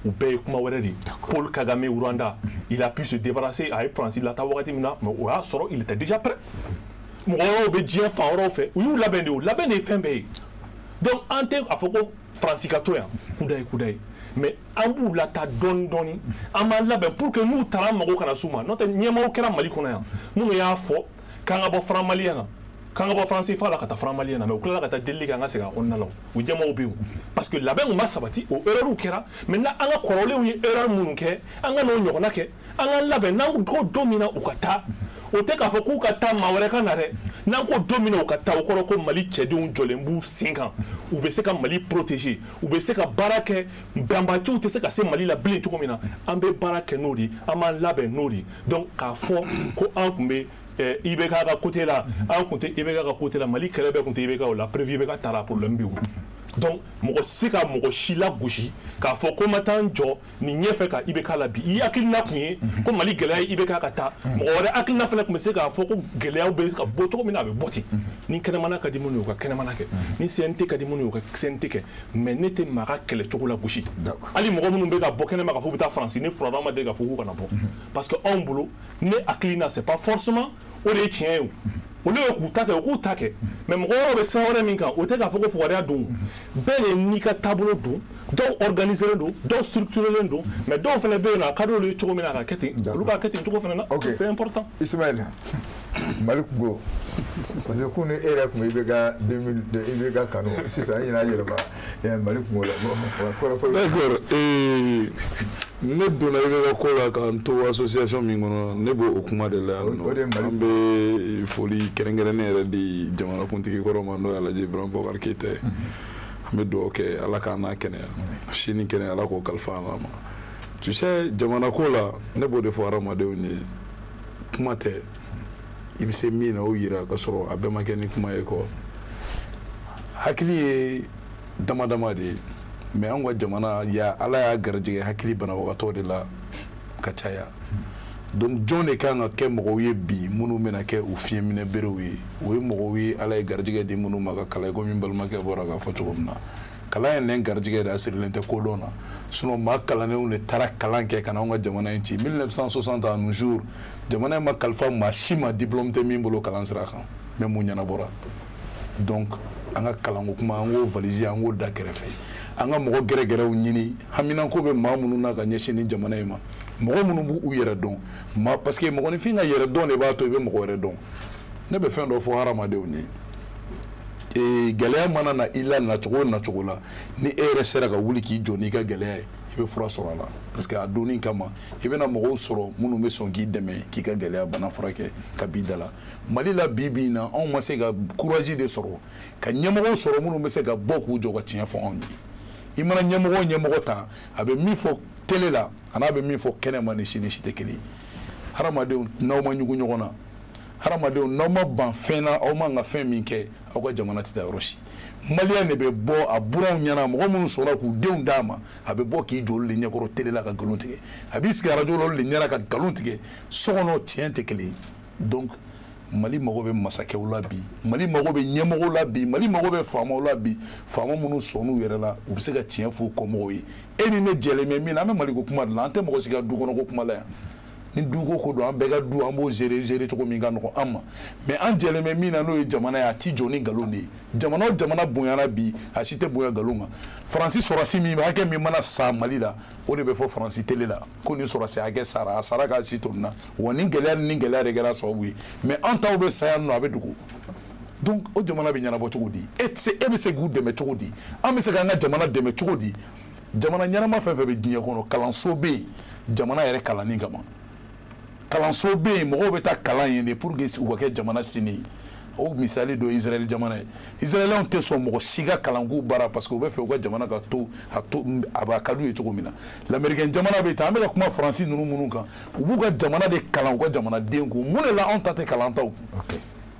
au pays kuma wéré Paul Kagame au Rwanda il a pu se débarrasser avec Francis la tawati mina mais ouais soro il était déjà prêt mo be dien fa oro fait ou la bende fembe. Donc, en termes de Francis Katoya, Koudaï, mais Ambou la ta doni, Amalabe, pour que nous, Taram Moko Kanasuma, notre Niamo Kera Malikona, nous y a fort, Kangabo Framaliana, Kangabo Francis Fala Kata Framaliana, mais au Kala Kata Deliganga Sega, on a l'eau, ou Diamo Biou. Parce que là-bas, on m'a sabati, au Euro Kera, maintenant, on a corolé ou Euro Munke, on a non Yoronake, on a labe, n'a gros domina ou Kata. O te ka fo ku ka ta mawere ka nare nan ko domino ka ta o ko mali chedun jolembu 5 ans ou be se ka mali protéger ou be se ka barake bamba tu te se ka se mali la blin tu komina ambe barake nodi ama labe nodi donc ka fo ko ankumbe ibeka ka côté là an kunte ibeka ka côté là mali kelebe kunte ibeka la prévu ibeka tara problème biu donc moko sika moko shila gushi ka fo ko matan jo ni nyefe ka ibeka la bi i akilina kunye ko mali gelay ibeka ka ta moko wala akilina fele ko sika fo ko gelay be ka boto mina be boti ni kene mana ka dimunu ka kene mana ke ni sente ka dimunu ka sente ke mais nete mara kele chokola gushi ali moko munu be ka bokene maka fo buta france ni froidement ma de ka fo ko na bon parce que on boulot ne akilina c'est pas forcément o de tien o le ku take mais mo be sa wona min kan o te ka fo ko fo wada dun bele ni ka tableau dun do organiser do structurer do mais do fele be na kado le choko mina ka keti lu ka keti choko fele na c'est important Ismaël Malik Go parce que kunu era kuma ibega 2000 ibega kanu sisa ina yerba ya Malik Go d'accord ne donna ibega ko la kan to association min gono ne bo okuma de la no ambe foli kerengere ne di jamana kuntiki ko romando ala je bran bokar kete an bɛ dugawu kɛ ala k'an n'a kɛnɛya sini kɛnɛya ala k'o kalifa an ma tu sais jamana ko la ne b'o de fɔ hadamadenw ye kuma tɛ i bɛ se min na o yira ka sɔrɔ a bɛɛ ma kɛ ni kuma ye kɔ hakili ye dama dama de ye mais an ka jamana ala y'a garijɛgɛ hakili banabagatɔ de la ka caya donc jɔn de kan ka kɛ mɔgɔw ye bi minnu bɛna kɛ u fiɲɛminɛ berew ye o ye mɔgɔw ye ala ye garijɛgɛ di minnu ma ka kalan komi n balimakɛ bɔra k'a fɔ cogo min na kalan ye nɛn garijɛgɛ de a sirilen tɛ kodɔn na sinon maa kalannenw de taara kalan kɛ ka na anw ka jamana in ci 1960 à nos jours jamana in ma kalifa maa si ma diplôme tɛ min bolo kalan sira kan mais mun ɲɛnabɔra donc an ka kalanko kuma an k'o valise an k'o da kɛrɛfɛ an ka mɔgɔ gɛrɛgɛrɛw ɲini haminako bɛ maa minnu na ka ɲɛsin ni jamana in ma mɔgɔ minnu b'u yɛrɛ dɔn parce que mɔgɔninfin ka yɛrɛ dɔn de b'a to i bɛ mɔgɔ wɛrɛ dɔn ne bɛ fɛn dɔ fɔ hadamadenw ye gɛlɛya mana na i la nacogo o nacogo la ni e yɛrɛ sera ka wuli k'i jɔ n'i ka gɛlɛya ye i bɛ fura sɔrɔ a la parce que a donni kama i bɛna mɔgɔw sɔrɔ minnu bɛ sɔn k'i dɛmɛ k'i ka gɛlɛya bana furakɛ ka b'i da la mali la bi bi in na anw ma se ka courage de sɔrɔ ka ɲɛmɔgɔw sɔrɔ minnu bɛ se ka bɔ k'u jɔ ka tiɲɛ fɔ anw ye i mana ɲɛmɔgɔ ta a bɛ min fɔ télé la a n'a bɛ min fɔ kɛnɛma ni sini si tɛ kelen ye hadamadenw n'aw ma ɲugu ɲɔgɔn na hadamadenw n'aw ma ban fɛn na aw man ka fɛn min kɛ aw ka jamana tɛ taa yɔrɔ si maliyɛn de bɛ bɔ a buranw ɲɛna mɔgɔ minnu sɔrɔ k'u denw d'a ma a bɛ bɔ k'i jɔ olu de ɲɛkɔrɔ télé la ka nkalon tigɛ a b'i sigi arajo la olu de ɲɛna ka nkalon tigɛ so kɔnɔ tiɲɛ tɛ kelen ye donc mali mago bɛ masakɛw la bi mali mago bɛ ɲɛmɔgɔw la bi mali mago bɛ faamaw la bi faama minnu sɔnn'u yɛrɛ la u bɛ se ka tiɲɛ fɔ u kɔmɔgɔw ye e ni ne jɛlen bɛ min na an bɛ maliko kuma de la an tɛ mɔgɔ si ka du kɔnɔ ko kuma la yan ni duko ko don an bɛɛ ka du an b'o gérer cogo min ka nɔgɔn an ma mais an jɛlen bɛ min na n'o ye jamana ye a ti jɔ ni nkalon de ye jamana o jamana bonyana bi a si tɛ bonya nkalon kan faransi sɔrɔsi min hakɛ min mana sa mali la o de bɛ fɔ faransi télé la ko nin sɔrɔsi hakɛ sara a sara k'a si to nin na wa nin gɛlɛya ni gɛlɛya de kɛra sababu ye mais an taw bɛ sa yan nɔ a bɛ dogo donc o jamana bɛ ɲɛnabɔ cogo di e bɛ se k'u dɛmɛ cogo di an bɛ se k'an ka jamana dɛmɛ cogo di jamana ɲɛnama fɛn fɛn bɛ diɲɛ kɔnɔ kalanso bɛ yen jamana yɛrɛ kalanni kama kalanso bɛ yen mɔgɔw bɛ taa kalan yen de pour que u ka kɛ jamana sini o misali dɔ Israël jamana ye Israëlɛnw tɛ sɔn mɔgɔ si ka kalanko baara parce que u bɛ fɛ u ka jamana ka to a ka d'u ye cogo min na l'américain jamana bɛ tan an bɛ ka kuma faransi ninnu minnu kan u b'u ka jamana de kalan u ka jamanaden kun mun de la anw ta tɛ kalan ta o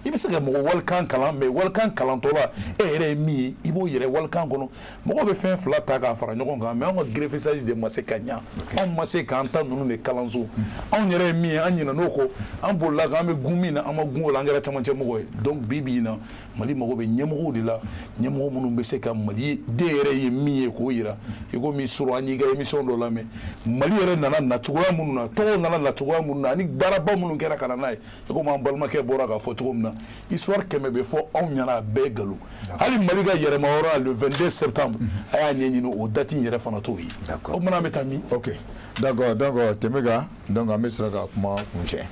i bɛ se ka mɔgɔ walikan kalan mais walikan kalantɔ la e yɛrɛ ye min ye i b'o yɛrɛ walikan kɔnɔ mɔgɔ bɛ fɛn fila ta k'a fara ɲɔgɔn kan mais anw ka greffisage de ma se ka ɲa anw ma se k'an ta ninnu de kalanso anw yɛrɛ ye min ye an ɲinɛn'o kɔ an bolila k'an bɛ gun min na an ma gun o la an kɛra camancɛ mɔgɔ ye donc bi bi in na mali mago bɛ ɲɛmɔgɔw de la ɲɛmɔgɔ minnu bɛ se ka mali den yɛrɛ ye min ye k'o yira i komi sɔrɔ an y'i ka émission dɔ lamɛn mali yɛrɛ nana nacogoya minnu na tɔgɔw nana nacogoya minnu na ani baaraba minnu kɛra ka na n'a ye i komi an balimakɛ bɔra k'a fɔ cogo min na histoire kɛmɛ bɛ fɔ anw ɲɛna a bɛɛ galon hali mali ka yɛrɛma yɔrɔ le 22 septembre a y'a ɲɛɲini o date in yɛrɛ fana t'o ye o kumana an bɛ taa min ok d'accord donc tɛmɛ kan donc an bɛ sɔrɔ ka kuma kuncɛ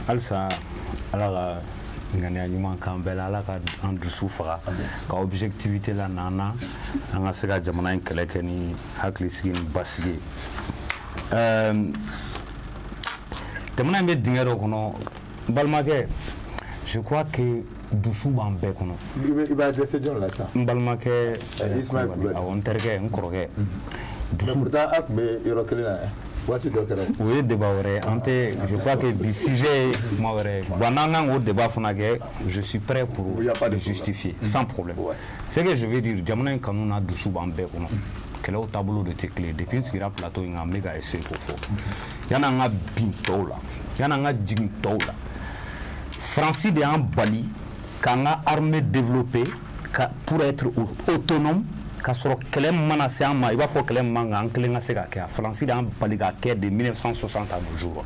halisa ala ka ŋaniya ɲuman k'an bɛɛ la ala ka an dusu faga ka objectivité la n'an ka se ka jamana in kɛlɛ kɛ ni hakilisigi ni basigi ye jamana in bɛ dingɛ dɔ kɔnɔ n balimakɛ je crois que dusu b'an bɛɛ kɔnɔ i b'a adressé jɔn la sisan n balimakɛ Ismaël Kulubali awɔ n terikɛ n kɔrɔkɛ mais pourtant a tun bɛ yɔrɔ kelen na waati dɔ kɛra o ye débat wɛrɛ an tɛ je crois que bi sujet ye kuma wɛrɛ bon n'an kan k'o débat fana kɛ je suis prêt pour le justifier sans problème ce que je veux dire jamana in kanu n'a dusu b'an bɛɛ kɔnɔ kɛlɛw taabolo de tɛ kelen depuis n sigira plateau in kan n bɛ ka essayer k'o fɔ yan'an ka bin tɔw la yan'an ka jigin tɔw la Faransi de y'an bali k'an ka armée développer pour être autonome k'a sɔrɔ kɛlɛ mana se an ma i b'a fɔ kɛlɛ man kan an kelen ka se ka kɛ Faransi de y'an bali k'a kɛ de 1960 à nos jours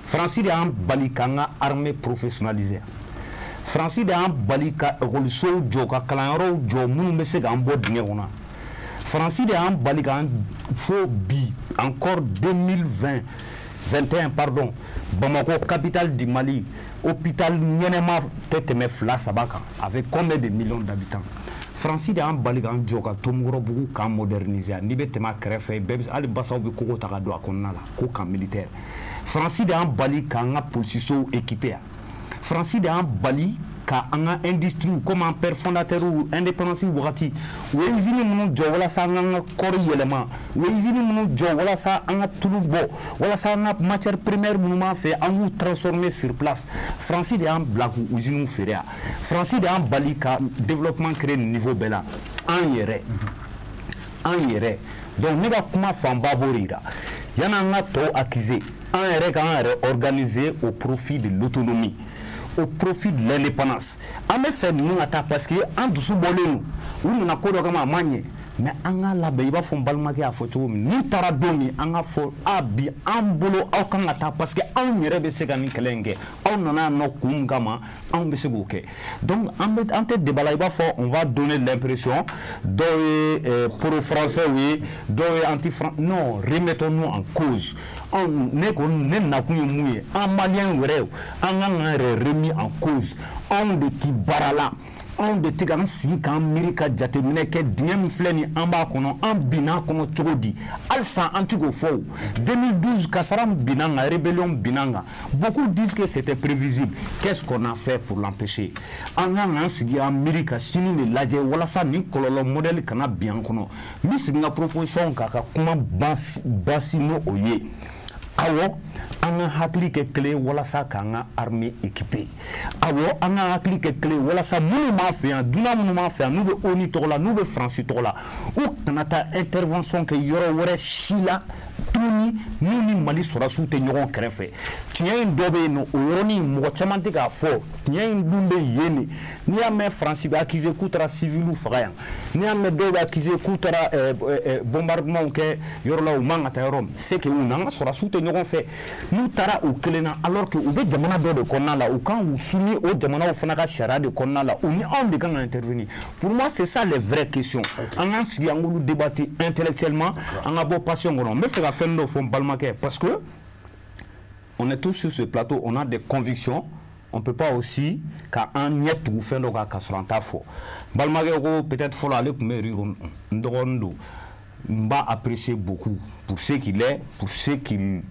Faransi de y'an bali k'an ka armée professionnaliser Faransi de y'an bali ka écolisow jɔ ka kalanyɔrɔw jɔ minnu bɛ se k'an bɔ dingɛ kɔnɔ Faransi de y'an bali k'an fo bi encore 2021 pardon Bamako capitale du Mali hôpital ɲɛnɛma tɛ tɛmɛ 2-3 kan avec combien de millions d'habitants Faransi de y'an bali k'an jɔ ka Tomukɔrɔbugu k'an moderniser n'i bɛ tɛmɛ a kɛrɛfɛ bɛɛ bɛ hali basaw bɛ kogo ta ka don a kɔnɔna la ko camp militaire Faransi de y'an bali k'an ka policisow équiper Faransi de y'an bali ka anga industrie comme un père fondateur ou indépendance wagati we usine munu jo wala sa anga kor yelema we usine munu jo wala sa anga tulu bo wala sa anga matière première munu ma fait en transformer sur place France de en black usine feria France de en balika développement créer niveau bela en yere donc ne va kuma famba borira yana nga to accuser en yere kan organiser au profit de l'autonomie au profit de l'indépendance. En fait, nous attaquons parce que en dessous bolenu, où nous n'avons pas de manier. Mais en la baïba font balmaguer à photo. Nous taradomi en a fait abi en boulot au kan attaque parce que on y rebe segani kelenge. On n'en a no kungama on besegoke. Donc en tête de balaïba fort, on va donner l'impression de pour le français oui, de anti-français. Non, remettons-nous en cause. On n'est n'a pas mouillé. En malien on a remis en cause. On de qui barala. On de tigan si kan mirika jatemine ke diem fleni amba kono ambina kono chogodi alsa antigo fo 2012 kasaram binanga rébellion binanga beaucoup disent que c'était prévisible. Qu'est-ce qu'on a fait pour l'empêcher? En a sigi amerika sini ne laje wala sa ni kololo modèle kana bien kono mi singa proposition kaka kuma basino oye awo anga hakli ke clé wala sa kanga armée équipée awo anga hakli ke clé wala sa munu ma fait duna munu ma fait nous be oni tola nous be France tola ou kanata intervention ke yoro wore shila tuni ni mali sora su te nyogon krefe tiens dobe no oroni mo chamante ka fo tiens dumbe yene ni ame France ba akize kutra civil ou fraya ni ame dobe akize kutra bombardement ke yoro la ou manga ta rom c'est que on sora su te nyogon fait nous tara ou kelena alors que ou be jamana do de konna la ou quand ou soumis au jamana ou fanaka chara de konna la ou ni on de quand intervenir pour moi c'est ça les vraies questions en ansi angolu débattre intellectuellement en abo passion mais fait parce que on est tous sur ce plateau, on a des convictions, on ne peut pas aussi qu'à un niet ou faire le cas sur un tafo. Balmagero peut-être faut aller pour me m'a apprécié beaucoup pour ce qu'il est, pour ce qu'il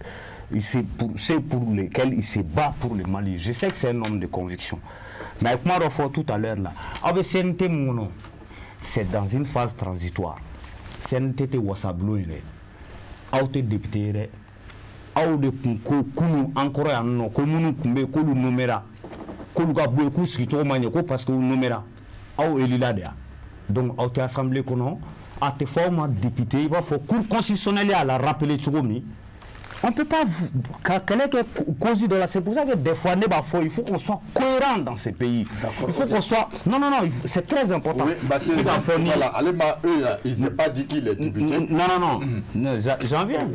pour lesquels il se bat pour le Mali. Je sais que c'est un homme de conviction. Mais avec moi, tout à l'heure là, c'est dans une phase transitoire. C'est un tété wasablo. Aw te député aw de kunu encore anno ko munu kumbe ko lu numera ko lu ga boy ko sigi to manye ko parce que numera aw elila dia donc aw te assemblée kono a te forme député il va faut cour constitutionnelle à la rappeler tchomi on peut pas cause de la c'est pour ça que des fois il faut qu'on soit cohérent dans ces pays. Il faut qu'on soit non c'est très important. Oui, voilà, ils n'ont pas dit qu'il est député. Non, j'en viens.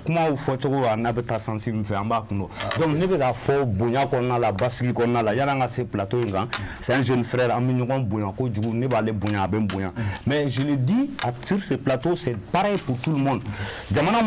Comment vous faites un habitat sensible donc ne pas faut bonya qu'on a la basque qu'on a la yalanga ces plateaux c'est un jeune frère en mignon bonya ko du ne va les bonya ben bonya mais je le dis sur ce plateau c'est pareil pour tout le monde. Jamana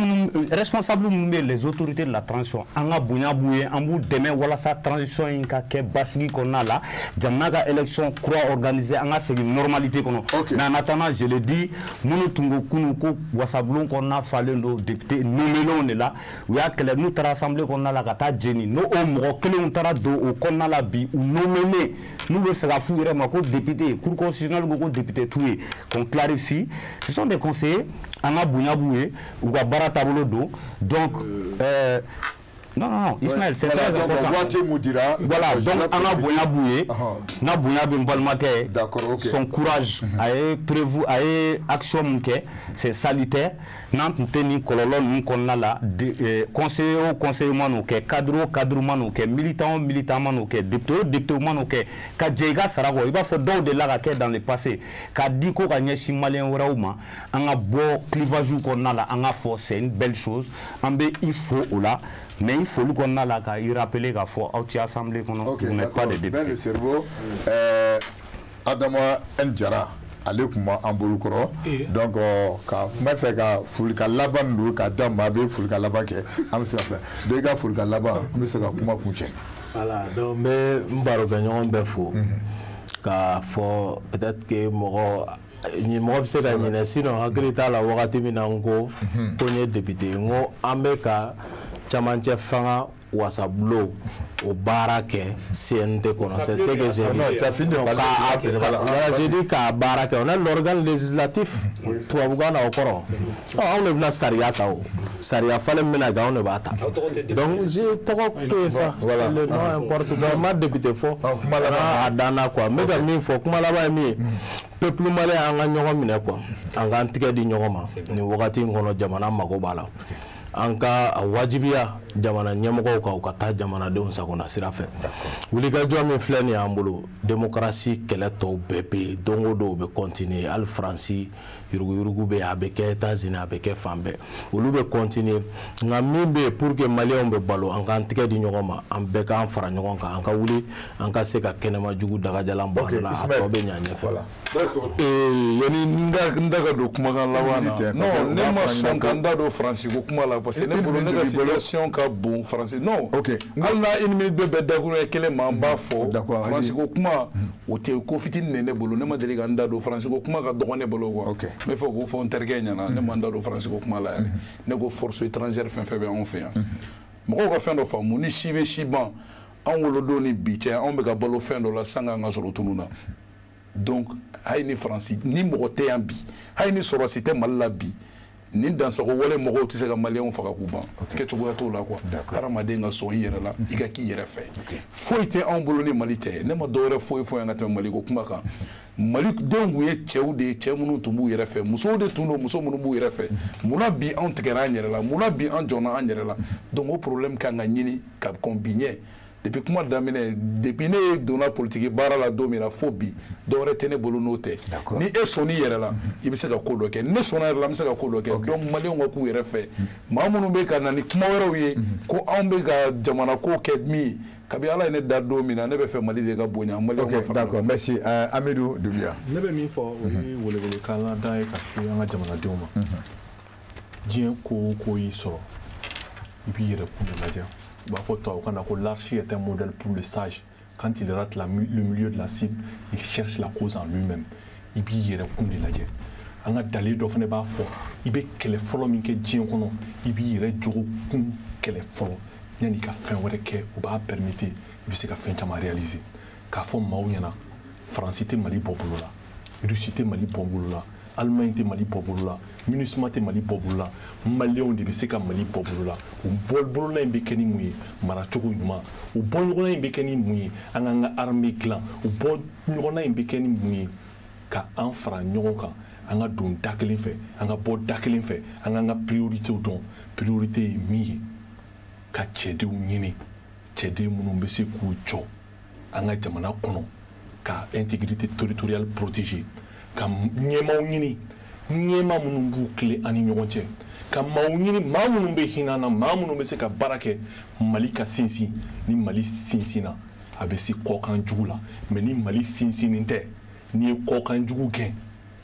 responsable les autorités de la transition anga bunya bouye ambu demain wala sa transition inka ke basigi konna la jamana ga élection croix organisée anga c'est une normalité kono mais en attendant je le dis nous tungo kunu ko wasablon konna fallait nos députés nommé on là ou ya que nous tra assemblée konna la kata jeni no o mo kele on tara do o konna la bi ou nommé nous veut faire fouiller ma ko député cour constitutionnel go député toué qu'on clarifie ce sont des conseillers anga bunya bouye ou va barata bolodo donc non, Ismaël, c'est très important. Voilà, donc on a Boya Bouye, on a Boya Bimbalmake, son courage, prévu, action, c'est salutaire. Nantes teni kololon nous qu'on a là, conseiller manouke, cadre manouke, militant manouke, député manouke, kadjega sarago, il va faire d'autres de la dans le passé, kadiko gagné si malien orauma, on a beau clivage qu'on a là, on a force, c'est une belle chose, il faut là. Mais il faut qu'on a là qu'à y rappeler qu'à faut à assemblée qu'on n'est pas des députés. Le cerveau, Adama Ndjara, allez comment en Bolukoro. Donc, quand moi fait qu'à Fulka Laban nous qu'à Damabe Fulka Laban qui est am s'il plaît. Deux gars Fulka Laban, nous c'est comment coucher. Voilà, donc mais m'baro gagnon befo. Qu'à faut peut-être que moro ni mo se ga ni sinon hagrita la wakati minango konye député ngo ambeka chamanche fanga wasablo au barake CNT qu'on c'est ce que j'ai dit qu'à barake on a l'organe législatif tout va vous encore on est venu Saria Kao Saria fallait mener on ne va pas donc j'ai tout ça voilà le nom importe vraiment député fort dana quoi mais il faut que malaba mi peuple malais anga ñogo mine quoi anga antige di ñogo ma ni wakati ngono jamana mago bala anka wajibiya jamana ñemogo ka ka ta jamana de on sakona sira fe wuli ga jo mi fleni ambulo démocratie kele to bébé dongo do be continuer al franci yurugu be abeke États-Unis abeke fambe olu be continuer nga mimbe pour que malien be balo anka antige di ñogo ma ambe ka fara ñogo ka anka wuli anka se ka kenema jugu daga jalam bala to be ñanya fa d'accord yani ndaga do kuma kan lawana non ne ma son kan da do franci ko kuma la parce que ne bolo ne ka situation ka bon français non OK alla une minute be dakuru e kele mamba fo français ko kuma o te ko fitine ne bolo ne ma deli ka nda do français ko kuma ka dogone bolo ko mais faut ko fo terge nyana ne manda do français ko kuma la ne go force étrangère fin fait on fait mo ko fin do famu ni shibe shiban an wolo do ni biche an be ka bolo fin do la sanga nga solo tununa donc hay ni français ni mo te ambi hay ni soro cité malla bi ni dans ce wala mo ti se ka malien fa ka kuba ke to to la quoi arama de nga so yere la iga ki yere fe foi te en boloni malite ne ma dore foi nga te mali ko kuma ka mali donc ye chew de chemunu tumbu yere fe muso de tuno muso munu bu yere fe muna bi en tegera yere la muna bi en jona an yere la donc au problème ka nga nyini ka combiner depuis comment damine depuis ne dona politique bara la domina phobie dore tene bolo note ni e soni yere la ibi se ka ko do ke ne sona yere la mi se ka ko do ke donc mali on ku yere fe mamunu be ka nani kuma wero yi ko an be ka jamana ko ke mi kabi ala ne da domina ne be fe mali de ka bonya mali on fa d'accord merci Amidou Doumbia ne be mi fo wole kan la da e ka si an jamana de ma dien ko yi so ibi yere fu de la dia l'archi est un modèle pour le sage. Quand il rate le milieu de la cible, il cherche la cause en lui-même. Il y a un lajɛ an ka dali dɔ fana b'a fɔ I bɛ kɛlɛ fɔlɔ min kɛ diɲɛ kɔnɔ I b'i yɛrɛ jogo kun kɛlɛ fɔlɔ yanni ka fɛn wɛrɛ kɛ o b'a permettre I bɛ se ka fɛn caman réaliser k'a fɔ maaw ɲɛna Faransi tɛ Mali bɔ bolo la Russie tɛ Mali bɔ bolo la Allemagne tɛ Mali bɔ bolo la MINUSMA tɛ Mali bɔ bolo la Maliens de bɛ se ka Mali bɔ bolo la o bɔbolola in bɛ kɛ ni mun ye maracogo ɲuman o bɔɲɔgɔnna in bɛ kɛ ni mun ye an k'an ka armée dilan o bɔɲɔgɔnna in bɛ kɛ ni mun ye ka an fara ɲɔgɔn kan an ka don da kelen fɛ an ka bɔ da kelen fɛ an k'an ka priorité dɔn priorité ye min ye ka cɛdenw ɲini cɛden minnu bɛ se k'u jɔ an ka jamana kɔnɔ ka intégrité territoriale protégée ka ɲɛmaaw ɲini ɲɛmaa minnu b'u tile ani ɲɔgɔn cɛ ka maaw ɲini maa minnu bɛ hinɛ na maa minnu bɛ se ka baara kɛ Mali ka sinsin ni Mali sinsinna a bɛ se kɔkan jugu la mais ni Mali sinsinnin tɛ n'i ye kɔkan jugu gɛn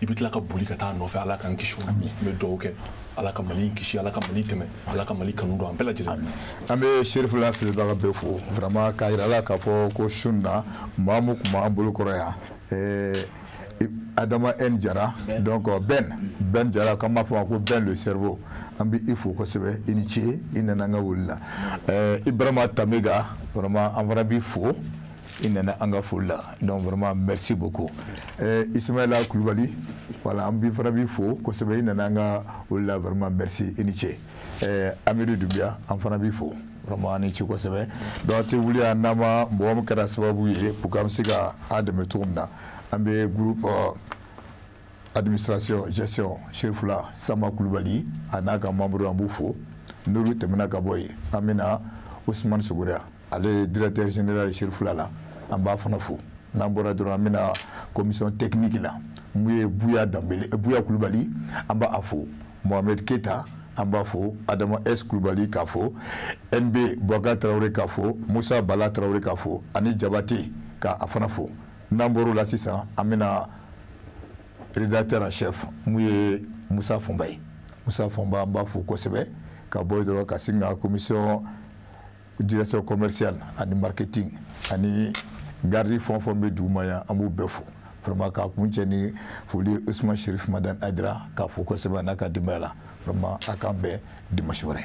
I bɛ tila ka boli ka taa nɔfɛ Ala k'an kisi o ma n bɛ dugawu kɛ Ala ka Mali kisi Ala ka Mali dɛmɛ Ala ka Mali kanu don an bɛɛ lajɛlen an bɛ Cherifla filɛbaga bɛɛ fo vraiment k'a yira la k'a fɔ ko su in na maa min tun b'an bolo kɔrɔ yan Adama N Jara donc Ben Jara k'an b'a fɔ ma ko Ben le cerveau an bɛ I fo kosɛbɛ I ni ce I nana an ka wuli la Ibrahima Tamega vraiment an fana b'i fo I nana an ka foli la donc vraiment merci beaucoup Ismaïla Kulubali voilà an b'i fana b'i fo kosɛbɛ I nana an ka wuli la vraiment merci I ni ce Amidou Doumbia an fana b'i fo vraiment an ni ce kosɛbɛ donc a tɛ wuli yan n'a ma mɔgɔ min kɛra sababu ye pour que an bɛ se ka a dɛmɛ cogo min na an bɛ groupe administration gestion Cherifla Sama Kulubali a n'a ka membre an b'u fo n'olu tɛmɛna ka bɔ yen an bɛna Ousmane Sogora ale ye directeur général Cherifla la an b'a fana fo n'an bɔra dɔrɔn an bɛna commission technique la mun ye Buya Kulubali an b'a fo Mohamed Keita an b'a fo Adama S Kulubali k'a fo NB Boubacar Traoré k'a fo Musa Bala Traoré k'a fo ani Jabate k'a fana fo n'an bɔr'o la sisan an bɛna rédacteur en chef mun ye Musa Fonba ye Musa Fonba an b'a fo kosɛbɛ ka bɔ dɔrɔn ka sin ka commission direction commerciale ani marketing ani garde fɛn fɛn bɛ duguma yan an b'u bɛɛ fo vraiment k'a kun cɛ ni foli Ousmane Cherif Madane Aidara k'a fo kosɛbɛ n'a ka denbaya la vraiment a k'an bɛn dimanche wɛrɛ